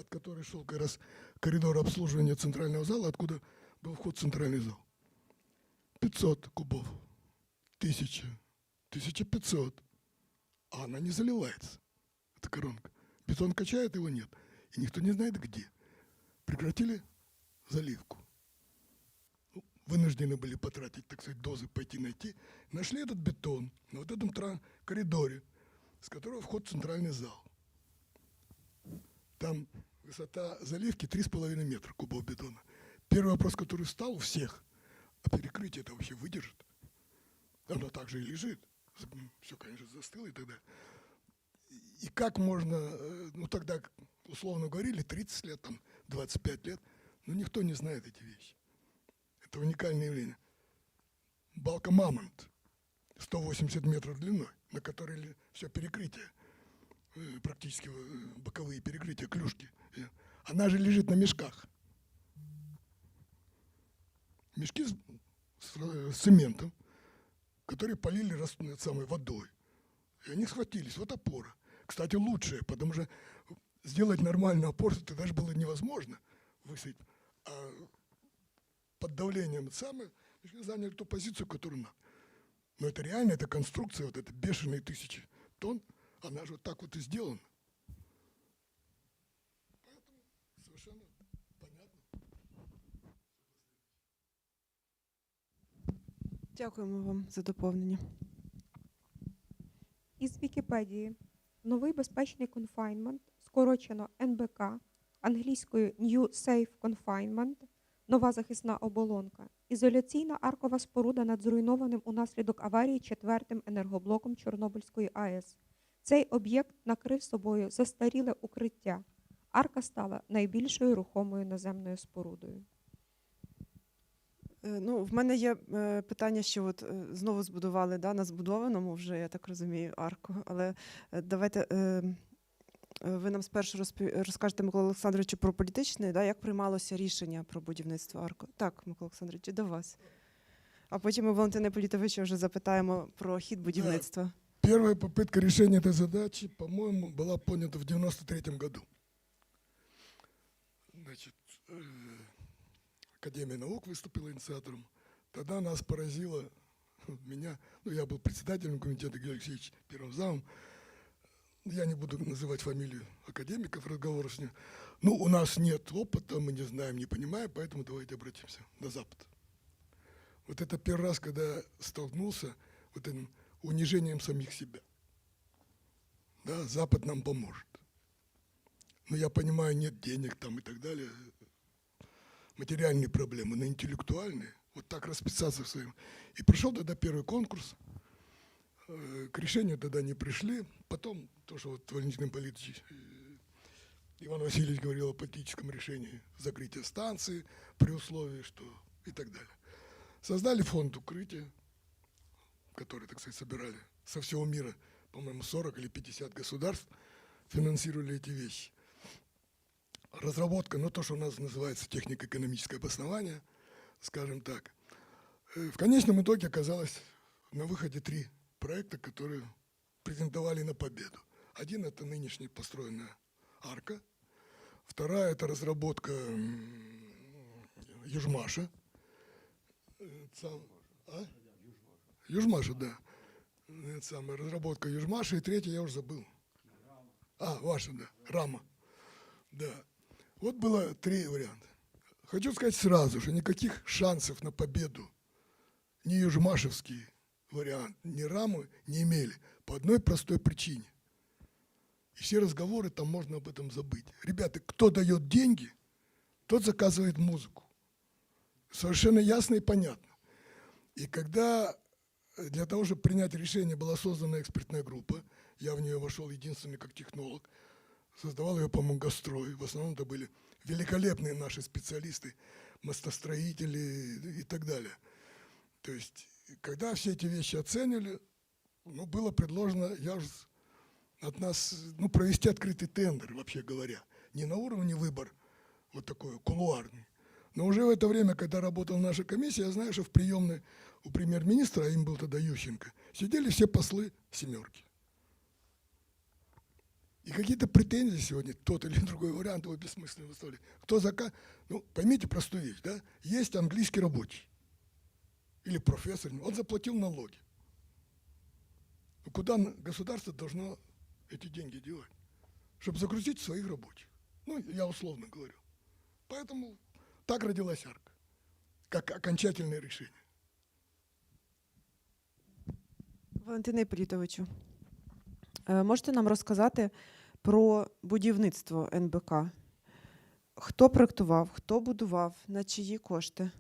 которой шел как раз коридор обслуживания центрального зала, откуда был вход в центральный зал. 500 кубов, 1000, 1500, а она не заливается, эта коронка. Бетон качает, его нет. И никто не знает где. Прекратили заливку. Ну, вынуждены были потратить, так сказать, дозы, пойти найти. Нашли этот бетон на вот этом коридоре, с которого вход в центральный зал. Там высота заливки 3,5 метра кубов бетона. Первый вопрос, который встал у всех, а перекрытие это вообще выдержит? Оно также и лежит. Все, конечно, застыло и так далее. И как можно, ну тогда, условно говорили, 30 лет, там, 25 лет, но никто не знает эти вещи. Это уникальное явление. Балка «Мамонт», 180 метров длиной, на которой все перекрытие, практически боковые перекрытия, клюшки. Она же лежит на мешках. Мешки с цементом, которые полили самой водой. И они схватились. Вот опора. Кстати, лучшая, потому что сделать нормальную опору это даже было невозможно высадить. А под давлением мешки заняли ту позицию, которую надо. Но это реально, эта конструкция, вот эта бешеные 1000 тонн, она же вот так вот и сделана. Поэтому совершенно понятно. Дякуємо вам за доповнення. Із Вікіпедії. Новий безпечний конфайнмент, скорочено НБК, англійською New Safe Confinement, нова захисна оболонка, ізоляційна аркова споруда над зруйнованим унаслідок аварії 4-м енергоблоком Чорнобильської АЕС. Цей об'єкт накрив собою застаріле укриття. Арка стала найбільшою рухомою наземною спорудою. Ну, в мене є питання, що от знову збудували на збудованому вже, я так розумію, арку. Але давайте ви нам спершу розкажете, Микола Олександровичу, про політичне, як приймалося рішення про будівництво арки. Так, Микола Олександрович, до вас. А потім ми Валентина Політовича вже запитаємо про хід будівництва. Первая попытка решения этой задачи, по-моему, была понята в 1993 году. Значит, Академия наук выступила инициатором. Тогда нас поразило, меня, ну я был председателем комитета, Георгий Алексеевич первым замом. Я не буду называть фамилию академиков, разговоров с ним. Ну, у нас нет опыта, мы не знаем, не понимаем, поэтому давайте обратимся на Запад. Вот это первый раз, когда столкнулся вот этим унижением самих себя. Да, Запад нам поможет. Но я понимаю, нет денег там и так далее. Материальные проблемы, но интеллектуальные. Вот так расписаться в своем. И прошел тогда первый конкурс. К решению тогда не пришли. Потом, то, что вот Валентин Ипполитович, Иван Васильевич говорил о политическом решении закрытия станции при условии, что и так далее. Создали фонд укрытия, который, так сказать, собирали со всего мира, по-моему, 40 или 50 государств финансировали эти вещи. Разработка, ну то, что у нас называется технико-экономическое обоснование, скажем так. В конечном итоге оказалось на выходе 3 проекта, которые претендовали на победу. Один – это нынешняя построенная арка. Вторая – это разработка Южмаша. Южмаша, да. Это самая разработка Южмаша. И третья я уже забыл. Ваша, да. Рама. Да. Вот было 3 варианта. Хочу сказать сразу, что никаких шансов на победу ни южмашевский вариант, ни рамы не имели. По одной простой причине. И все разговоры, там можно об этом забыть. Ребята, кто дает деньги, тот заказывает музыку. Совершенно ясно и понятно. И когда для того, чтобы принять решение, была создана экспертная группа, я в нее вошел единственный как технолог, создавал ее, по-моему, Гастрой. В основном это были великолепные наши специалисты, мостостроители и так далее. То есть, когда все эти вещи оценили, ну, было предложено от нас провести открытый тендер, вообще говоря. Не на уровне выбор, вот такой кулуарный. Но уже в это время, когда работала наша комиссия, я знаю, что в приемной у премьер-министра, а им был тогда Ющенко, сидели все послы «семерки». И какие-то претензии сегодня, тот или другой вариант его бессмысленно выставляли. Кто заказ... Ну, поймите простую вещь, да? Есть английский рабочий или профессор, он заплатил налоги. Ну, куда государство должно эти деньги девать? чтобы загрузить своих рабочих. Ну, я условно говорю. Поэтому так родилась арка, как окончательное решение. Валентине Іпполітовичу, можете нам розказати про будівництво НБК? Хто проєктував, хто будував, на чиї кошти?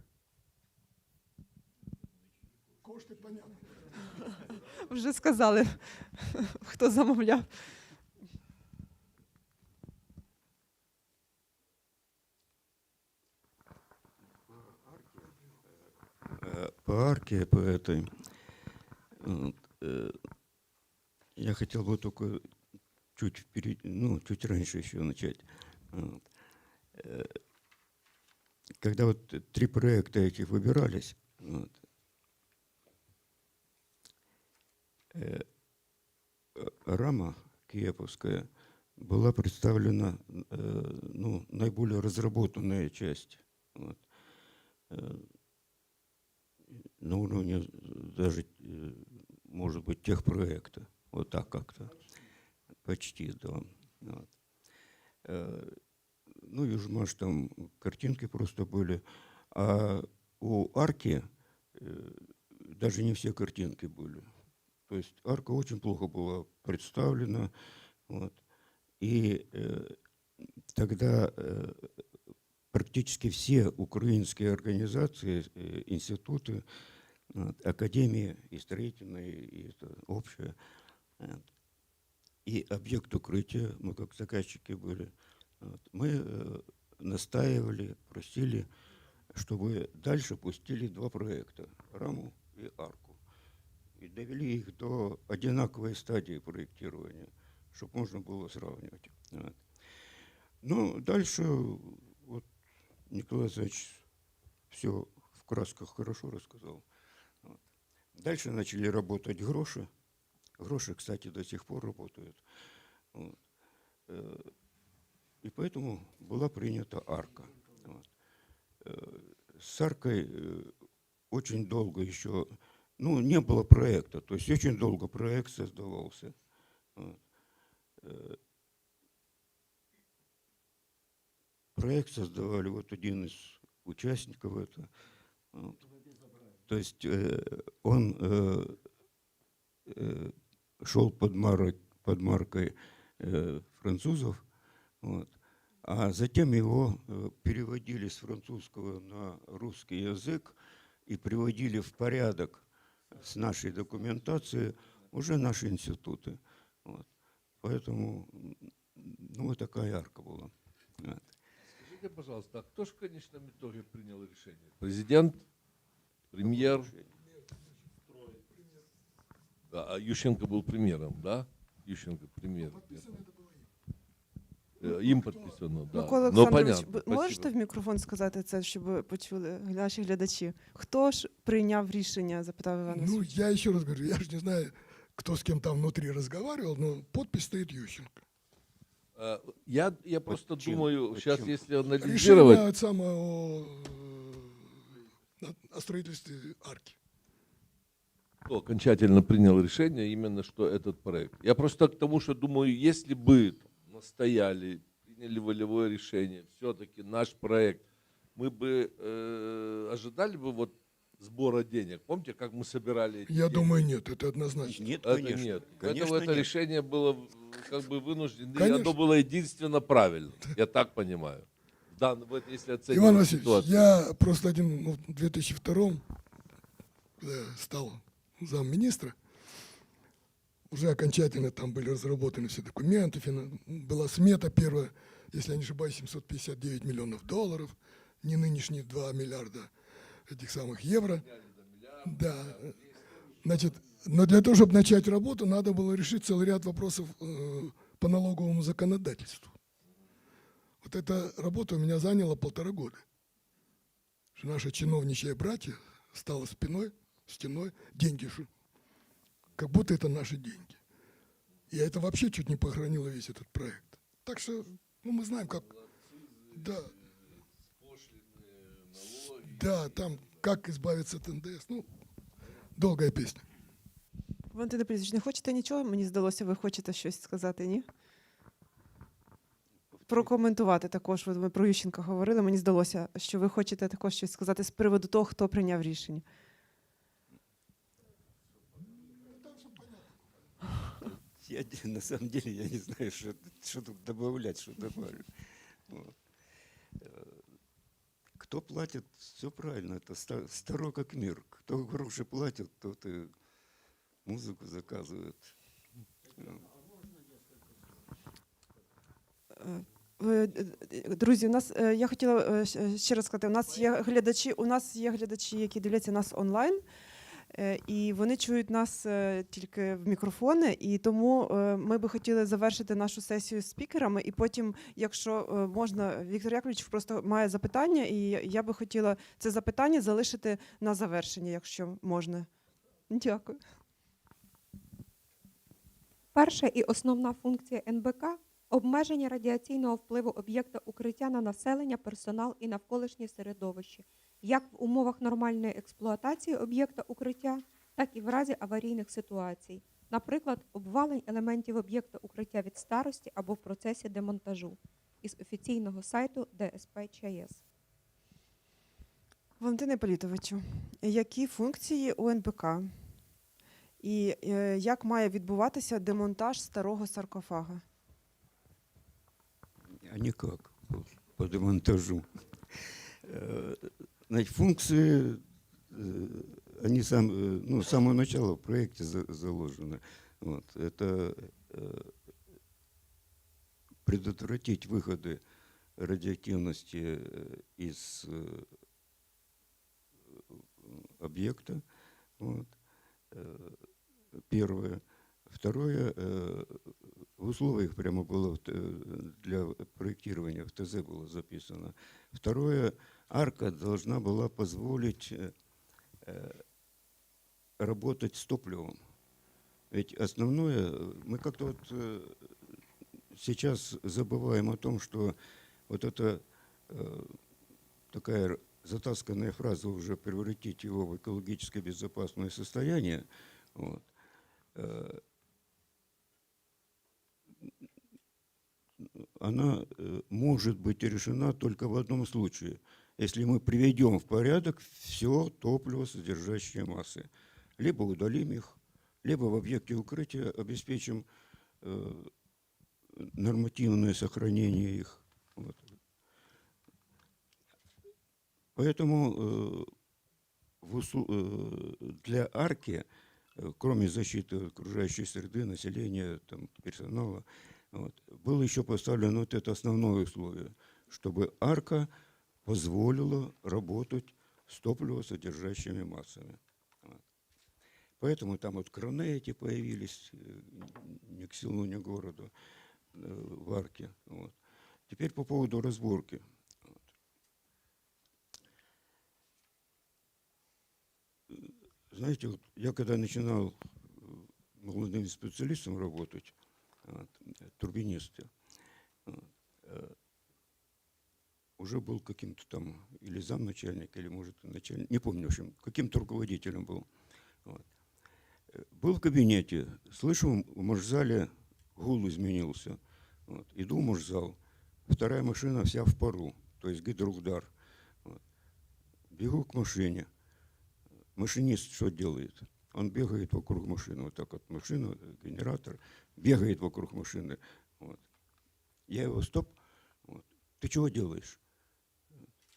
Кошти, понятно. Вже сказали, хто замовляв. По арке, по этой, вот, я хотел бы только чуть вперед, ну, чуть раньше еще начать. Вот. Когда вот 3 проекта этих выбирались, вот, рама киеповская была представлена, ну, наиболее разработанная часть. Вот. На уровне даже, может быть, техпроекта. Вот так как-то. Почти, да. Вот. Ну, вижу, может, там картинки просто были. А у арки даже не все картинки были. То есть арка очень плохо была представлена. Вот. И тогда практически все украинские организации, институты, вот, академии и строительные, и это общее, вот, и объект укрытия, мы как заказчики были, вот, мы настаивали, просили, чтобы дальше пустили 2 проекта, раму и арку, и довели их до одинаковой стадии проектирования, чтобы можно было сравнивать. Вот. Ну, дальше вот Николай Исааевич все в красках хорошо рассказал. Вот. Дальше начали работать гроши. Гроши, кстати, до сих пор работают. Вот. И поэтому была принята арка. Вот. С аркой очень долго еще, ну, не было проекта, то есть очень долго проект создавался. Вот. Проект создавали вот один из участников этого. Вот. То есть он шел под маркой французов, вот. А затем его переводили с французского на русский язык и приводили в порядок с нашей документацией уже наши институты. Вот. Поэтому, ну, вот такая арка была. Вот. Скажите, пожалуйста, а кто же в конечном итоге принял решение? Президент, премьер? Да, а Ющенко был премьером, да? Ющенко премьер. Им подписано, да. Микола Ну, Олександрович, понятно. можете Спасибо. в мікрофон сказати це, щоб почули наші глядачі? Хто ж прийняв рішення, запитав Іван Ну, Васильович. я еще раз говорю, я же не знаю, кто с кем там внутри разговаривал, но подпись стоит Ющенко. Я просто чем? думаю, Под сейчас чем? если анализировать, Решение самого о строительстве арки. кто окончательно принял решение именно что этот проект. Я просто к тому, что думаю, если бы настояли, приняли волевое решение, все-таки наш проект, мы бы ожидали бы вот сбора денег. Помните, как мы собирали эти Я деньги? думаю, нет, это однозначно. Нет, Это конечно. нет. Конечно, Поэтому это нет. решение было как бы вынуждено, и Конечно. оно было единственно правильно. Я так понимаю. Да, вот если оценивать Иван Васильевич, ситуацию. я просто в 2002, когда я стал замминистра, уже окончательно там были разработаны все документы, была смета первая, если я не ошибаюсь, 759 миллионов долларов, не нынешние 2 миллиарда этих самых евро. Да. Значит, но для того, чтобы начать работу, надо было решить целый ряд вопросов по налоговому законодательству. Вот эта работа у меня заняла 1,5 года. Что наше чиновничье братья стало стеной, деньги, как будто это наши деньги. И это вообще чуть не похоронило весь этот проект. Так что, ну, мы знаем, как... Да. Да, там, как избавиться от НДС. Ну, долгая песня. Валентин Іпполітович, не хочете нічого? Мені здалося, ви хочете щось сказати, ні? прокоментувати також. От ми про Ющенка говорили. Мені здалося, що ви хочете також щось сказати з приводу того, хто прийняв рішення. Я, на самом деле я не знаю, что тут добавлять, что добавлю. Вот. Кто платит, все правильно, это старо как мир. Кто гроши платит, тот и музыку заказывает. Друзі, у нас я хотіла ще раз сказати, у нас є глядачі, які дивляться нас онлайн, і вони чують нас тільки в мікрофони, і тому ми би хотіли завершити нашу сесію з спікерами, і потім, якщо можна, Віктор Яковлевич просто має запитання, і я би хотіла це запитання залишити на завершення, якщо можна. Дякую. Перша і основна функція НБК – обмеження радіаційного впливу об'єкта укриття на населення, персонал і навколишнє середовище, як в умовах нормальної експлуатації об'єкта укриття, так і в разі аварійних ситуацій, наприклад, обвалень елементів об'єкта укриття від старості або в процесі демонтажу, із офіційного сайту ДСП ЧАЕС. Валентине Політовичу, які функції у НБК? І як має відбуватися демонтаж старого саркофага? А никак, по демонтажу. Значит, функции, они с самого начала в проекте заложены. Вот, это предотвратить выходы радиоактивности из объекта. Вот. Первое. Второе, в условиях прямо было для проектирования в ТЗ было записано. Второе, арка должна была позволить работать с топливом. Ведь основное, мы как-то вот сейчас забываем о том, что вот это такая затасканная фраза уже превратить его в экологически безопасное состояние. Вот. Она может быть решена только в одном случае, если мы приведем в порядок все топливо, содержащие массы. Либо удалим их, либо в объекте укрытия обеспечим нормативное сохранение их. Вот. Поэтому для арки, кроме защиты окружающей среды, населения, там, персонала, вот, было еще поставлено вот это основное условие, чтобы арка позволила работать с топливосодержащими массами. Вот. Поэтому там вот краны эти появились ни к селу, ни к городу в арке. Вот. Теперь по поводу разборки. Знаете, вот я когда начинал молодым специалистом работать, вот, турбинисты, вот, уже был каким-то там или замначальник, или, может, начальник, не помню, в общем, каким-то руководителем был. Вот. Был в кабинете, слышу, в моржзале гул изменился. Вот. Иду в моржзал, вторая машина вся в пару, то есть гидроудар. Вот. Бегу к машине. Машинист что делает? Он бегает вокруг машины, вот так вот, машина, генератор, бегает вокруг машины. Вот. Я его, стоп, вот. Ты чего делаешь?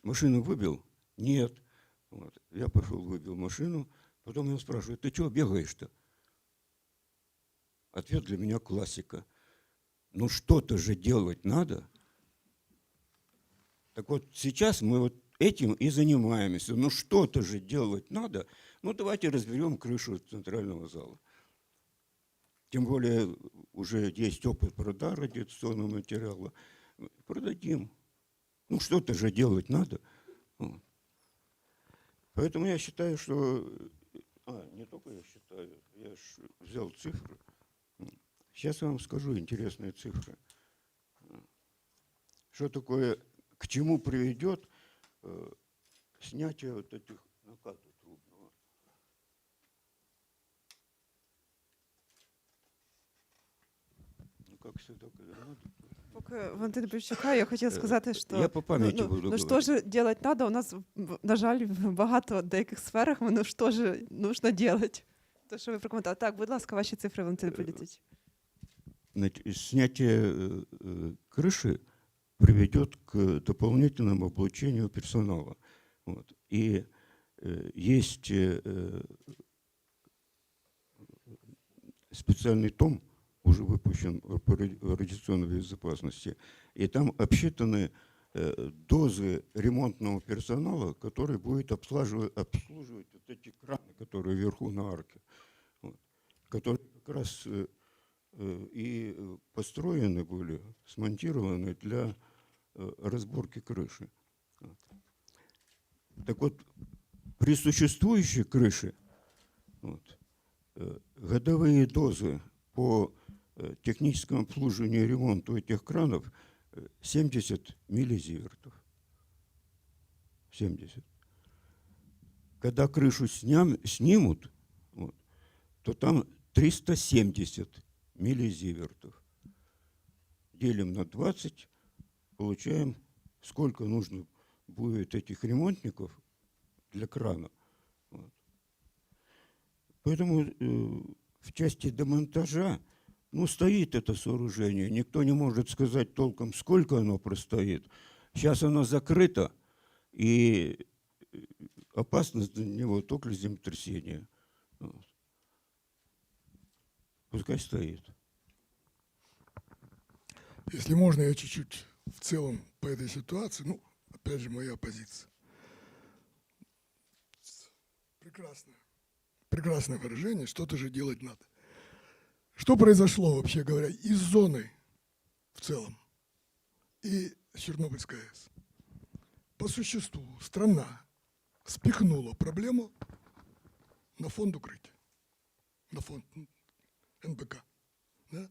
Машину выбил? Нет. Вот. Я пошел, выбил машину, потом его спрашиваю, ты чего бегаешь-то? Ответ для меня классика. Ну что-то же делать надо. Так вот сейчас мы вот этим и занимаемся. Ну что-то же делать надо. Ну давайте разберем крышу центрального зала. Тем более уже есть опыт продажи радиационного материала. Продадим. Ну что-то же делать надо. Вот. Поэтому я считаю, что... не только я считаю, я взял цифры. Сейчас я вам скажу интересные цифры. Что такое, к чему приведет снятие вот этих накатов трубного. Ну, как всегда, когда надо. Поки Валентин Павлович чекає, я хотіла сказати, що Я по памяти буду ну що говорить. ж делать надо, у нас, на жаль, в багато деяких сферах, ну що ж нужно делать. То, що ви прокоментували. Так, будь ласка, ваші цифри, Валентин Павлович. Значит, снятие крыши приведет к дополнительному облучению персонала. Вот. И есть специальный том, уже выпущен по радиационной безопасности, и там обсчитаны дозы ремонтного персонала, который будет обслуживать вот эти краны, которые вверху на арке, вот, которые как раз и построены были, смонтированы для разборки крыши. Вот. Так вот, при существующей крыше вот, годовые дозы по техническому обслуживанию и ремонту этих кранов 70 миллизивертов. 70. Когда крышу снимут, вот, то там 370 миллизивертов. Делим на 20, получаем, сколько нужно будет этих ремонтников для крана. Вот. Поэтому в части демонтажа, ну, стоит это сооружение. Никто не может сказать толком, сколько оно простоит. Сейчас оно закрыто, и опасность для него только землетрясение. Вот. Пускай стоит. Если можно, я чуть-чуть в целом по этой ситуации, ну, опять же, моя позиция. Прекрасное выражение, что-то же делать надо. Что произошло, вообще говоря, из зоны в целом и с Чернобыльской АЭС? По существу страна спихнула проблему на фонд укрытия, на фонд НБК. Да?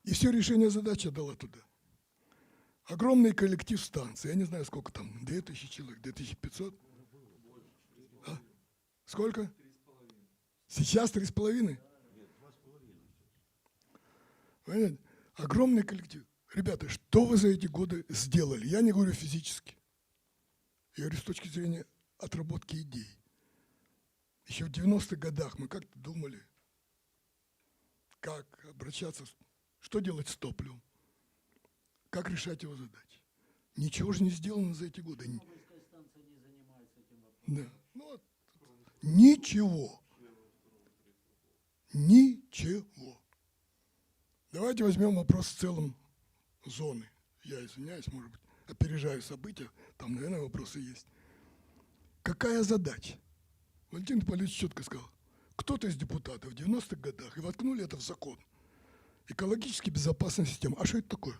И все решение задачи отдала туда. Огромный коллектив станций, я не знаю, сколько там, 2000 человек, 2500? А? Сколько? Сейчас 3,5? Понятно? Огромный коллектив. Ребята, что вы за эти годы сделали? Я не говорю физически. Я говорю с точки зрения отработки идей. Еще в 90-х годах мы как-то думали, как обращаться, что делать с топливом, как решать его задачи. Ничего же не сделано за эти годы. Да. Ну, вот. Ничего. Ничего. Давайте возьмем вопрос в целом зоны. Я извиняюсь, может быть, опережаю события, там, наверное, вопросы есть. Какая задача? Валентин Павлович четко сказал, кто-то из депутатов в 90-х годах и воткнули это в закон. Экологически безопасная система. А что это такое?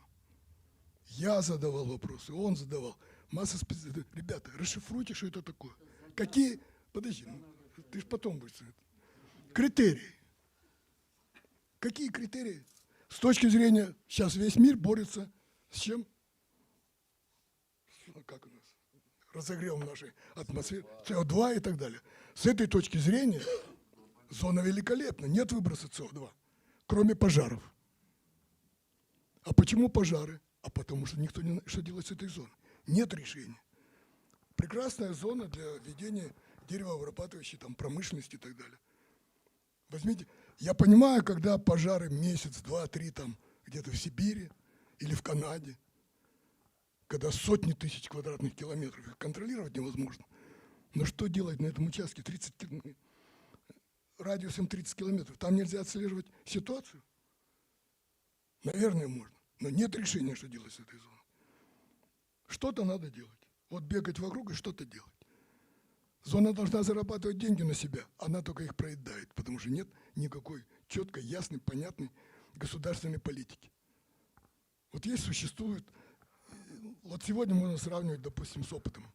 Я задавал вопросы, он задавал. Масса специалистов. Ребята, расшифруйте, что это такое. Какие... Подожди, ты же потом будешь... Критерии. Какие критерии? С точки зрения, сейчас весь мир борется с чем? Как у нас? Разогревом нашей атмосферы, СО2 и так далее. С этой точки зрения зона великолепна. Нет выброса СО2, кроме пожаров. А почему пожары? А потому что никто не знает, что делать с этой зоной. Нет решения. Прекрасная зона для ведения деревообрабатывающей там, промышленности и так далее. Возьмите, я понимаю, когда пожары месяц, два, три там где-то в Сибири или в Канаде, когда сотни тысяч квадратных километров, их контролировать невозможно. Но что делать на этом участке 30, радиусом 30 километров? Там нельзя отслеживать ситуацию? Наверное, можно. Но нет решения, что делать с этой зоной. Что-то надо делать. Вот бегать вокруг и что-то делать. Зона должна зарабатывать деньги на себя, она только их проедает, потому что нет никакой четкой, ясной, понятной государственной политики. Вот есть, существует, вот сегодня можно сравнивать, допустим, с опытом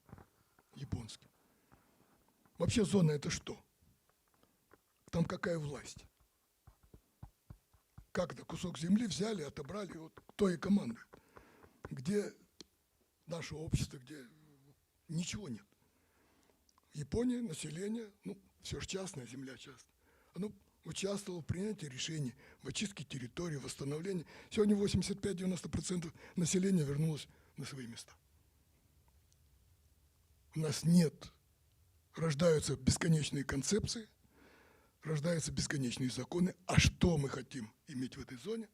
японским. Вообще зона это что? Там какая власть? Как это кусок земли взяли, отобрали, вот кто и командует? Где наше общество, где ничего нет? Япония, население, ну, все же частное, земля частная. Оно участвовал в принятии решений, в очистке территории, восстановлении. Сегодня 85-90% населения вернулось на свои места. У нас нет, рождаются бесконечные концепции, рождаются бесконечные законы. А что мы хотим иметь в этой зоне?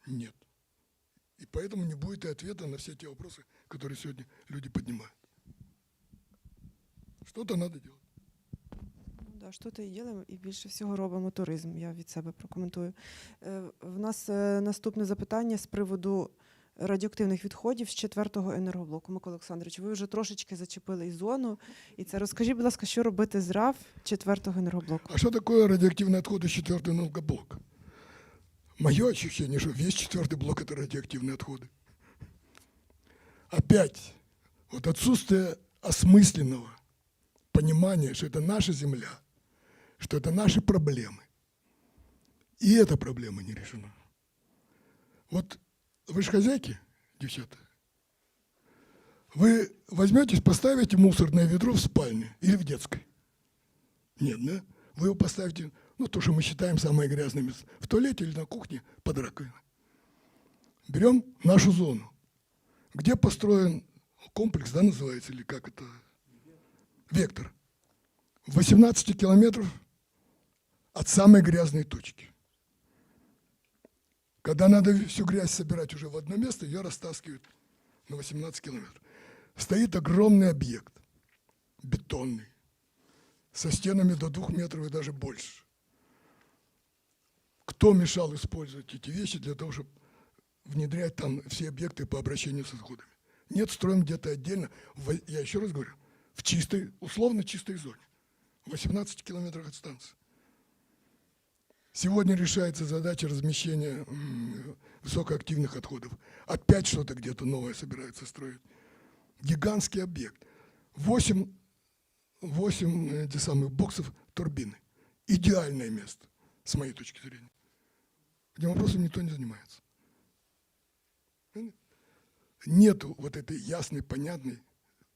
Нет. И поэтому не будет и ответа на все те вопросы, которые сегодня люди поднимают. Что-то надо делать. Ну да, що то і ділимо, і більше всього робимо туризм. Я від себе прокоментую. В нас наступне запитання з приводу радіоактивних відходів з 4-го енергоблоку. Микола Олександрович, ви вже трошечки зачепили і зону. І це розкажіть, будь ласка, що робити з РАВ 4-го енергоблоку? А что такое радиоактивные отходы 4-го энергоблока? Мое ощущение, что весь 4-й блок – это радиоактивные отходы. Опять, вот отсутствие осмысленного понимания, что это наша земля, что это наши проблемы. И эта проблема не решена. Вот вы же хозяйки, девчата. Вы возьметесь, поставите мусорное ведро в спальне или в детской? Нет, да? Вы его поставите, ну, то, что мы считаем самое грязное место, в туалете или на кухне под раковиной. Берем нашу зону, где построен комплекс, да, называется, или как это? Вектор. 18 километров от самой грязной точки. Когда надо всю грязь собирать уже в одно место, ее растаскивают на 18 километров. Стоит огромный объект, бетонный, со стенами до 2 метров и даже больше. Кто мешал использовать эти вещи для того, чтобы внедрять там все объекты по обращению с отходами? Нет, строим где-то отдельно, я еще раз говорю, в чистой, условно чистой зоне, 18 километрах от станции. Сегодня решается задача размещения высокоактивных отходов. Опять что-то где-то новое собирается строить. Гигантский объект. 8 этих самых боксов турбины. Идеальное место, с моей точки зрения. Этим вопросом никто не занимается. Нет вот этой ясной, понятной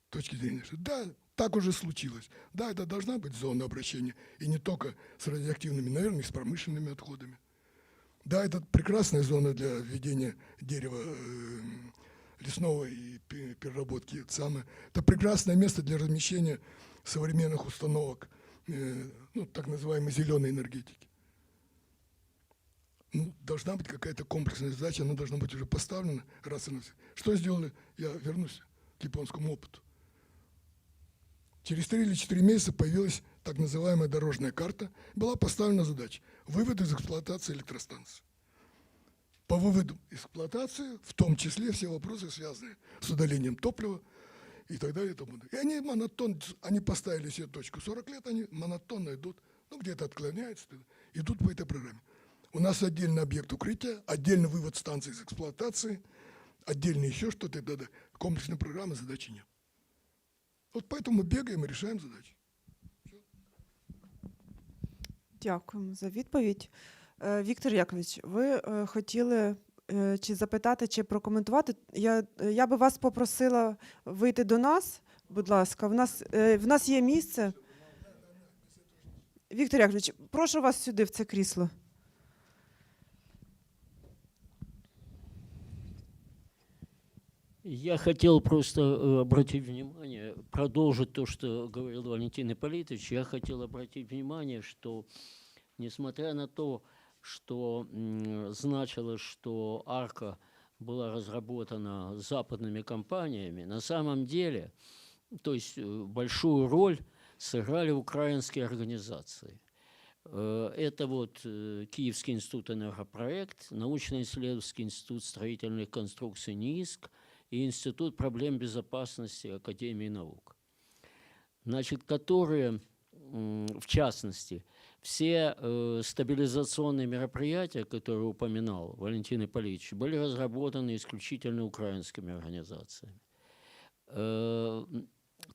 точки зрения, что да, так уже случилось. Да, это должна быть зона обращения, и не только с радиоактивными, наверное, и с промышленными отходами. Да, это прекрасная зона для введения дерева лесного и переработки. Это прекрасное место для размещения современных установок, ну, так называемой зеленой энергетики. Ну, должна быть какая-то комплексная задача, она должна быть уже поставлена раз и навсегда. Что сделали? Я вернусь к японскому опыту. Через 3 или 4 месяца появилась так называемая дорожная карта. Была поставлена задача – вывод из эксплуатации электростанции. По выводу из эксплуатации, в том числе все вопросы, связанные с удалением топлива и так далее. И тому подобное. И они монотонно, они поставили себе точку 40 лет, они монотонно идут, ну где-то отклоняются, идут по этой программе. У нас отдельный объект укрытия, отдельный вывод станции из эксплуатации, отдельно еще что-то, и т.д. Комплексной программы задачи нет. Вот поэтому мы бегаем и решаем задачи. Дякуємо за відповідь. Віктор Якович, ви хотіли чи запитати, чи прокоментувати? Я би вас попросила вийти до нас, будь ласка. В нас є місце. Віктор Якович, прошу вас сюди, в це крісло. Я хотел просто обратить внимание, продолжить то, что говорил Валентин Ипполитович. Я хотел обратить внимание, что несмотря на то, что значило, что арка была разработана западными компаниями, на самом деле, то есть большую роль сыграли украинские организации. Это вот Киевский институт «Энергопроект», научно-исследовательский институт строительных конструкций НИИСК и Институт проблем безопасности Академии наук, значит, которые, в частности, все стабилизационные мероприятия, которые упоминал Валентин Ипполитович, были разработаны исключительно украинскими организациями.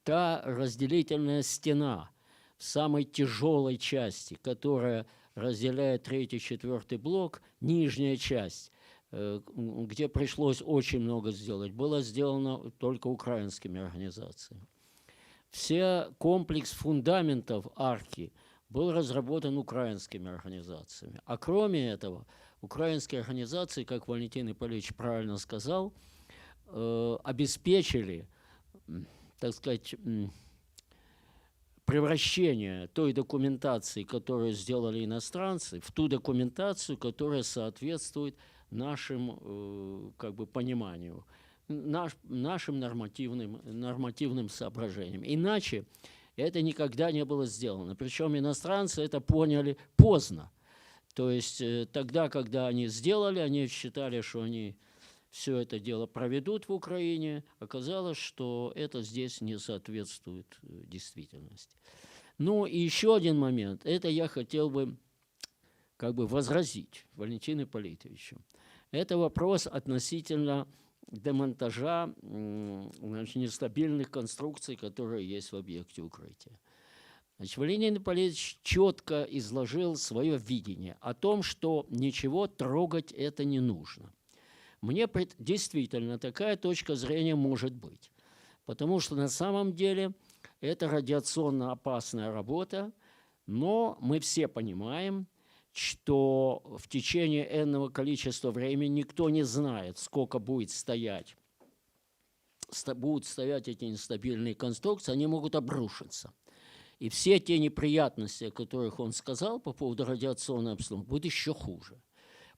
Та разделительная стена в самой тяжелой части, которая разделяет 3-й, 4-й блок, нижняя часть, где пришлось очень много сделать, было сделано только украинскими организациями. Все комплекс фундаментов арки был разработан украинскими организациями. А кроме этого, украинские организации, как Валентин Ипполитович правильно сказал, обеспечили, так сказать, превращение той документации, которую сделали иностранцы, в ту документацию, которая соответствует нашим как бы, пониманию, нашим нормативным соображениям. Иначе это никогда не было сделано. Причем иностранцы это поняли поздно. То есть тогда, когда они сделали, они считали, что они все это дело проведут в Украине, оказалось, что это здесь не соответствует действительности. Ну и еще один момент. Это я хотел бы как бы возразить Валентину Ипполитовичу. Это вопрос относительно демонтажа значит, нестабильных конструкций, которые есть в объекте укрытия. Значит, Валентин Ипполитович четко изложил свое видение о том, что ничего трогать это не нужно. Мне действительно такая точка зрения может быть, потому что на самом деле это радиационно опасная работа, но мы все понимаем, что в течение энного количества времени никто не знает, сколько будут стоять эти нестабильные конструкции, они могут обрушиться. И все те неприятности, о которых он сказал по поводу радиационной обстановки, будут еще хуже.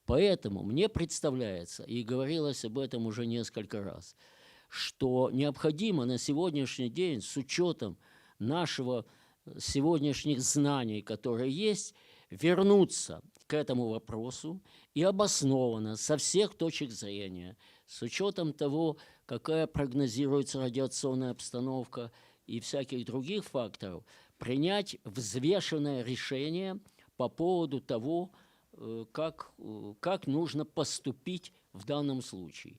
Поэтому мне представляется, и говорилось об этом уже несколько раз, что необходимо на сегодняшний день с учетом нашего сегодняшних знаний, которые есть, вернуться к этому вопросу и обоснованно со всех точек зрения, с учетом того, какая прогнозируется радиационная обстановка и всяких других факторов, принять взвешенное решение по поводу того, как нужно поступить в данном случае.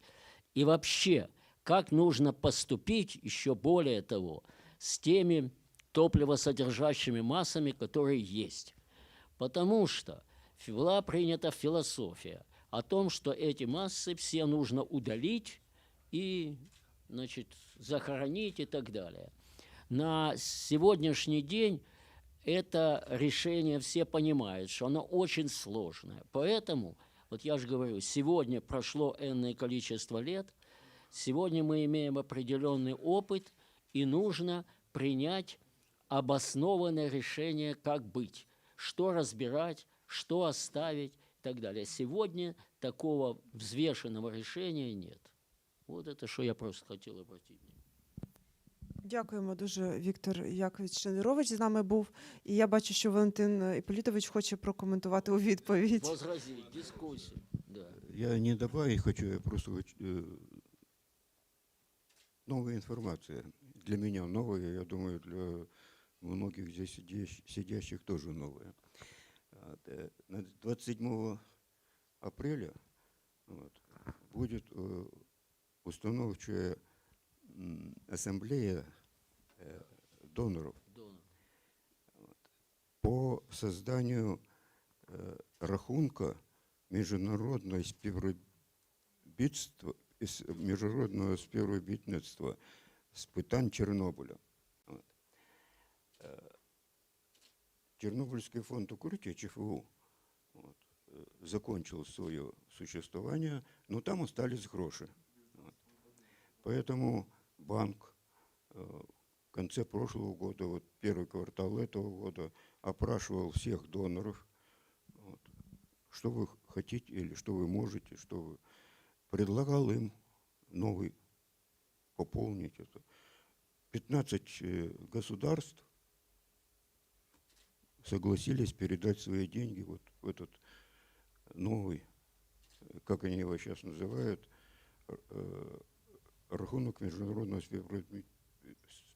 И вообще, как нужно поступить, еще более того, с теми топливосодержащими массами, которые есть. Потому что была принята философия о том, что эти массы все нужно удалить и, значит, захоронить и так далее. На сегодняшний день это решение все понимают, что оно очень сложное. Поэтому, вот я же говорю, сегодня прошло энное количество лет, сегодня мы имеем определенный опыт, и нужно принять обоснованное решение, как быть, что разбирать, что оставить и так далее. Сегодня такого взвешенного решения нет. Вот это, що я просто хотів обратити внимание. Дякуємо дуже, Віктор Якович Шендерович з нами був. І я бачу, що Валентин Іпполітович хоче прокоментувати у відповідь. Возразить, дискуссию. Да. Я не добавить хочу, я просто новая информация. Для меня новая, я думаю, для многих здесь сидящих тоже новая. 27 апреля будет установчая ассамблея доноров по созданию рахунка міжнародного співробітництва з питань Чорнобиля. Чернобыльский фонд укрытия ЧФУ закончил свое существование, но там остались гроши. Поэтому банк в конце прошлого года, вот первый квартал этого года, опрашивал всех доноров, что вы хотите или что вы можете, что вы... Предлагал им новый пополнить это. 15 государств согласились передать свои деньги вот в этот новый, как они его сейчас называют, рахунок міжнародного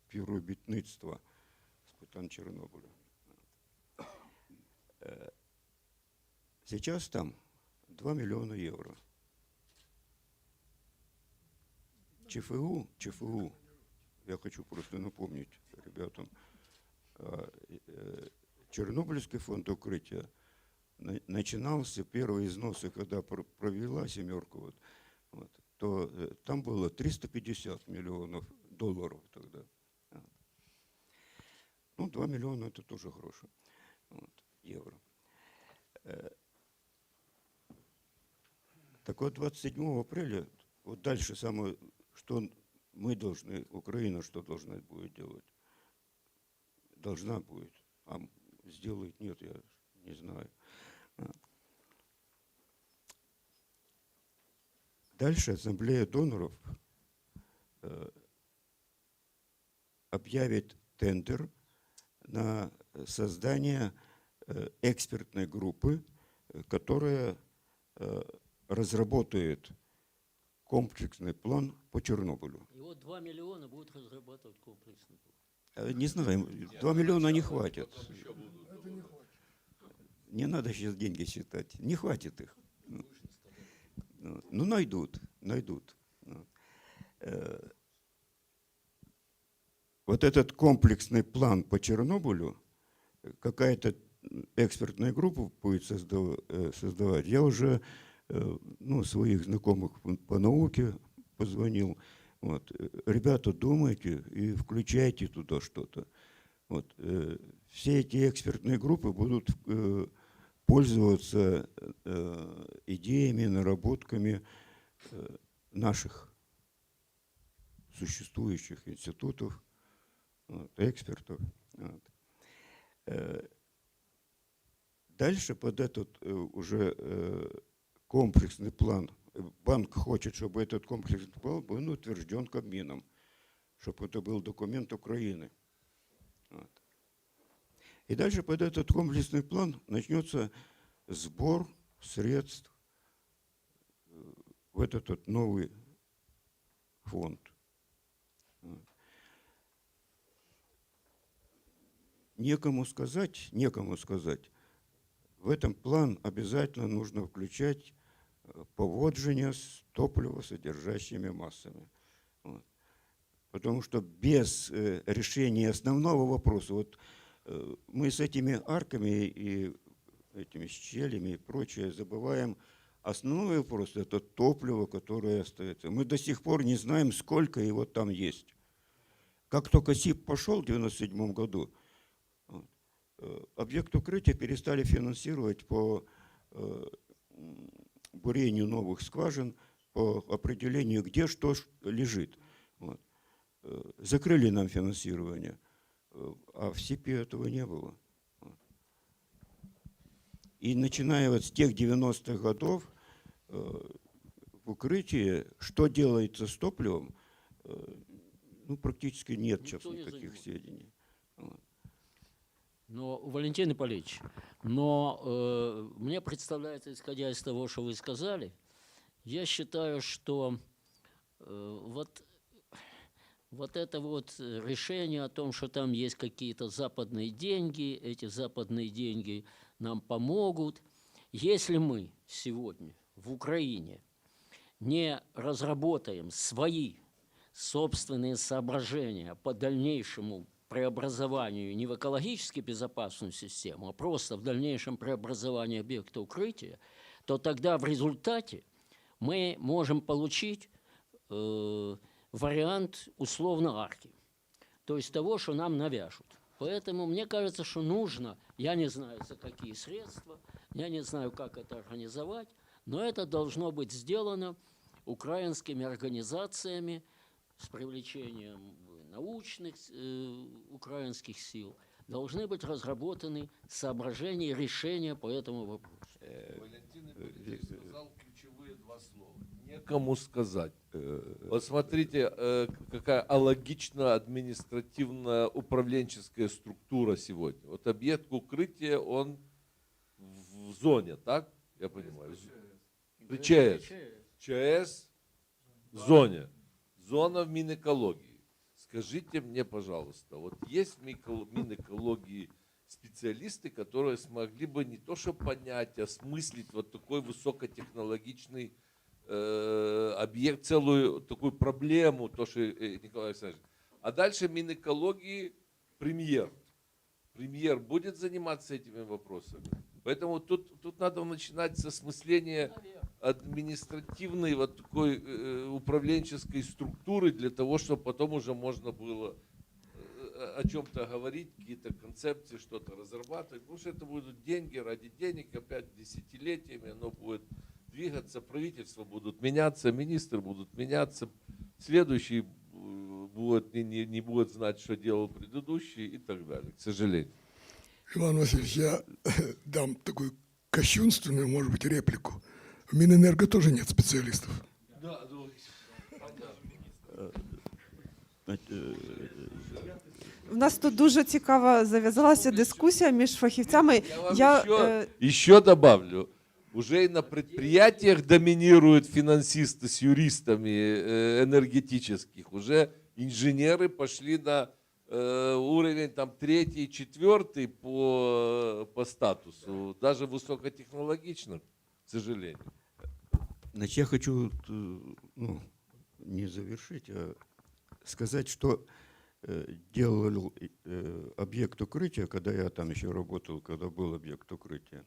співробітництва з питань Чорнобиля. Сейчас там 2 миллиона евро. ЧФУ, я хочу просто напомнить ребятам, Чернобыльский фонд укрытия начинался, первые износы, когда провела семерку, то там было 350 миллионов долларов тогда. Ну, 2 миллиона это тоже гроши. вот, евро. Так вот, 27 апреля, вот дальше самое, что мы должны, Украина что должна будет делать? Должна будет. А сделает, нет, я не знаю. Дальше Ассамблея доноров объявит тендер на создание экспертной группы, которая разработает комплексный план по Чернобылю. И вот 2 миллиона будут разрабатывать комплексный план. Не знаю, 2 миллиона не хватит. Это не хватит. Не надо сейчас деньги считать. Не хватит их. Ну, найдут. Вот этот комплексный план по Чернобылю, какая-то экспертная группа будет создавать. Я уже своих знакомых по науке позвонил. Вот. Ребята, думайте и включайте туда что-то. Вот. Все эти экспертные группы будут пользоваться идеями, наработками наших существующих институтов, вот, экспертов. Вот. Дальше под этот уже комплексный план, банк хочет, чтобы этот комплексный план был утвержден Кабмином, чтобы это был документ Украины. Вот. И дальше под этот комплексный план начнется сбор средств в этот вот новый фонд. Вот. Некому сказать, в этом план обязательно нужно включать поводження с топливосодержащими массами. Вот. Потому что без решения основного вопроса, вот мы с этими арками и этими щелями и прочее забываем основной вопрос, это топливо, которое остается. Мы до сих пор не знаем, сколько его там есть. Как только СИП пошел в 1997 году, объект укрытия перестали финансировать по бурению новых скважин, по определению, где что лежит. Вот. Закрыли нам финансирование, а в СИПе этого не было. Вот. И начиная вот с тех 90-х годов в укрытии, что делается с топливом, практически нет Никто сейчас не никаких занимается. сведений. Вот. Но, Валентин Ипполитович, мне представляется, исходя из того, что вы сказали, я считаю, что вот это вот решение о том, что там есть какие-то западные деньги, эти западные деньги нам помогут. Если мы сегодня в Украине не разработаем свои собственные соображения по дальнейшему преобразованию не в экологически безопасную систему, а просто в дальнейшем преобразовании объекта укрытия, то тогда в результате мы можем получить вариант условно арки, то есть того, что нам навяжут. Поэтому мне кажется, что нужно, я не знаю, за какие средства, я не знаю, как это организовать, но это должно быть сделано украинскими организациями с привлечением научных украинских сил. Должны быть разработаны соображения и решения по этому вопросу. Валентин Ипполитович сказал ключевые два слова. Некому сказать. Вот смотрите, какая алогичная административная управленческая структура сегодня. Вот объект укрытия, он в зоне, так? Я понимаю. При ЧАЭС. ЧАЭС в зоне. Зона в Минэкологии. Скажите мне, пожалуйста, вот есть в Минэкологии специалисты, которые смогли бы не то что понять, а осмыслить вот такой высокотехнологичный объект, целую такую проблему, то, что Николай Александрович. А дальше Минэкологии премьер. Премьер будет заниматься этими вопросами. Поэтому тут надо начинать с осмысления административной вот такой управленческой структуры для того, чтобы потом уже можно было о чем-то говорить, какие-то концепции, что-то разрабатывать, потому что это будут деньги ради денег, опять десятилетиями оно будет двигаться, правительства будут меняться, министры будут меняться, следующий будет, не будет знать, что делал предыдущий и так далее, к сожалению. Иван Васильевич, я дам такую кощунственную, может быть, реплику. В Минэнерго тоже нет специалистов. Да, У нас тут дуже цікава зав'язалася дискусія між фахівцями. Я вам еще добавлю. Уже и на предприятиях доминируют финансисты с юристами энергетических. Уже инженеры пошли на уровень там 3-й, 4-й по статусу. Даже высокотехнологичных, к сожалению. Значит, я хочу ну, не завершить, а сказать, что делал объект укрытия, когда я там еще работал, когда был объект укрытия.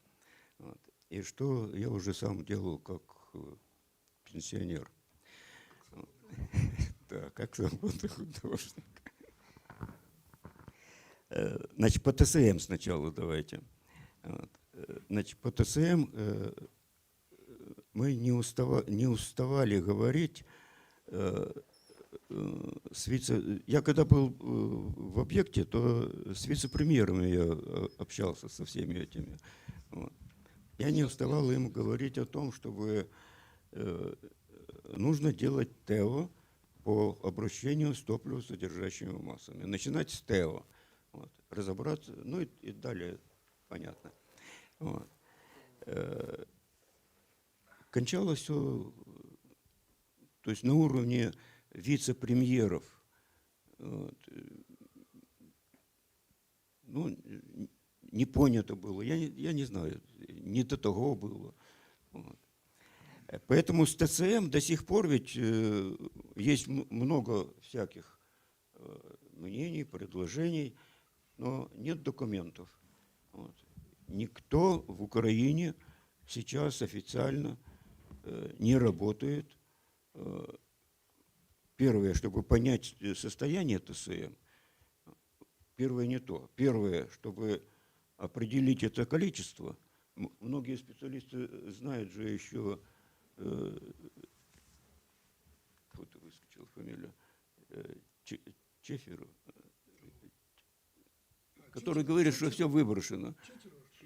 Вот. И что я уже сам делал как пенсионер. Да, как свободный художник. Значит, по ТСМ сначала давайте. Значит, по ТСМ мы не уставали говорить с Я когда был в объекте, то с вице-премьерами я общался со всеми этими. Вот. Я не уставал им говорить о том, чтобы нужно делать ТЭО по обращению с топливосодержащими массами. Начинать с ТЭО. Вот. Разобраться, ну и далее понятно. Вот. Кончалось все, то есть на уровне вице-премьеров. Вот. Ну, не понято было, я не знаю, не до того было. Вот. Поэтому с ТСМ до сих пор ведь есть много всяких мнений, предложений, но нет документов. Вот. Никто в Украине сейчас официально не работает. Первое, чтобы понять состояние ТСМ, первое не то. Первое, чтобы определить это количество. Многие специалисты знают же еще, вот выскочила фамилия, Чеферу, который говорит, что все выброшено.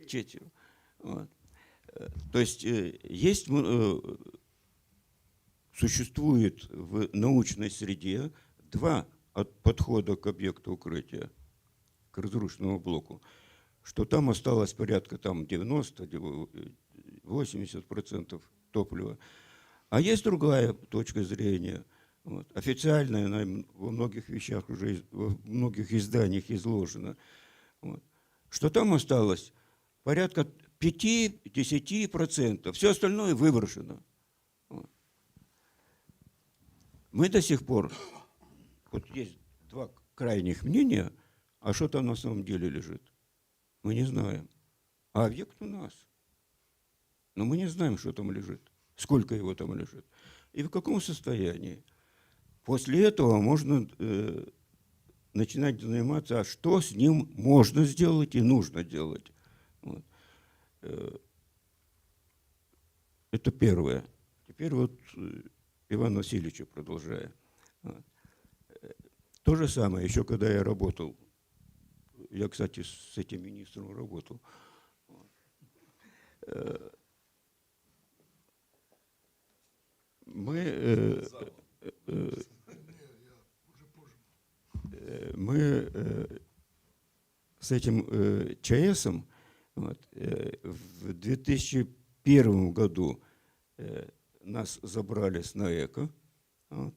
Четверо. Вот. То есть есть, существует в научной среде два подхода к объекту укрытия, к разрушенному блоку, что там осталось порядка там 90-80% топлива. А есть другая точка зрения, вот, официальная, она во многих вещах уже, во многих изданиях изложена, вот, что там осталось порядка 5-10%, все остальное выброшено. Вот. Мы до сих пор, вот есть два крайних мнения, а что там на самом деле лежит, мы не знаем. А объект у нас. Но мы не знаем, что там лежит, сколько его там лежит и в каком состоянии. После этого можно начинать заниматься, а что с ним можно сделать и нужно делать. Вот. Это первое. Теперь вот Иван Васильевича продолжая. Вот. То же самое, еще когда я работал, я, кстати, с этим министром работал. Мы с этим ЧАЭСом вот, в 2001 году нас забрали с НАЭКа вот,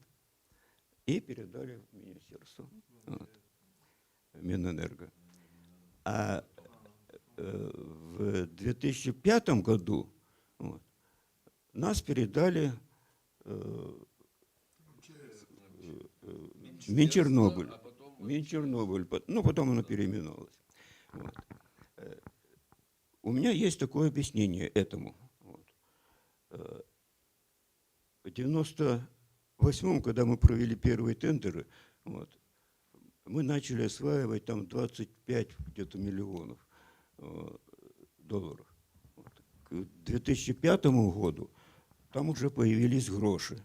и передали в министерство, вот, Минэнерго. А в 2005 году вот, нас передали Минчернобыль. Минчернобыль, ну потом оно переименовалось. Вот. У меня есть такое объяснение этому. Вот. В 98-м, когда мы провели первые тендеры, вот, мы начали осваивать там 25 где-то миллионов долларов. Вот. К 2005 году там уже появились гроши.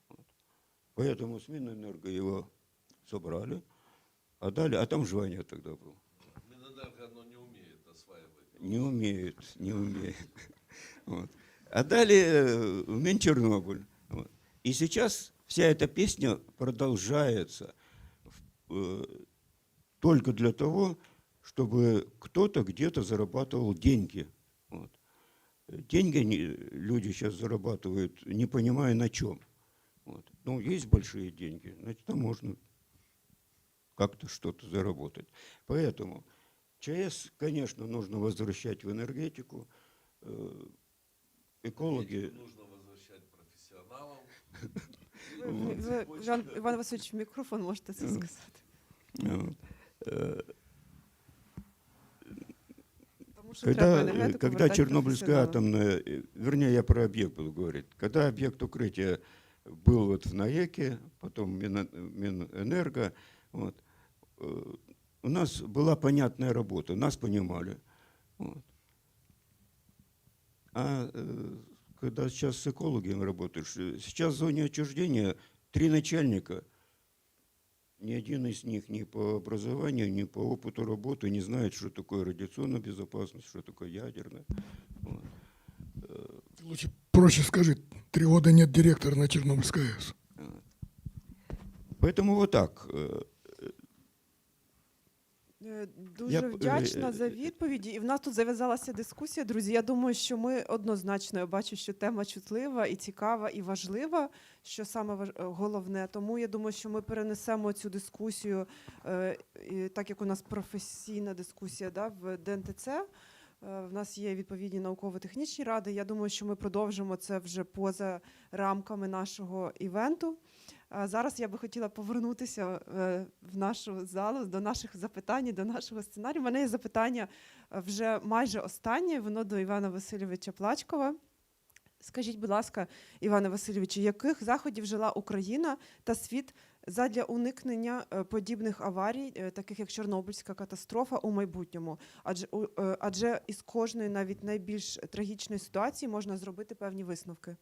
Вот. Поэтому с Минэнерго его собрали, а там Жваня тогда был. Минэнерго, оно не умеет осваивать. Не умеет. Вот. А дали в Минчернобыль. Вот. И сейчас вся эта песня продолжается только для того, чтобы кто-то где-то зарабатывал деньги. Вот. Деньги люди сейчас зарабатывают, не понимая на чем. Вот. Ну, есть большие деньги, значит, там можно как-то что-то заработать. Поэтому ЧАЭС, конечно, нужно возвращать в энергетику. Экологи... Нужно возвращать профессионалам. Іван Васильович, в мікрофон можете це сказати. Тому що треба енергетику Когда вертати Чернобыльская професіоналам. атомная, вернее, я про объект буду говорить, когда объект укрытия был вот в НАЭКе, потом Минэнерго, вот, у нас была понятная работа, нас понимали. Вот. А когда сейчас с экологами работаешь, сейчас в зоне отчуждения 3 начальника, ни один из них ни по образованию, ни по опыту работы не знает, что такое радиационная безопасность, что такое ядерная. Вот. Лучше проще скажи, 3 года нет директора на Чернобыльской АЭС. Поэтому вот так. Дуже Я вдячна за відповіді. І в нас тут зав'язалася дискусія, друзі. Я думаю, що ми однозначно, я бачу, що тема чутлива і цікава, і важлива, що саме головне. Тому я думаю, що ми перенесемо цю дискусію, так як у нас професійна дискусія, да, в ДНТЦ. В нас є відповідні науково-технічні ради. Я думаю, що ми продовжимо це вже поза рамками нашого івенту. А зараз я би хотіла повернутися в нашу залу до наших запитань, до нашого сценарію. У мене є запитання вже майже останнє, воно до Івана Васильовича Плачкова. Скажіть, будь ласка, Іване Васильовичу, яких заходів вжила Україна та світ задля уникнення подібних аварій, таких як Чорнобильська катастрофа, у майбутньому? Адже із кожної, навіть найбільш трагічної ситуації, можна зробити певні висновки.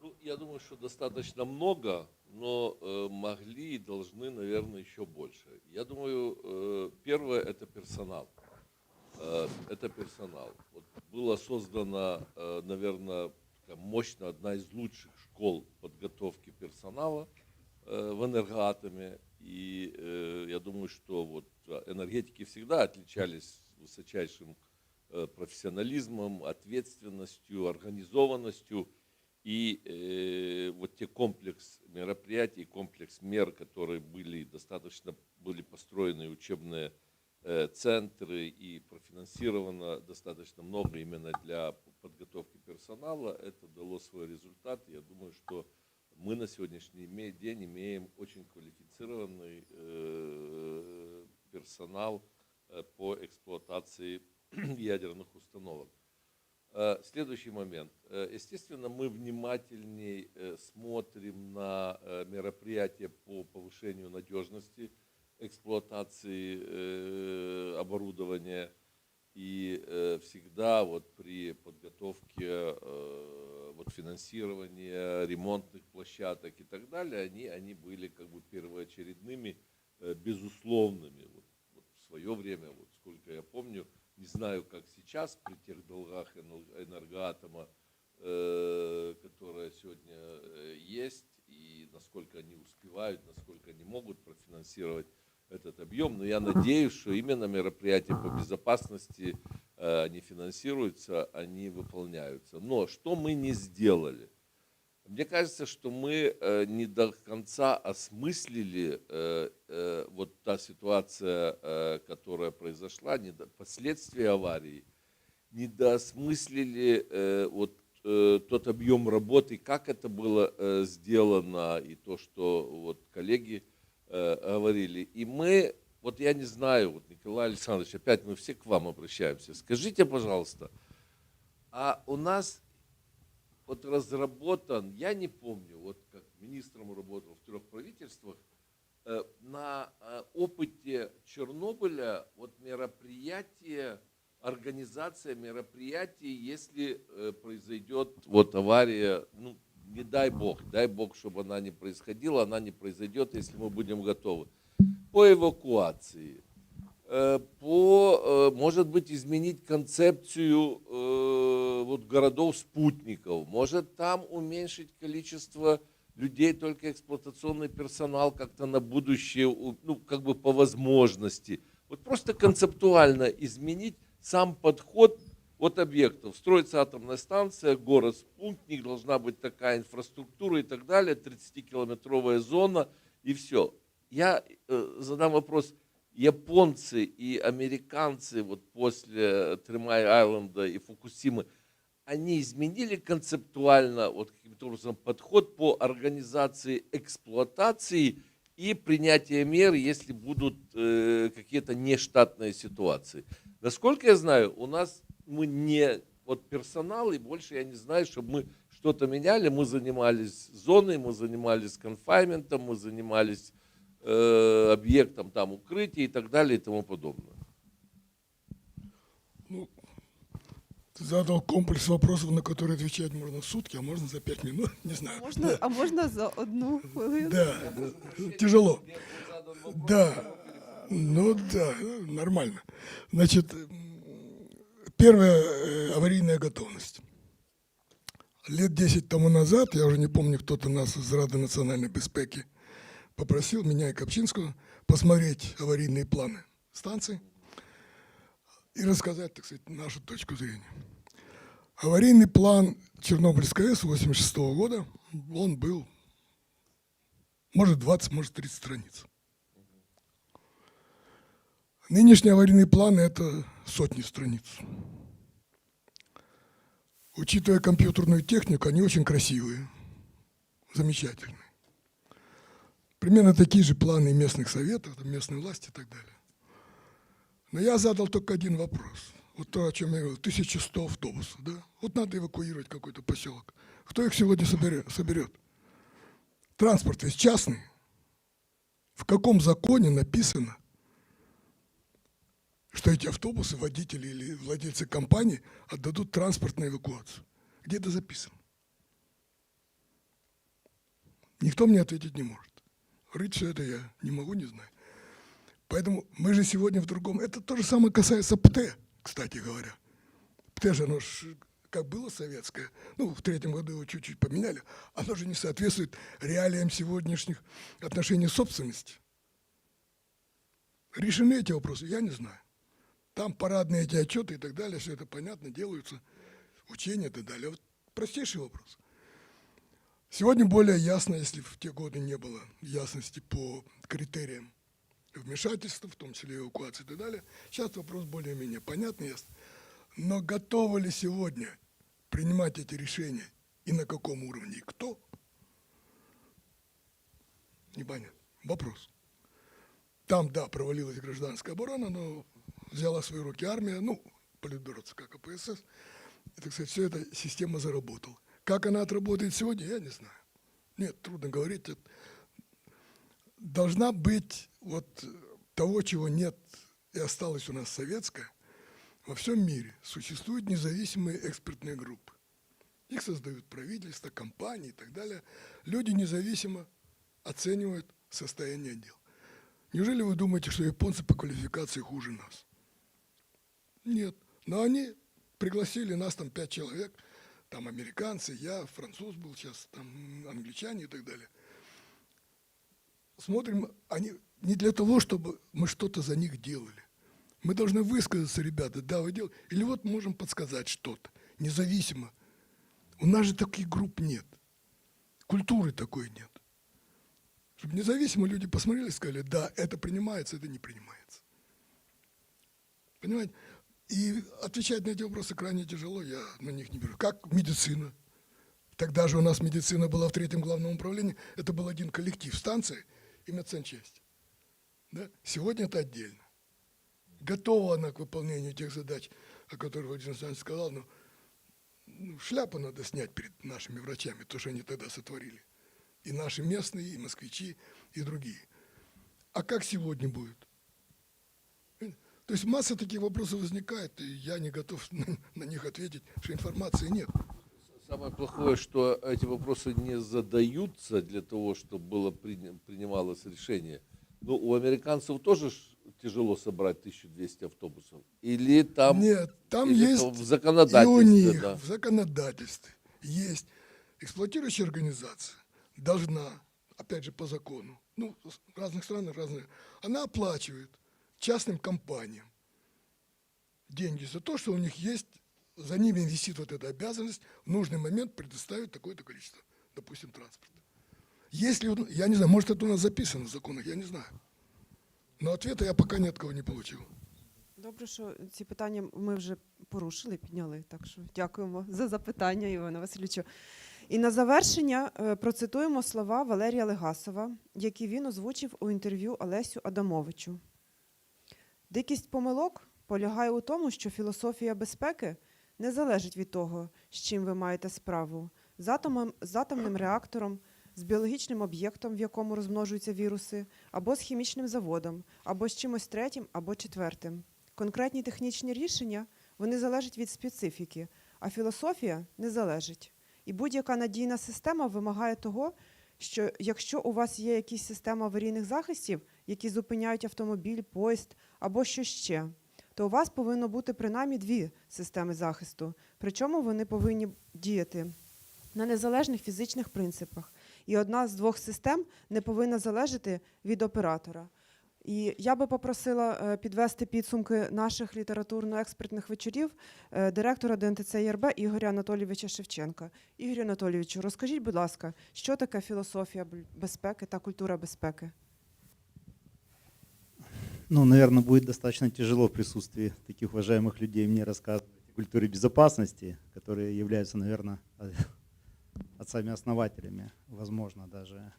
Ну, я думаю, что достаточно много, но могли и должны, наверное, еще больше. Я думаю, первое – это персонал. Это персонал. Вот была создана, наверное, мощно одна из лучших школ подготовки персонала в энергоатоме. И я думаю, что вот энергетики всегда отличались высочайшим профессионализмом, ответственностью, организованностью. И вот те комплекс мероприятий, комплекс мер, которые были достаточно построены учебные центры и профинансировано достаточно много именно для подготовки персонала, это дало свой результат. Я думаю, что мы на сегодняшний день имеем очень квалифицированный персонал по эксплуатации ядерных установок. Следующий момент. Естественно, мы внимательней смотрим на мероприятия по повышению надежности эксплуатации оборудования. И всегда вот при подготовке вот финансирования ремонтных площадок и так далее, они были как бы первоочередными, безусловными. Вот в свое время, вот сколько я помню, не знаю, как сейчас при тех долгах энергоатома, которые сегодня есть, и насколько они успевают, насколько они могут профинансировать этот объем. Но я надеюсь, что именно мероприятия по безопасности, они финансируются, они выполняются. Но что мы не сделали? Мне кажется, что мы не до конца осмыслили вот та ситуация, которая произошла, последствия аварии, недоосмыслили вот тот объем работы, как это было сделано, и то, что вот коллеги говорили. И мы, вот я не знаю, вот Николай Александрович, опять мы все к вам обращаемся. Скажите, пожалуйста, а у нас вот разработан, я не помню, вот как министром работал в 3 правительствах, на опыте Чернобыля вот мероприятие, организация мероприятий, если произойдет вот авария, ну, не дай бог, чтобы она не происходила, она не произойдет, если мы будем готовы. По эвакуации, может быть, изменить концепцию вот городов-спутников, может там уменьшить количество людей, только эксплуатационный персонал как-то на будущее, ну, как бы по возможности. Вот просто концептуально изменить сам подход от объектов. Строится атомная станция, город-спутник, должна быть такая инфраструктура и так далее, 30-километровая зона и все. Я задам вопрос. Японцы и американцы вот после Тримай-Айленда и Фукусимы, они изменили концептуально вот каким-то образом подход по организации эксплуатации и принятия мер, если будут какие-то нештатные ситуации. Насколько я знаю, у нас мы не вот персонал, и больше я не знаю, чтобы мы что-то меняли. Мы занимались зоной, мы занимались конфайнментом, мы занимались объектом там укрытия и так далее и тому подобное. Ну, ты задал комплекс вопросов, на которые отвечать можно сутки, а можно за 5 минут, не знаю. А можна за одну хвилину? Да, тяжело. Да, ну да, нормально. Значит, первая аварийная готовность. Лет 10 тому назад, я уже не помню, кто-то нас из Рады национальной безпеки попросил меня и Копчинского посмотреть аварийные планы станций и рассказать, так сказать, нашу точку зрения. Аварийный план Чернобыльской АЭС 1986 года, он был, может, 20, может, 30 страниц. Нынешние аварийные планы – это сотни страниц. Учитывая компьютерную технику, они очень красивые, замечательные. Примерно такие же планы местных советов, местной власти и так далее. Но я задал только один вопрос. Вот то, о чем я говорил, 1100 автобусов. Да? Вот надо эвакуировать какой-то поселок. Кто их сегодня соберет? Транспорт ведь частный. В каком законе написано, что эти автобусы, водители или владельцы компании отдадут транспорт на эвакуацию? Где это записано? Никто мне ответить не может. Рыть все это я не могу, не знаю. Поэтому мы же сегодня в другом. Это то же самое касается ПТ, кстати говоря. ПТ же, оно ж как было советское, ну, в 1903 году его чуть-чуть поменяли, оно же не соответствует реалиям сегодняшних отношений собственности. Решены эти вопросы? Я не знаю. Там парадные эти отчеты и так далее, все это понятно, делаются, учения и так далее. Вот простейший вопрос. Сегодня более ясно, если в те годы не было ясности по критериям вмешательства, в том числе эвакуации и так далее. Сейчас вопрос более-менее понятный, ясный. Но готовы ли сегодня принимать эти решения и на каком уровне, и кто? Непонятно. Вопрос. Там, да, провалилась гражданская оборона, но взяла в свои руки армия, ну, Политбюро ЦК КПСС, и, так сказать, все эта система заработала. Как она отработает сегодня, я не знаю. Нет, трудно говорить. Должна быть вот того, чего нет и осталось у нас советское. Во всем мире существуют независимые экспертные группы. Их создают правительства, компании и так далее. Люди независимо оценивают состояние дел. Неужели вы думаете, что японцы по квалификации хуже нас? Нет. Но они пригласили нас, там 5 человек, там американцы, я, француз был сейчас, там англичане и так далее. Смотрим, они не для того, чтобы мы что-то за них делали. Мы должны высказаться, ребята, да, вы делаете. Или вот можем подсказать что-то, независимо. У нас же таких групп нет. Культуры такой нет. Чтобы независимо люди посмотрели и сказали, да, это принимается, это не принимается. Понимаете? И отвечать на эти вопросы крайне тяжело, я на них не беру. Как медицина? Тогда же у нас медицина была в 3-м главном управлении, это был один коллектив, станция и медсанчасть. Да? Сегодня это отдельно. Готова она к выполнению тех задач, о которых Владимир Александрович сказал, но шляпу надо снять перед нашими врачами, то, что они тогда сотворили. И наши местные, и москвичи, и другие. А как сегодня будет? То есть масса таких вопросов возникает, и я не готов на них ответить, что информации нет. Самое плохое, что эти вопросы не задаются для того, чтобы было принималось решение. Ну, у американцев тоже тяжело собрать 1200 автобусов. Или там, Нет, там или есть это в и законодательстве, у них да. в законодательстве есть эксплуатирующая организация должна, опять же по закону, ну, в разных странах разные, она оплачивает частным компаниям деньги за то, что у них есть, за ними висит вот эта обязанность в нужный момент предоставить такое-то количество, допустим, транспорта. Если, я не знаю, может это у нас записано в законах, я не знаю. Но ответа я пока ни от кого не получил. Добре, що ці питання ми вже порушили, підняли. Так що дякуємо за запитання, Івана Васильовичу. І на завершення процитуємо слова Валерія Легасова, які він озвучив у інтерв'ю Олесю Адамовичу. Дикість помилок полягає у тому, що філософія безпеки не залежить від того, з чим ви маєте справу – з атомним реактором, з біологічним об'єктом, в якому розмножуються віруси, або з хімічним заводом, або з чимось третім, або четвертим. Конкретні технічні рішення, вони залежать від специфіки, а філософія не залежить. І будь-яка надійна система вимагає того, що якщо у вас є якісь системи аварійних захистів, які зупиняють автомобіль, поїзд або що ще, то у вас повинно бути принаймні 2 системи захисту. Причому вони повинні діяти на незалежних фізичних принципах. І одна з 2 систем не повинна залежати від оператора. І я би попросила підвести підсумки наших літературно-експертних вечорів директора ДНТЦ ЄРБ Ігоря Анатолійовича Шевченка. Ігорю Анатолійовичу, розкажіть, будь ласка, що таке філософія безпеки та культура безпеки? Ну, наверное, будет достаточно тяжело в присутствии таких уважаемых людей мне рассказывать о культуре безопасности, которые являются, наверное, отцами-основателями, возможно, даже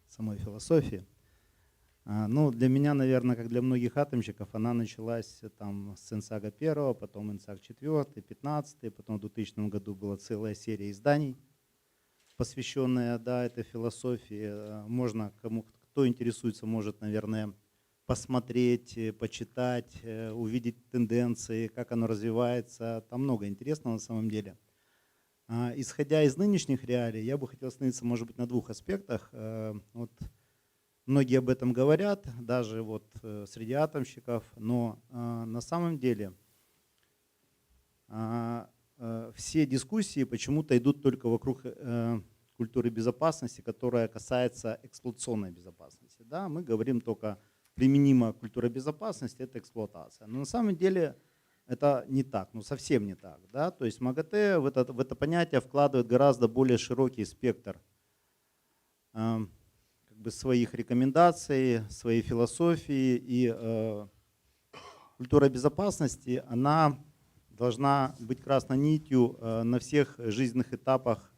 самой философии. Ну, для меня, наверное, как для многих атомщиков, она началась там с Инсага 1, потом Инсаг 4, 15, потом в 2000 году была целая серия изданий, посвященная, да, этой философии. Можно, кто интересуется, может, наверное, посмотреть, почитать, увидеть тенденции, как оно развивается. Там много интересного на самом деле. Исходя из нынешних реалий, я бы хотел остановиться, может быть, на 2 аспектах. Вот многие об этом говорят, даже вот среди атомщиков, но на самом деле все дискуссии почему-то идут только вокруг культуры безопасности, которая касается эксплуатационной безопасности. Да? Мы говорим только применимая культура безопасности – это эксплуатация. Но на самом деле это не так, ну совсем не так. Да? То есть МАГАТЭ в это понятие вкладывает гораздо более широкий спектр своих рекомендаций, своей философии. И культура безопасности, она должна быть красной нитью на всех жизненных этапах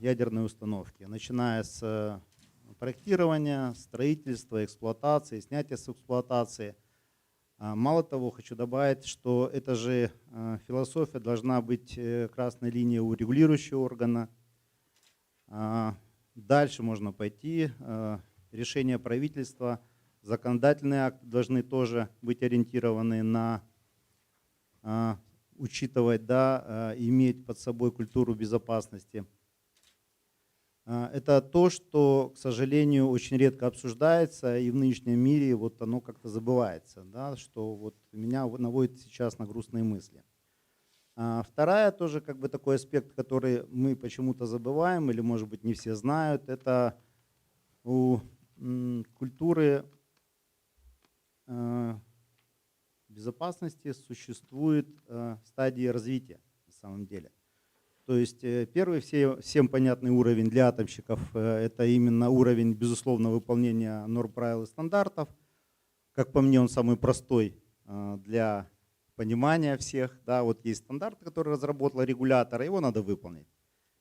ядерной установки, начиная с проектирования, строительства, эксплуатации, снятия с эксплуатации. Мало того, хочу добавить, что эта же философия должна быть красной линией у регулирующего органа. Дальше можно пойти. Решения правительства, законодательные акты должны тоже быть ориентированы на учитывать, да, иметь под собой культуру безопасности. Это то, что, к сожалению, очень редко обсуждается, и в нынешнем мире вот оно как-то забывается, да, что вот меня наводит сейчас на грустные мысли. Вторая тоже как бы такой аспект, который мы почему-то забываем, или, может быть, не все знают, это у культуры безопасности существует стадии развития на самом деле. То есть первый всем понятный уровень для атомщиков – это именно уровень, безусловно, выполнения норм, правил и стандартов. Как по мне, он самый простой для понимания всех. Да, вот есть стандарт, который разработал регулятор, его надо выполнить.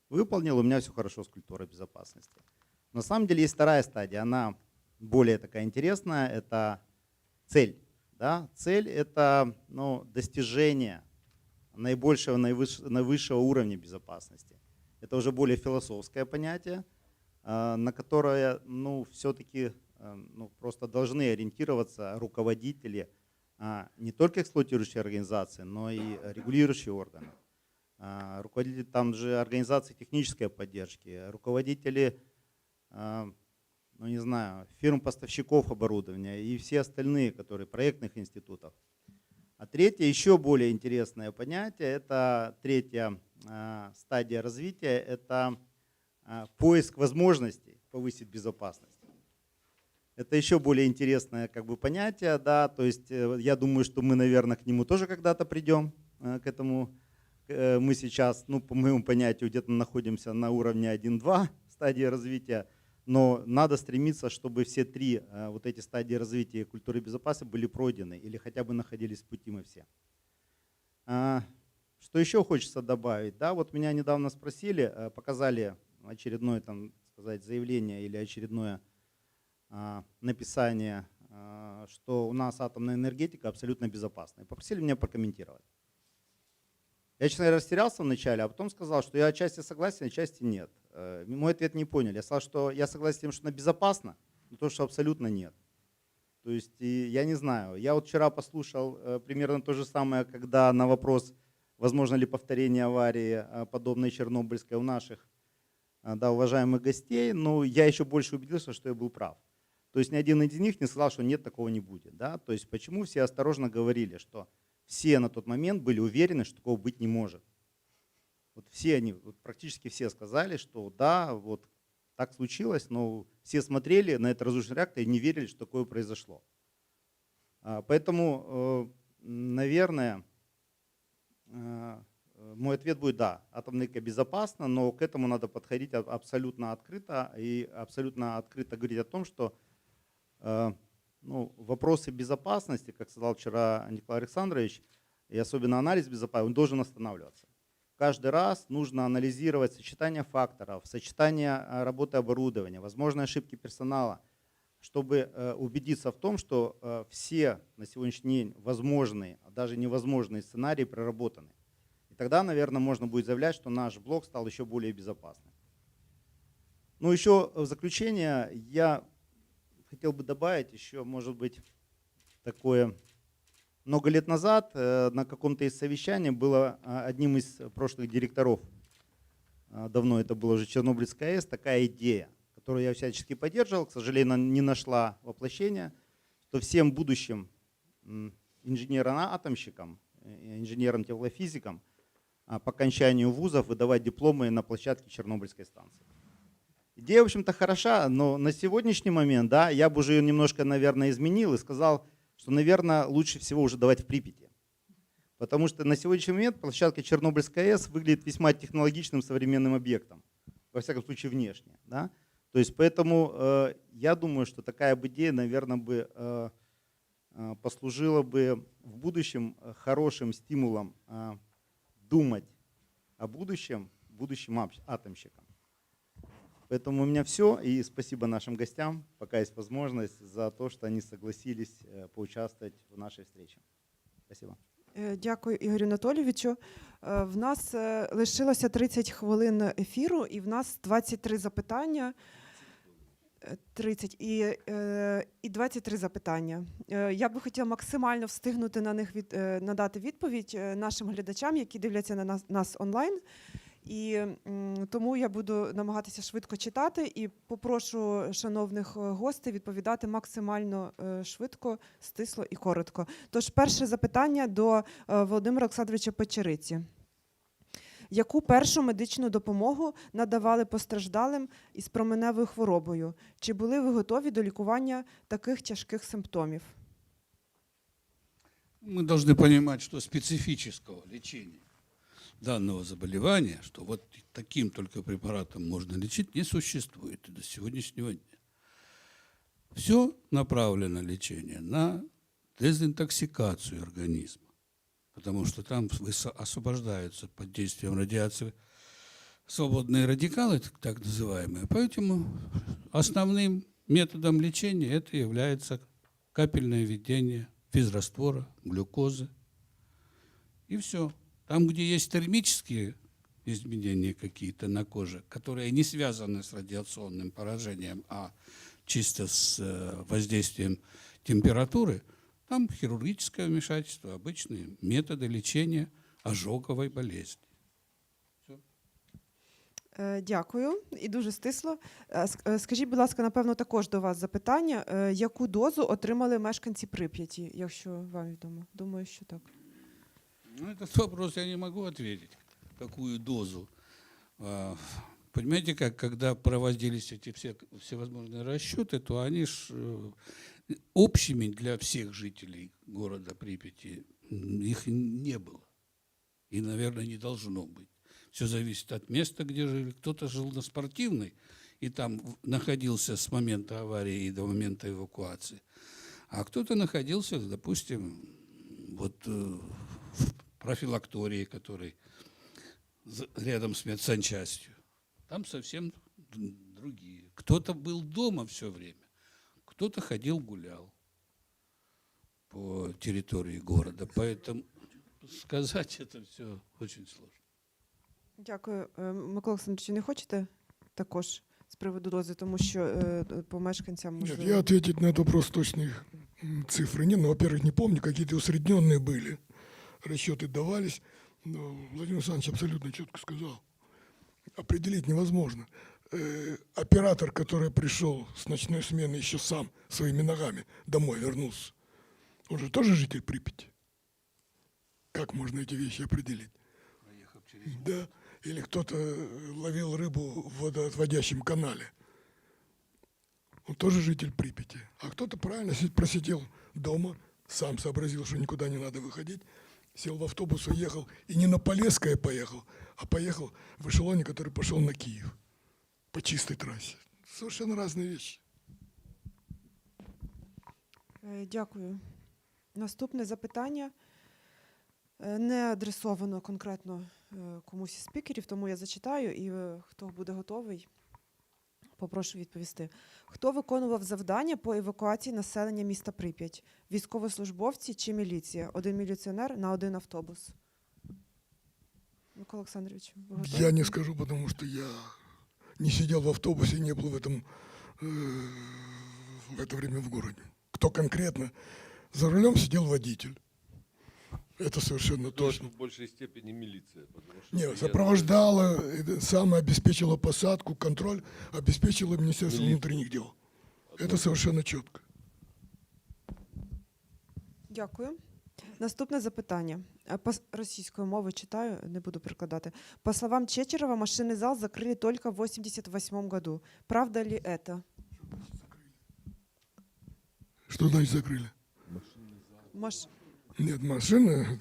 Выполнил, у меня все хорошо с культурой безопасности. На самом деле есть вторая стадия, она более такая интересная, это цель. Да? Цель – это достижение наибольшего, наивысшего уровня безопасности. Это уже более философское понятие, на которое все-таки ну, просто должны ориентироваться руководители не только эксплуатирующие организации, но и регулирующие органы. Руководители там же организации технической поддержки, руководители, ну не знаю, фирм-поставщиков оборудования и все остальные, которые проектных институтов. А третье, еще более интересное понятие, это третья стадия развития, это поиск возможностей повысить безопасность. Это еще более интересное как бы понятие, да, то есть я думаю, что мы, наверное, к нему тоже когда-то придем, к этому. Мы сейчас, ну, по моему понятию, где-то находимся на уровне 1-2 стадии развития, но надо стремиться, чтобы все три вот эти стадии развития культуры безопасности были пройдены или хотя бы находились в пути мы все. Что еще хочется добавить? Да, вот меня недавно спросили, показали очередное, там, сказать, заявление или очередное написание, что у нас атомная энергетика абсолютно безопасна. И попросили меня прокомментировать. Я, честно говоря, растерялся вначале, а потом сказал, что я отчасти согласен, отчасти нет. Мой ответ не поняли. Я сказал, что я согласен с тем, что она безопасна, но то, что абсолютно нет. То есть я не знаю. Я вот вчера послушал примерно то же самое, когда на вопрос, возможно ли повторение аварии, подобной чернобыльской, у наших, да, уважаемых гостей, но я еще больше убедился, что я был прав. То есть ни один из них не сказал, что нет, такого не будет. Да? То есть почему все осторожно говорили, что все на тот момент были уверены, что такого быть не может. Вот все они, вот практически все сказали, что да, вот так случилось, но все смотрели на этот разрушенный реактор и не верили, что такое произошло. Поэтому, наверное, мой ответ будет да, атомная энергетика безопасна, но к этому надо подходить абсолютно открыто и абсолютно открыто говорить о том, что ну, вопросы безопасности, как сказал вчера Николай Александрович, и особенно анализ безопасности, он должен останавливаться. Каждый раз нужно анализировать сочетание факторов, сочетание работы оборудования, возможные ошибки персонала, чтобы убедиться в том, что все на сегодняшний день возможные, а даже невозможные сценарии проработаны. И тогда, наверное, можно будет заявлять, что наш блок стал еще более безопасным. Ну, еще в заключение я хотел бы добавить еще, может быть, такое. Много лет назад на каком-то из совещаний было одним из прошлых директоров, давно это было уже Чернобыльская АЭС, такая идея, которую я всячески поддерживал, к сожалению, она не нашла воплощения, что всем будущим инженерам-атомщикам, инженерам-теплофизикам по окончанию вузов выдавать дипломы на площадке Чернобыльской станции. Идея, в общем-то, хороша, но на сегодняшний момент, да, я бы уже ее немножко, наверное, изменил и сказал, что, наверное, лучше всего уже давать в Припяти. Потому что на сегодняшний момент площадка Чернобыльской АЭС выглядит весьма технологичным современным объектом, во всяком случае внешне. Да? То есть поэтому я думаю, что такая бы идея, наверное, бы послужила бы в будущем хорошим стимулом думать о будущем атомщикам. Поэтому у меня все, и спасибо нашим гостям, пока есть возможность, за то, що вони согласились поучаствовать в нашій встречі. Спасибо. Дякую, Ігорю Анатолійовичу. В нас лишилося 30 хвилин ефіру, і в нас 23 запитання. 30 і 23 запитання. Я би хотіла максимально встигнути на них надати відповідь нашим глядачам, які дивляться на нас онлайн. І тому я буду намагатися швидко читати і попрошу шановних гостей відповідати максимально швидко, стисло і коротко. Тож перше запитання до Володимира Олександровича Печериці. Яку першу медичну допомогу надавали постраждалим із променевою хворобою? Чи були ви готові до лікування таких тяжких симптомів? Мы должны понимать, что специфического лечения данного заболевания, что вот таким только препаратом можно лечить, не существует и до сегодняшнего дня. Все направлено лечение на дезинтоксикацию организма, потому что там освобождаются под действием радиации свободные радикалы, так называемые. Поэтому основным методом лечения это является капельное введение физраствора, глюкозы и все. Там, где есть термические изменения какие-то на коже, которые не связаны с радиационным поражением, а чисто с воздействием температуры, там хирургическое вмешательство, обычные методы лечения ожоговой болезни. Дякую і дуже стисло. Скажіть, будь ласка, напевно, також до вас запитання. Яку дозу отримали мешканці Прип'яті, якщо вам відомо? Думаю, що так. Ну, этот вопрос я не могу ответить, какую дозу. Понимаете, когда проводились эти всевозможные расчеты, то они ж общими для всех жителей города Припяти их не было. И, наверное, не должно быть. Все зависит от места, где жили. Кто-то жил на Спортивной и там находился с момента аварии и до момента эвакуации. А кто-то находился, допустим, вот в профилактории, который рядом с медсанчастью. Там совсем другие. Кто-то был дома все время, кто-то ходил, гулял по территории города. Поэтому сказать это все очень сложно. Дякую. Микола Олександрович, не хочете також з приводу дози, тому що по мешканцям Нет, можливо... я ответить на этот вопрос точных цифр нет. Но, во-первых, не помню, какие-то усредненные были. Расчеты давались. Но Владимир Александрович абсолютно четко сказал. Определить невозможно. Оператор, который пришел с ночной смены еще сам своими ногами домой вернулся, он же тоже житель Припяти. Как можно эти вещи определить? Да. Или кто-то ловил рыбу в водоотводящем канале. Он тоже житель Припяти. А кто-то правильно просидел дома, сам сообразил, что никуда не надо выходить, сел в автобус, уехал, и не на Полесское поехал, а поехал в эшелоне, который пошел на Киев по чистой трассе. Совершенно разные вещи. Дякую. Наступне запитання не адресовано конкретно комусь із спікерів, тому я зачитаю, і хто буде готовий, попрошу відповісти. Хто виконував завдання по евакуації населення міста Прип'ять? Військовослужбовці чи міліція? Один міліціонер на один автобус. Микола Олександрович, ви готові? Я не скажу, потому что я не сидел в автобусе, не был в это время в городе. Кто конкретно? За рулем сидел водитель. Это совершенно То есть точно. в большей степени милиция. Потому что Не, я- сопровождала, сам обеспечила посадку, контроль, обеспечила Министерство Милиция. внутренних дел. Это совершенно четко. Дякую. Наступне запитання. Російською мовою читаю, не буду перекладати. По словам Чечерова, машинный зал закрыли только в 1988 году. Правда ли это? Что значит закрыли? Нет, машины,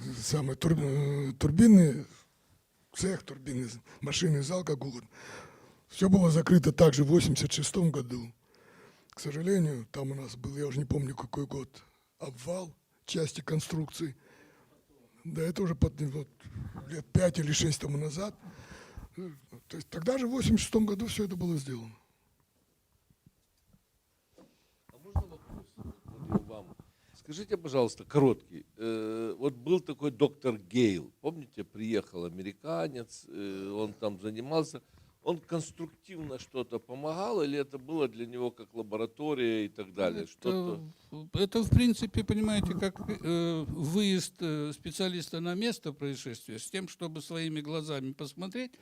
турбины, цех турбины, машинный зал, как угодно. Все было закрыто также в 1986 году. К сожалению, там у нас был, я уже не помню какой год, обвал части конструкции. Да, это уже лет 5 или 6 тому назад. То есть тогда же в 1986 году все это было сделано. А можно вопрос вот вам? Скажите, пожалуйста, короткий. Вот был такой доктор Гейл. Помните, приехал американец, он там занимался. Он конструктивно что-то помогал, или это было для него как лаборатория и так далее? Это, в принципе, понимаете, как выезд специалиста на место происшествия с тем, чтобы своими глазами посмотреть,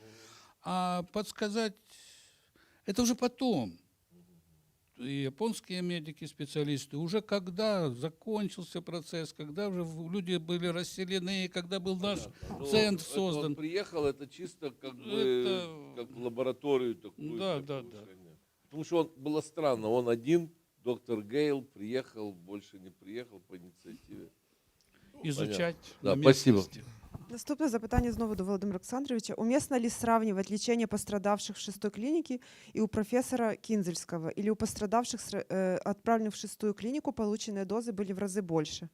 а подсказать, это уже потом. И японские медики, специалисты, уже когда закончился процесс, когда уже люди были расселены, когда был наш центр создан. Он приехал, это чисто как бы Это- как в лабораторию такую. Да, такую да, да. сгонял. Потому что было странно, он один, доктор Гейл, приехал, больше не приехал по инициативе. Изучать Да, на спасибо. местности. Наступне запитання знову до Володимира Олександровича. Уместно ли сравнивать лечение пострадавших в 6-й клинике и у профессора Кинзельского? Или у пострадавших, отправленных в 6-ю клинику, полученные дозы были в разы больше?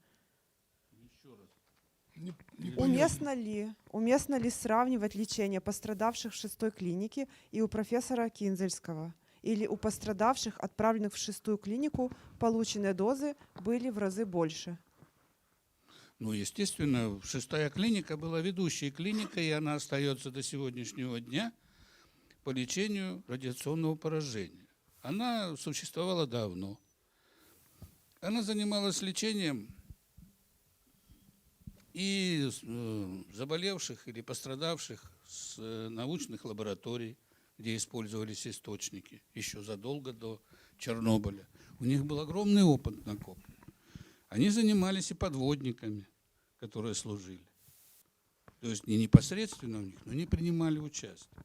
Не понял. Уместно ли сравнивать лечение пострадавших в 6-й клинике и у профессора Кинзельского? Или у пострадавших, отправленных в 6-ю клинику, полученные дозы были в разы больше? Ну, естественно, 6-я клиника была ведущей клиникой, и она остается до сегодняшнего дня по лечению радиационного поражения. она существовала давно. Она занималась лечением и заболевших или пострадавших с научных лабораторий, где использовались источники еще задолго до Чернобыля. У них был огромный опыт накоплен. Они занимались и подводниками, которые служили. То есть не непосредственно в них, но они принимали участие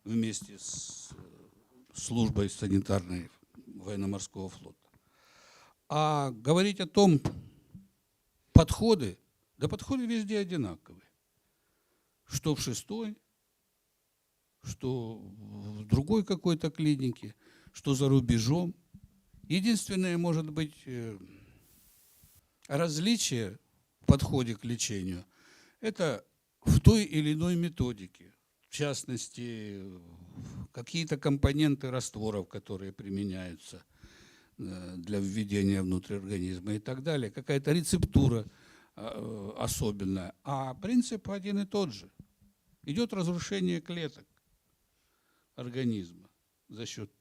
вместе с службой санитарной военно-морского флота. А говорить о том, подходы, да подходы везде одинаковые. Что в 6-й, что в другой какой-то клинике, что за рубежом. Единственное, может быть, различие в подходе к лечению – это в той или иной методике. В частности, какие-то компоненты растворов, которые применяются для введения внутрь организма и так далее. Какая-то рецептура особенная. А принцип один и тот же. Идет разрушение клеток организма за счет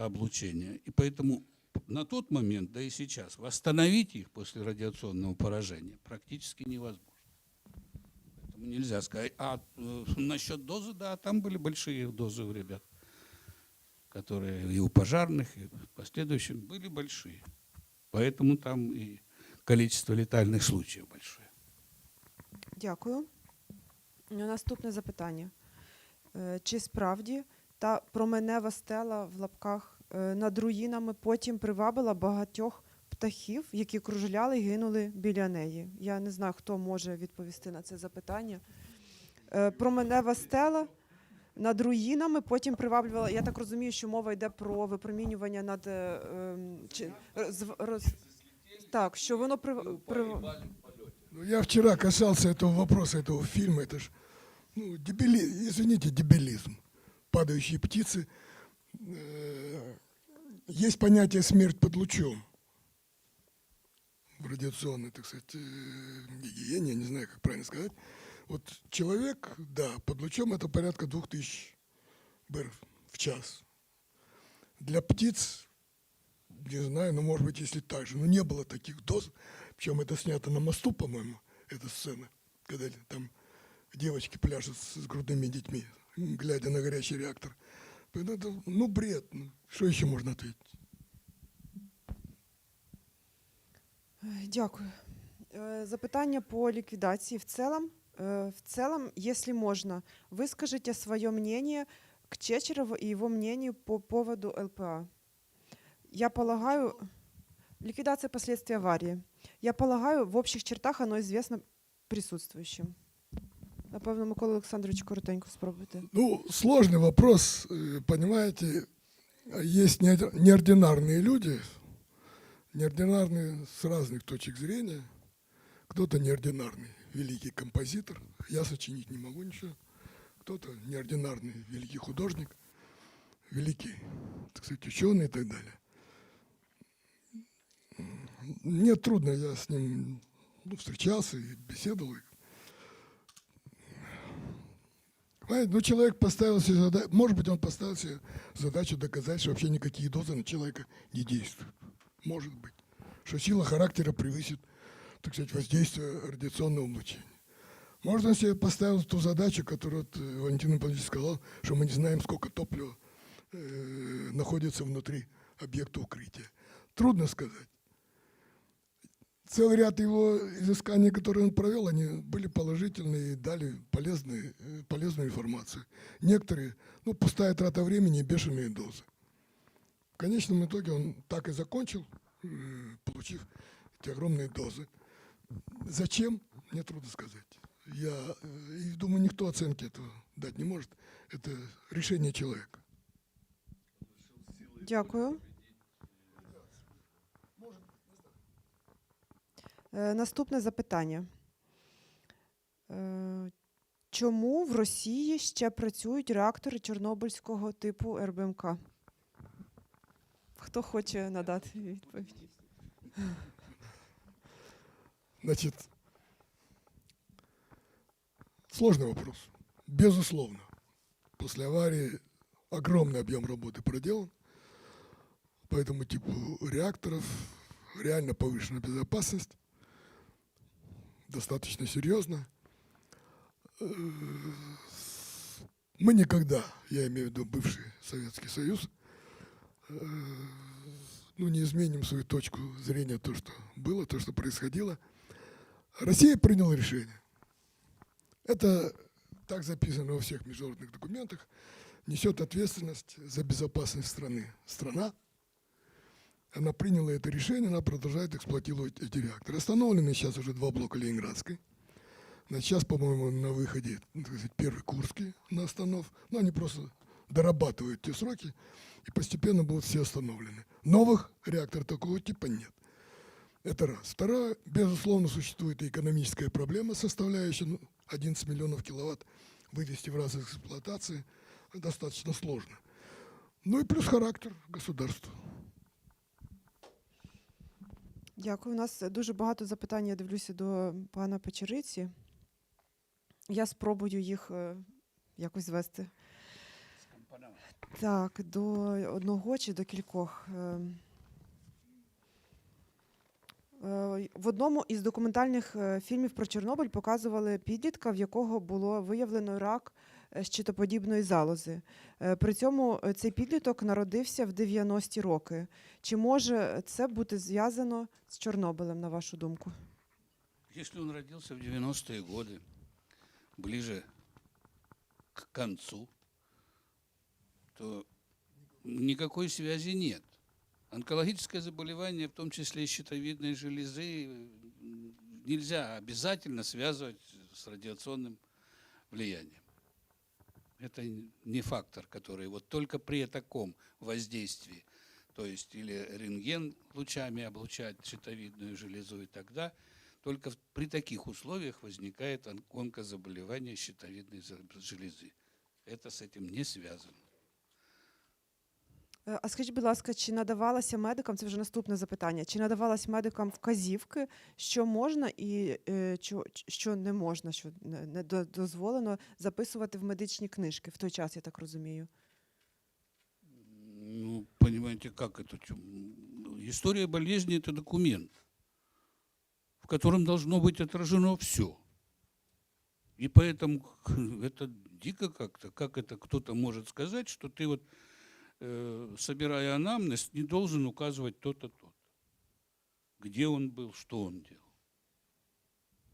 облучения. И поэтому на тот момент, да и сейчас, восстановить их после радиационного поражения практически невозможно. Поэтому нельзя сказать. А насчет дозы, да, там были большие дозы у ребят, которые и у пожарных, и в последующем были большие. Поэтому там и количество летальних случаїв большое. Дякую. Наступне запитання. Чи справді та променева стела в лапках над руїнами потім привабила багатьох птахів, які кружляли і гинули біля неї? Я не знаю, хто може відповісти на це запитання. Променева стела над руїнами потім приваблювала, я так розумію, що мова йде про випромінювання над... Так, що воно... Ну, я вчера касался этого вопроса, этого фильма. Это ж, ну, извините, дебилизм. Падающие птицы. Есть понятие смерть под лучом. В радиационной, так сказать, гигиене, я не знаю, как правильно сказать. Вот человек, да, под лучом это порядка 2000 БР в час. Для птиц, не знаю, но может быть, если так же, но не было таких доз. Причем это снято на мосту, по-моему, эта сцена, когда там девочки пляшут с грудными детьми, глядя на горячий реактор. Это, ну, бред. Ну, что еще можно ответить? Дякую. Запитання по ликвидации. В целом, если можно, выскажите свое мнение к Чечерову и его мнению по поводу ЛПА. Я полагаю, ликвидация последствий аварии. Я полагаю, в общих чертах оно известно присутствующим. Напевно, Микола Олександрович, коротенько спробуйте. Ну, сложный вопрос, понимаете, есть неординарные люди, неординарные с разных точек зрения. Кто-то неординарный великий композитор, я сочинить не могу ничего. Кто-то неординарный великий художник, великий, так сказать, ученый и так далее. Мне трудно, я с ним встречался и беседовал. Ну, человек поставил себе задачу, может быть, он поставил себе задачу доказать, что вообще никакие дозы на человека не действуют. Может быть. Что сила характера превысит, так сказать, воздействие радиационного облучения. Может, он себе поставил ту задачу, которую вот Валентин Ипполитович сказал, что мы не знаем, сколько топлива находится внутри объекта укрытия. Трудно сказать. Целый ряд его изысканий, которые он провел, они были положительные и дали полезную информацию. Некоторые, ну, пустая трата времени и бешеные дозы. В конечном итоге он так и закончил, получив эти огромные дозы. Зачем? Мне трудно сказать. Я и думаю, никто оценки этого дать не может. Это решение человека. Дякую. Наступне запитання. Чому в Росії ще працюють реактори Чорнобильського типу РБМК? Хто хоче надати відповідь? Значит, сложный вопрос. Безусловно, после аварии огромный объем работы проделан. по этому типу реакторов реально повышена безопасность, достаточно серьезно. Мы никогда, я имею в виду бывший Советский Союз, не изменим свою точку зрения, то, что было, то, что происходило. Россия приняла решение. Это так записано во всех международных документах. Несет ответственность за безопасность страны. Страна, она приняла это решение, она продолжает эксплуатировать эти реакторы. Остановлены сейчас уже 2 блока Ленинградской. Значит, сейчас, по-моему, на выходе первый Курский на останов. Но они просто дорабатывают те сроки, и постепенно будут все остановлены. Новых реакторов такого типа нет. Это раз. Второе, безусловно, существует и экономическая проблема, составляющая 11 миллионов киловатт вывести в раз из эксплуатации. Достаточно сложно. Ну и плюс характер государства. Дякую. У нас дуже багато запитань, я дивлюся, до пана Печериці. Я спробую їх якось звести. Так, до одного чи до кількох. В одному із документальних фільмів про Чорнобиль показували підлітка, в якого було виявлено рак щитоподібної залози. При цьому цей підліток народився в 90-ті роки. Чи може це бути зв'язано з Чорнобилем, на вашу думку? Если он родился в 90-е годы, ближе к концу, то никакой связи нет. Онкологическое заболевание, в том числе и щитовидной железы, нельзя обязательно связывать с радиационным влиянием. Это не фактор, который вот только при таком воздействии, то есть или рентген лучами облучать щитовидную железу, и тогда только при таких условиях возникает онкозаболевание щитовидной железы. Это с этим не связано. А скажіть, будь ласка, чи надавалося медикам, це вже наступне запитання, чи надавалось медикам вказівки, що можна і що не можна, що не дозволено записувати в медичні книжки в той час, я так розумію? Ну, понимаете, как это? История болезни – это документ, в котором должно быть отражено все. И поэтому это дико как-то. Как это кто-то может сказать, что ты вот, собирая анамнез, не должен указывать то-то, то-то. Где он был, что он делал.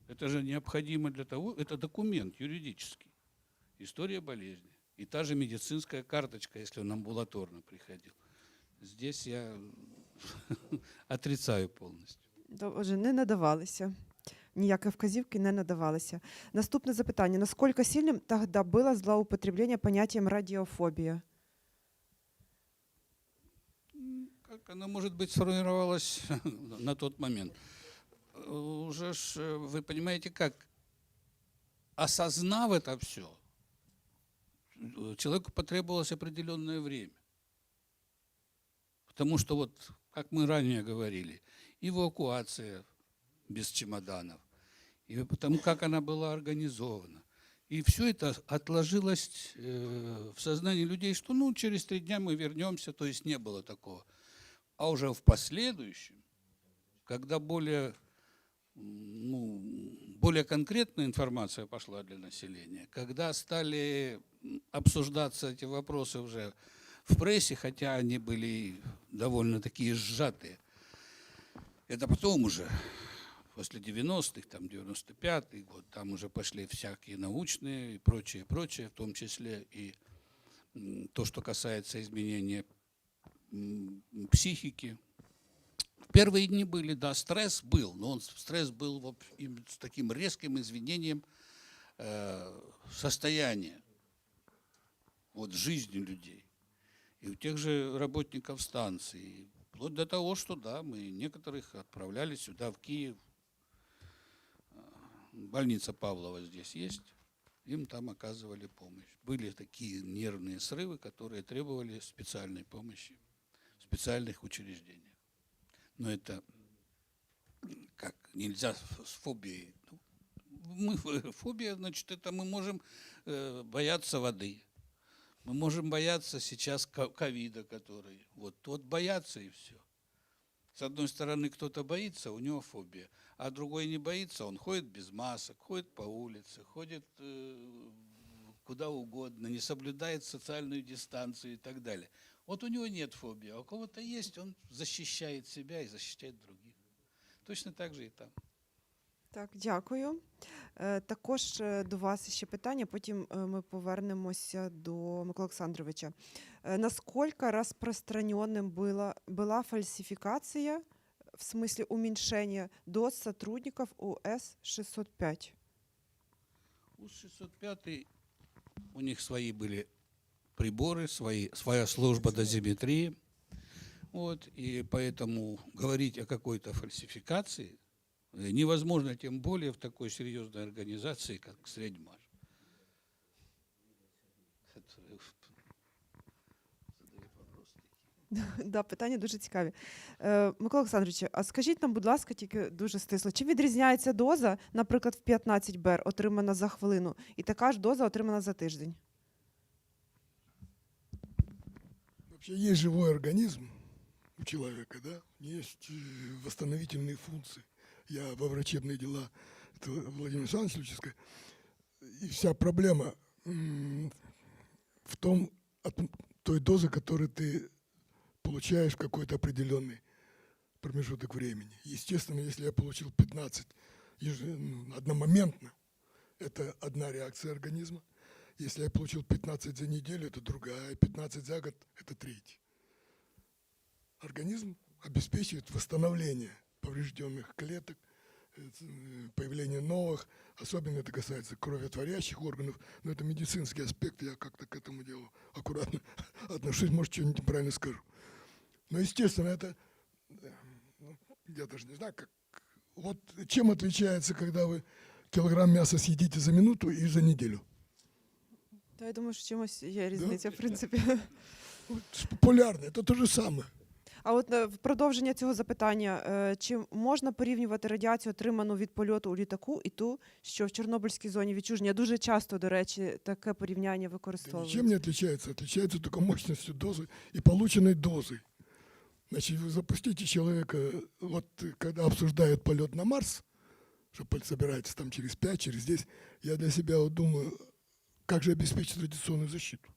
Это же необходимо для того, это документ юридический. История болезни. И та же медицинская карточка, если он амбулаторно приходил. Здесь я отрицаю полностью. Отже, не надавалися. Ніякі вказівки не надавалися. Наступне запитання. Насколько сильным тогда было злоупотребление понятием радиофобия? Как она, может быть, сформировалась на тот момент? Уже ж, вы понимаете, как, осознав это все, человеку потребовалось определенное время. Потому что, вот, как мы ранее говорили, эвакуация без чемоданов, и потому как она была организована. И все это отложилось в сознании людей, что через 3 дня мы вернемся, то есть не было такого. А уже в последующем, когда более конкретная информация пошла для населения, когда стали обсуждаться эти вопросы уже в прессе, хотя они были довольно такие сжатые, это потом уже, после 90-х, там 95-й год, там уже пошли всякие научные и прочее, в том числе и то, что касается изменения психики. В первые дни были, да, стресс был, но стресс был вот с таким резким изменением состояния вот, жизни людей. И у тех же работников станции. Вплоть до того, что, да, мы некоторых отправляли сюда, в Киев. Больница Павлова здесь есть. Им там оказывали помощь. Были такие нервные срывы, которые требовали специальной помощи в специальных учреждениях. Но это как нельзя с фобией. Фобия, значит, это мы можем бояться воды. Мы можем бояться сейчас ковида, который... Вот бояться и все. С одной стороны, кто-то боится, у него фобия, а другой не боится, он ходит без масок, ходит по улице, ходит куда угодно, не соблюдает социальную дистанцию и так далее. Вот у него нет фобии, а у кого-то есть, он защищает себя и защищает других. Точно так же и там. Так, дякую. Також до вас ще питання, потім ми повернемося до Миколи Олександровича. Насколько распространенным была фальсификация, в смысле уменьшения доз сотрудников УС-605? УС-605, у них свои были приборы, своя служба дозиметрии. Вот, и поэтому говорить о какой-то фальсификации невозможно, тем более в такой серьезной организации, как Средмаш. Да, питання дуже цікаві. Микола Олександрович, а скажіть нам, будь ласка, тільки дуже стисло, чи відрізняється доза, наприклад, в 15 БЕР, отримана за хвилину, і така ж доза отримана за тиждень? Вообще есть живой организм у человека, да? Есть восстановительные функции. Я во врачебные дела, это Владимир Александрович Лючевский, и вся проблема в том, от той дозы, которую ты получаешь в какой-то определенный промежуток времени. Естественно, если я получил 15 одномоментно, это одна реакция организма. Если я получил 15 за неделю, это другая, 15 за год, это третья. Организм обеспечивает восстановление поврежденных клеток, появление новых, особенно это касается кроветворящих органов, но это медицинский аспект, я как-то к этому делу аккуратно отношусь, может, что-нибудь неправильно скажу. Но, естественно, это, я даже не знаю, как, вот чем отличается, когда вы килограмм мяса съедите за минуту и за неделю? Та я думаю, що чимось є різниця, в принципі. Это популярно, это то же самое. А от в продовження цього запитання, чи можна порівнювати радіацію, отриману від польоту у літаку, і ту, що в Чорнобильській зоні відчуження? Дуже часто, до речі, таке порівняння Это використовується. ничем не отличается, отличается только мощностью дозы и полученной дозой. Значит, вы запустите человека, вот когда обсуждают полет на Марс, что собирается там через 5, через 10, я для себя вот думаю, как же обеспечить радиационную защиту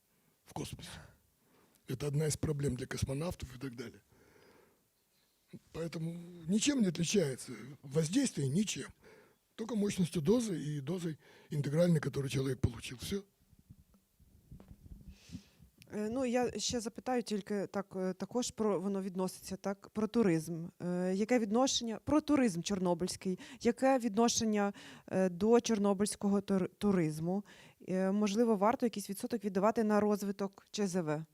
в космосе. Это одна из проблем для космонавтов и так далее. Поэтому ничем не отличается. Воздействие ничем. Только мощностью дозы и дозой интегральной, которую человек получил. Все. Ну, я ще запитаю тільки також про воно відноситься так про туризм. Яке відношення про туризм чорнобильський? Яке відношення до чорнобильського туризму? Можливо, варто якийсь відсоток віддавати на розвиток ЧЗВ.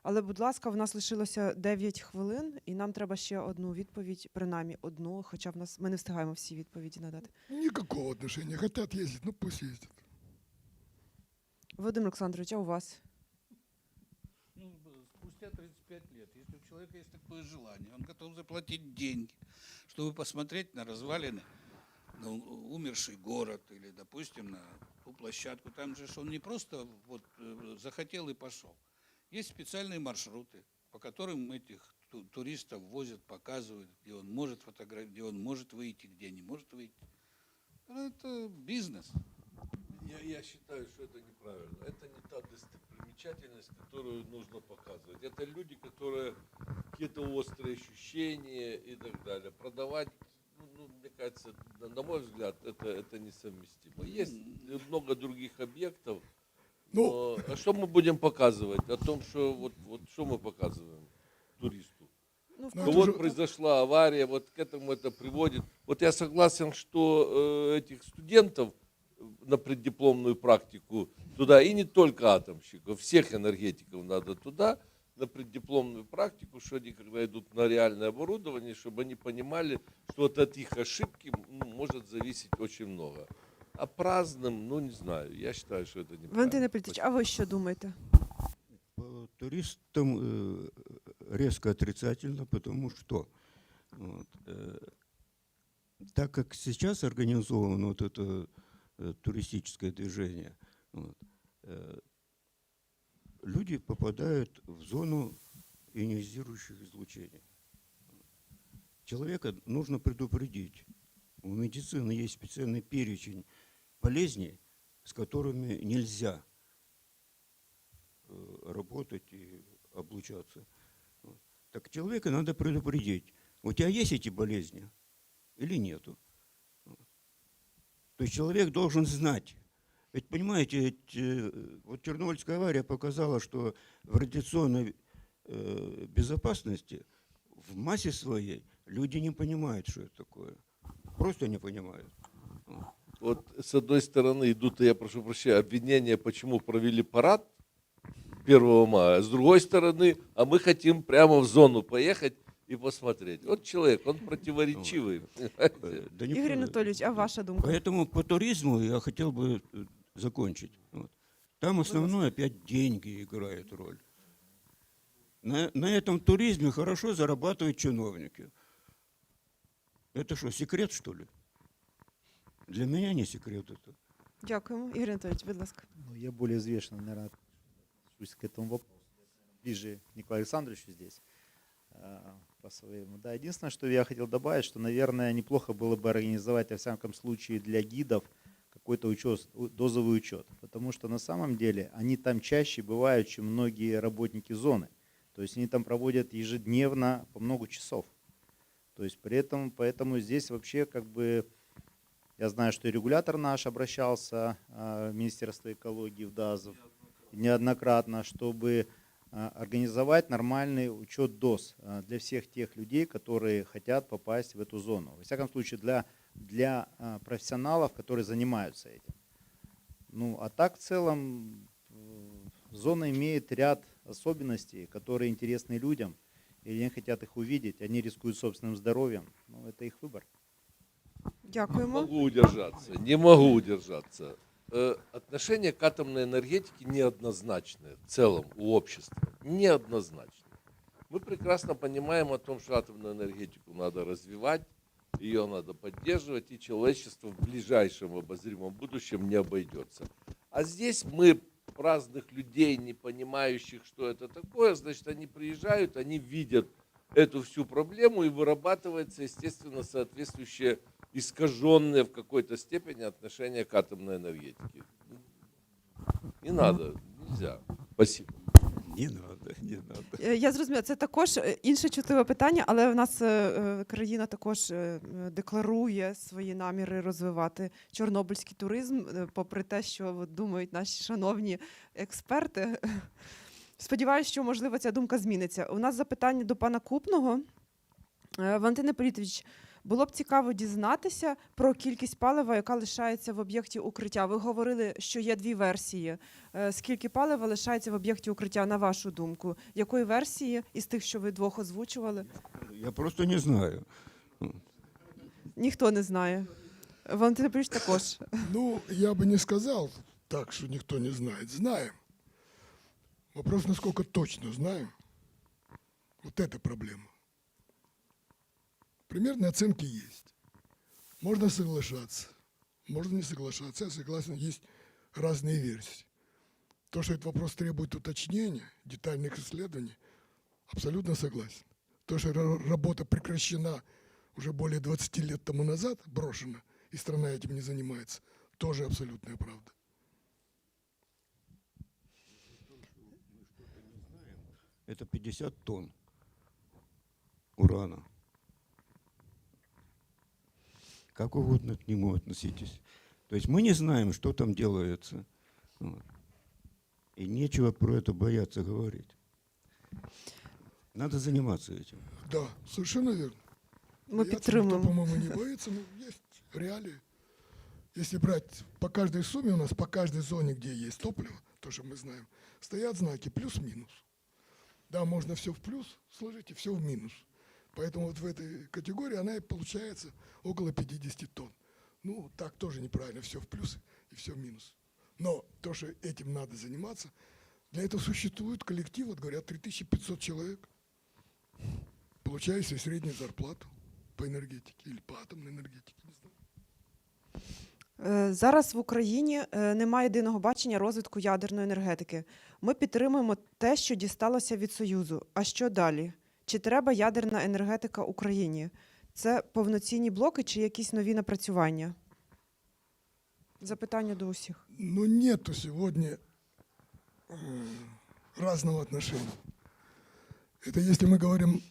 Але, будь ласка, в нас лишилося 9 хвилин, і нам треба ще одну відповідь, принаймні одну, хоча ми не встигаємо всі відповіді надати. Никакого отношения. Хотят ездить, ну пусть ездят. Володимир Олександрович, а у вас? Ну, спустя 35 лет, если у человека есть такое желание, он готов заплатить деньги, чтобы посмотреть на развалины, на умерший город или, допустим, на ту площадку. Там же он не просто вот захотел и пошел. Есть специальные маршруты, по которым этих туристов возят, показывают, где он может фотографировать, где он может выйти, где не может выйти. Это бизнес. Я считаю, что это неправильно. Это не та достопримечательность, которую нужно показывать. Это люди, которые какие-то острые ощущения и так далее. Продавать, мне кажется, на мой взгляд, это несовместимо. Есть много других объектов. Но, а что мы будем показывать? О том, что вот что мы показываем туристу? Ну, Ну, Ну, это вот же- произошла авария, вот к этому это приводит. Вот я согласен, что этих студентов на преддипломную практику туда, и не только атомщиков, всех энергетиков надо туда, на преддипломную практику, что они, когда идут на реальное оборудование, чтобы они понимали, что вот от их ошибки может зависеть очень много. А праздным, не знаю, я считаю, что это неправильно. Валентин Іпполітович, а ви що думаєте? По туристам резко отрицательно, потому что вот, так как сейчас организовано вот это туристическое движение, вот, люди попадают в зону ионизирующих излучений. Человека нужно предупредить. У медицины есть специальный перечень болезней, с которыми нельзя работать и облучаться. Так человека надо предупредить. У тебя есть эти болезни или нету? То есть человек должен знать. Ведь, понимаете, вот Чернобыльская авария показала, что в радиационной безопасности в массе своей люди не понимают, что это такое. Просто не понимают. Вот с одной стороны идут, я прошу прощения, обвинения, почему провели парад 1 мая, а с другой стороны, а мы хотим прямо в зону поехать и посмотреть. Вот человек, он противоречивый. Понимаете? Да не Ігор правда. Анатолійович, а ваша думка? Поэтому по туризму я хотел бы закончить. Вот. Там основное опять деньги играют роль. На этом туризме хорошо зарабатывают чиновники. Это что, секрет, что ли? Для меня не секрет это. Дякуємо. Ігор Анатолійович, будь ласка. Ну, я более взвешенно, наверное, отношусь к этому вопросу. Ближе к Николаю Александровичу здесь. По-своему. Да, единственное, что я хотел добавить, что, наверное, неплохо было бы организовать, во всяком случае, для гидов какой-то учет, дозовый учет. Потому что на самом деле они там чаще бывают, чем многие работники зоны. То есть они там проводят ежедневно по много часов. То есть при этом, поэтому здесь вообще как бы, я знаю, что и регулятор наш обращался в Министерство экологии, в ДАЗов, неоднократно, чтобы организовать нормальный учет доз для всех тех людей, которые хотят попасть в эту зону. Во всяком случае, для профессионалов, которые занимаются этим. Ну, а так в целом зона имеет ряд особенностей, которые интересны людям, и они хотят их увидеть, они рискуют собственным здоровьем. Ну, это их выбор. Не Дякуємо. могу удержаться, не могу удержаться. Отношение к атомной энергетике неоднозначное в целом у общества. Неоднозначное. Мы прекрасно понимаем о том, что атомную энергетику надо развивать, ее надо поддерживать, и человечество в ближайшем обозримом будущем не обойдется. А здесь мы праздных людей, не понимающих, что это такое, значит, они приезжают, они видят эту всю проблему, и вырабатывается, естественно, соответствующее искаженное в какой-то степени отношение к атомной энергетике. Не надо, нельзя. Спасибо. Не надо, не надо. Я зрозуміла, це також інше чутливе питання, але в нас країна також декларує свої наміри розвивати чорнобильський туризм, попри те, що от думають наші шановні експерти. Сподіваюся, що, можливо, ця думка зміниться. У нас запитання до пана Купного. Валентин Іпполітович, було б цікаво дізнатися про кількість палива, яка лишається в об'єкті укриття. Ви говорили, що є дві версії. Скільки палива лишається в об'єкті укриття, на вашу думку? Якої версії із тих, що ви двох озвучували? Я просто не знаю. Ніхто не знає. Валентин Іпполітович також. Ну, я бы не сказал так, что никто не знает. Знаем. Вопрос, насколько точно знаем. Вот это проблема. Примерные оценки есть. Можно соглашаться, можно не соглашаться. Я согласен, есть разные версии. То, что этот вопрос требует уточнения, детальных исследований, абсолютно согласен. То, что работа прекращена уже более 20 лет тому назад, брошена, и страна этим не занимается, тоже абсолютная правда. Это 50 тонн урана. Как угодно к нему относитесь. То есть мы не знаем, что там делается. Вот. И нечего про это бояться говорить. Надо заниматься этим. Да, совершенно верно. Ми Бояться підтримуємо. никто, по-моему, не боится, но есть реалии. Если брать по каждой сумме, у нас по каждой зоне, где есть топливо, то, что мы знаем, стоят знаки плюс-минус. Да, можно все в плюс сложить и все в минус. Поэтому вот в этой категории она и получается около 50 тонн. Ну, так тоже неправильно, все в плюс и все в минус. Но то, что этим надо заниматься, для этого существует коллектив, вот говорят, 3500 человек, получающие среднюю зарплату по энергетике или по атомной энергетике, не знаю. Зараз в Україні немає єдиного бачення розвитку ядерної енергетики. Ми підтримуємо те, що дісталося від Союзу. А що далі? Чи треба ядерна енергетика Україні? Це повноцінні блоки чи якісь нові напрацювання? Запитання до усіх. Но нету сегодня разного отношения. Это если мы говорим,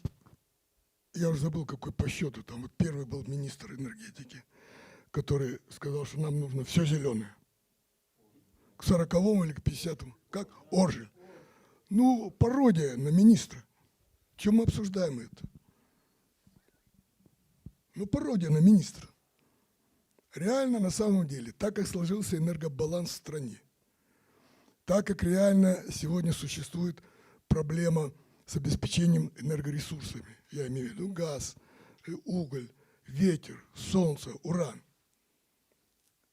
я уже забыл, какой по счету, там вот первый был министр энергетики, который сказал, что нам нужно все зеленое. К 40-му или к 50-му. Как? Оржель. Ну, пародия на министра. Чем мы обсуждаем это? Ну, пародия на министра. Реально, на самом деле, так как сложился энергобаланс в стране, так как реально сегодня существует проблема с обеспечением энергоресурсами, я имею в виду газ, уголь, ветер, солнце, уран,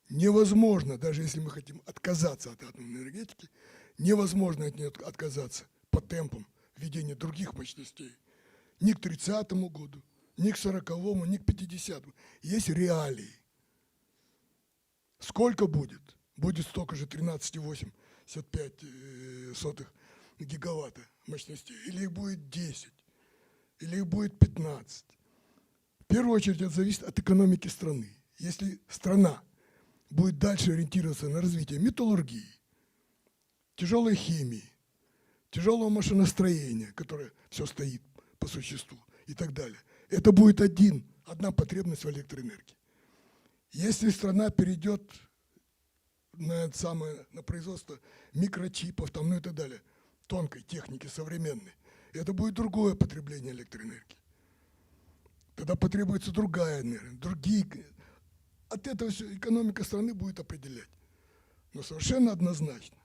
невозможно, даже если мы хотим отказаться от атомной энергетики, невозможно от нее отказаться по темпам введения других мощностей. Ни к 30-му году, ни к 40-му, ни к 50-му. Есть реалии. Сколько будет? Будет столько же 13,85 гигаватта мощностей. Или их будет 10, или их будет 15. В первую очередь это зависит от экономики страны. Если страна будет дальше ориентироваться на развитие металлургии, тяжелой химии, тяжелого машиностроения, которое все стоит по существу и так далее, это будет одна потребность в электроэнергии. Если страна перейдет на производство микрочипов там, ну и так далее, тонкой техники современной, это будет другое потребление электроэнергии. Тогда потребуется другая энергия, другие. От этого все экономика страны будет определять. Но совершенно однозначно,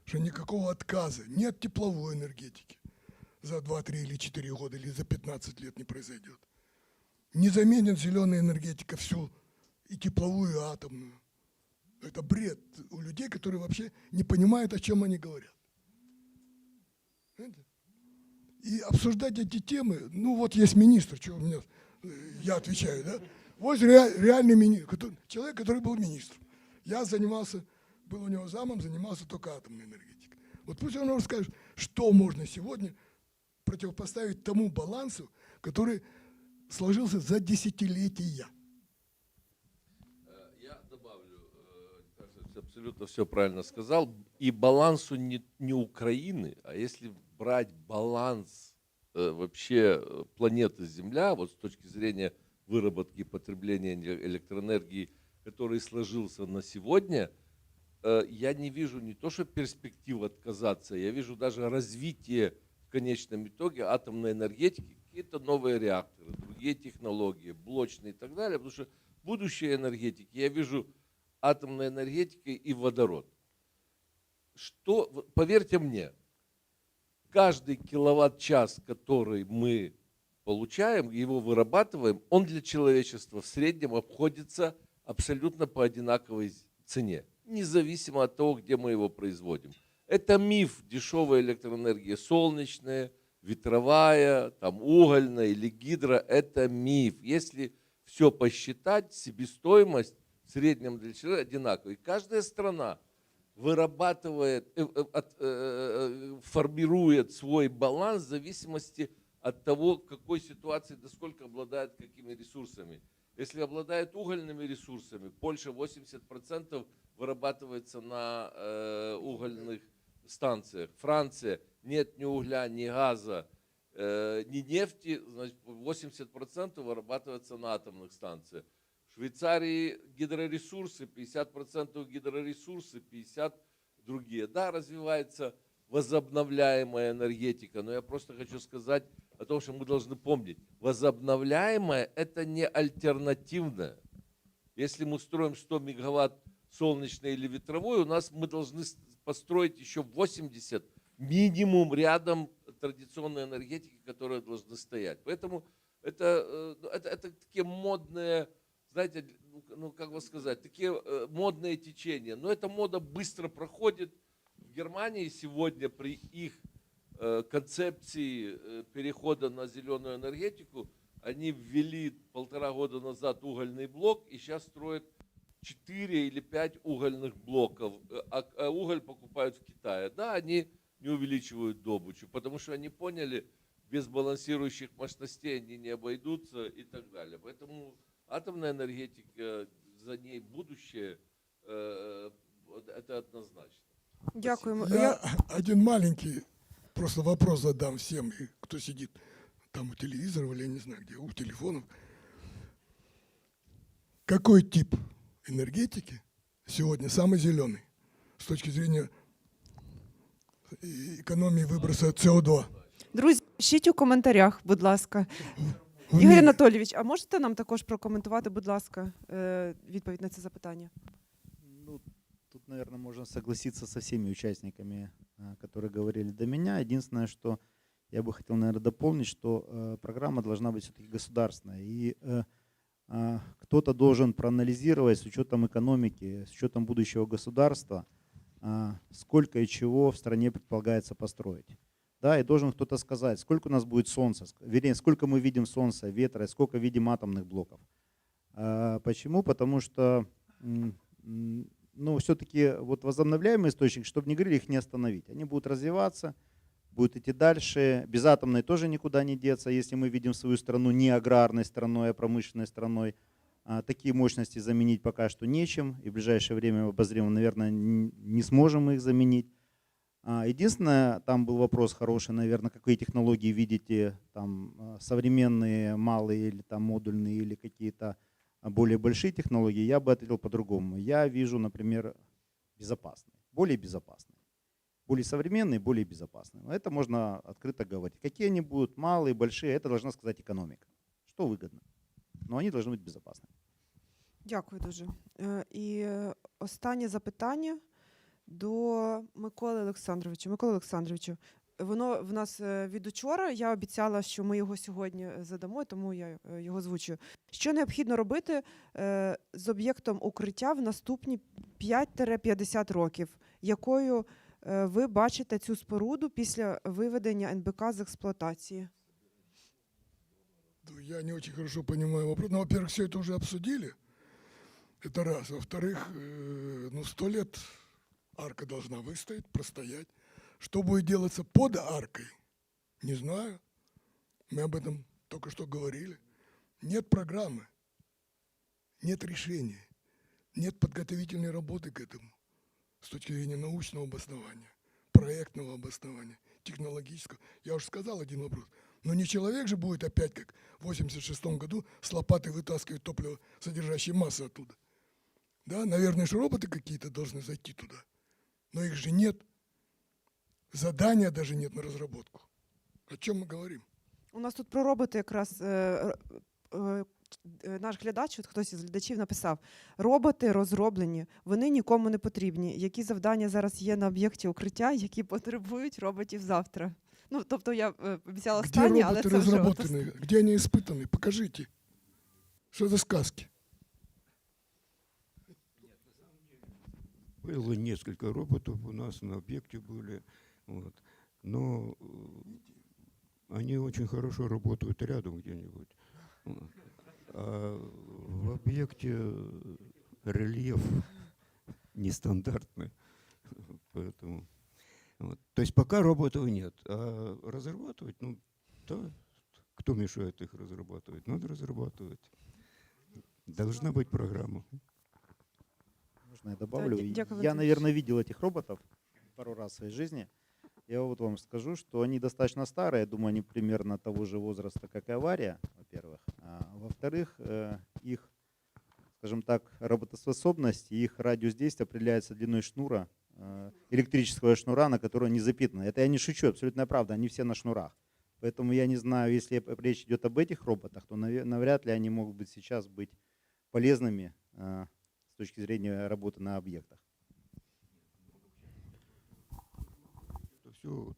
что никакого отказа ни от тепловой энергетики за 2, 3 или 4 года или за 15 лет не произойдет. Не заменит зеленая энергетика всю и тепловую, и атомную. Это бред у людей, которые вообще не понимают, о чем они говорят. Понимаете? И обсуждать эти темы, ну вот есть министр, что у меня, я отвечаю, да? Вот реальный министр, человек, который был министром. Я занимался, был у него замом, занимался только атомной энергетикой. Вот пусть он расскажет, что можно сегодня противопоставить тому балансу, который сложился за десятилетия. Я добавлю, кажется, абсолютно все правильно сказал. И балансу не Украины, а если брать баланс вообще планеты Земля, вот с точки зрения выработки и потребления электроэнергии, который сложился на сегодня, я не вижу не то, что перспектив отказаться, я вижу даже развитие в конечном итоге атомной энергетики, какие-то новые реакторы, другие технологии, блочные и так далее, потому что будущее энергетики, я вижу атомной энергетикой и водород. Что, поверьте мне, каждый киловатт-час, который мы получаем, его вырабатываем, он для человечества в среднем обходится абсолютно по одинаковой цене, независимо от того, где мы его производим. Это миф, дешевая электроэнергия солнечная, ветровая, там, угольная или гидро, это миф. Если все посчитать, себестоимость в среднем для человека одинаковая. И каждая страна вырабатывает, формирует свой баланс в зависимости от того, в какой ситуации, насколько обладает какими ресурсами. Если обладает угольными ресурсами, Польша 80% вырабатывается на угольных станциях. Франция нет ни угля, ни газа, ни нефти, значит, 80% вырабатывается на атомных станциях. В Швейцарии гидроресурсы, 50% гидроресурсы, 50% другие. Да, развивается возобновляемая энергетика, но я просто хочу сказать о том, что мы должны помнить, возобновляемая – это не альтернативная. Если мы строим 100 мегаватт солнечной или ветровой, мы должны построить еще 80 минимум рядом традиционной энергетики, которые должны стоять. Поэтому это такие модные, знаете, ну как вас сказать, такие модные течения. Но эта мода быстро проходит. В Германии сегодня при их концепции перехода на зеленую энергетику они ввели 1,5 года назад угольный блок и сейчас строят 4 или 5 угольных блоков, а уголь покупают в Китае. Да, они не увеличивают добычу, потому что они поняли, без балансирующих мощностей они не обойдутся и так далее. Поэтому атомная энергетика, за ней будущее, это однозначно. Дякуємо. Я один маленький просто вопрос задам всем, и кто сидит там у телевизора или я не знаю где, у телефонов. Какой тип энергетики сегодня самый зеленый с точки зрения экономии выброса СО2? Друзі, пишіть у коментарях, будь ласка. В Ігор мире. Анатолійович, а можете нам також прокоментувати, будь ласка, відповідь на це запитання? Ну, тут, наверное, можно согласиться со всеми участниками, которые говорили до меня. Единственное, что я бы хотел, наверное, дополнить, что программа должна быть все-таки государственная. И кто-то должен проанализировать с учетом экономики, с учетом будущего государства, сколько и чего в стране предполагается построить. Да, и должен кто-то сказать, сколько у нас будет солнца, вернее, сколько мы видим солнца, ветра, и сколько видим атомных блоков. Почему? Потому что ну, все-таки вот возобновляемые источники, чтобы не говорили, их не остановить. Они будут развиваться, будут идти дальше. Без атомной тоже никуда не деться. Если мы видим свою страну не аграрной страной, а промышленной страной, такие мощности заменить пока что нечем. И в ближайшее время обозримо, наверное, не сможем их заменить. Единственное, там был вопрос хороший, наверное, какие технологии видите, там современные, малые или там модульные, или какие-то более большие технологии, я бы ответил по-другому. Я вижу, например, безопасные, более современные, более безопасные. Это можно открыто говорить. Какие они будут, малые, большие, это должна сказать экономика. Что выгодно. Но они должны быть безопасными. Дякую дуже. І останнє запитання до Миколи Олександровича. Микола Олександровичу, воно в нас від учора. Я обіцяла, що ми його сьогодні задамо, тому я його озвучую. Що необхідно робити з об'єктом укриття в наступні 5-50 років? Якою ви бачите цю споруду після виведення НБК з експлуатації? Я не очень хорошо понимаю вопрос. Ну, во-первых, все это уже обсудили. Это раз. Во-вторых, 100 лет арка должна выстоять, простоять. Что будет делаться под аркой, не знаю. Мы об этом только что говорили. Нет программы, нет решения, нет подготовительной работы к этому с точки зрения научного обоснования, проектного обоснования, технологического. Я уже сказал один вопрос. Но не человек же будет опять, как в 1986 году, с лопатой вытаскивать топливо, содержащее массы оттуда. Да, наверное, же роботы какие-то должны зайти туда. Но их же нет. Задания даже нет на разработку. О чем мы говорим? У нас тут про роботи якраз наш глядач, от хтось із глядачів написав, роботи розроблені, вони нікому не потрібні. Які завдання зараз є на об'єкті укриття, які потребують роботів завтра? Ну, тобто я обіцяла Где останнє, але роботы це вже... разработаны? Где они испытаны? Покажите. Что за сказки? Было несколько роботов у нас на объекте были, вот. Но они очень хорошо работают рядом где-нибудь. Вот. А в объекте рельеф нестандартный, поэтому. Вот. То есть пока роботов нет, а разрабатывать, ну, да, кто мешает их разрабатывать? Надо разрабатывать. Должна быть программа. Можно я добавлю? Дякую, Я, Валентин наверное, видел этих роботов пару раз в своей жизни. Я вот вам скажу, что они достаточно старые. Я думаю, они примерно того же возраста, как и авария, во-первых. А во-вторых, их, скажем так, работоспособность и их радиус действия определяется длиной шнура, электрического шнура, на который они запитаны. Это я не шучу, абсолютная правда, они все на шнурах. Поэтому я не знаю, если речь идет об этих роботах, то навряд ли они могут быть сейчас быть полезными с точки зрения работы на объектах. Все.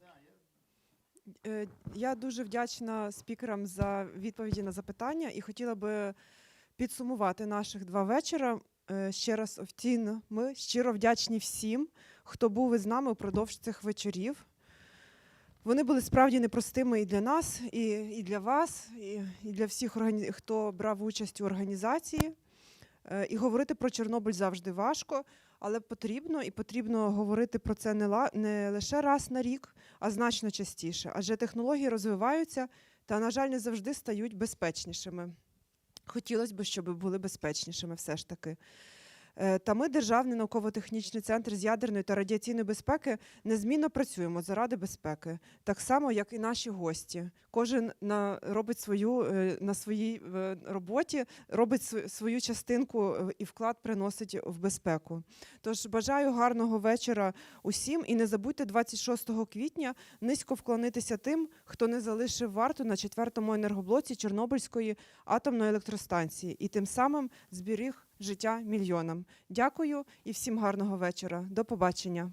Я дуже вдячна спікерам за відповіді на запитання і хотіла би підсумувати наших 2 вечора. Ще раз офіційно ми щиро вдячні всім, хто був із нами упродовж цих вечорів. Вони були справді непростими і для нас, і для вас, і для всіх, хто брав участь у організації. І говорити про Чорнобиль завжди важко, але потрібно, і потрібно говорити про це не лише раз на рік, а значно частіше. Адже технології розвиваються та, на жаль, не завжди стають безпечнішими. Хотілося б, щоб були безпечнішими все ж таки. Та ми, Державний науково-технічний центр з ядерної та радіаційної безпеки, незмінно працюємо заради безпеки, так само, як і наші гості. Кожен робить на своїй роботі, робить свою частинку і вклад приносить в безпеку. Тож бажаю гарного вечора усім і не забудьте 26 квітня низько вклонитися тим, хто не залишив варту на 4-му енергоблоці Чорнобильської атомної електростанції і тим самим зберіг життя мільйонам. Дякую і всім гарного вечора. До побачення.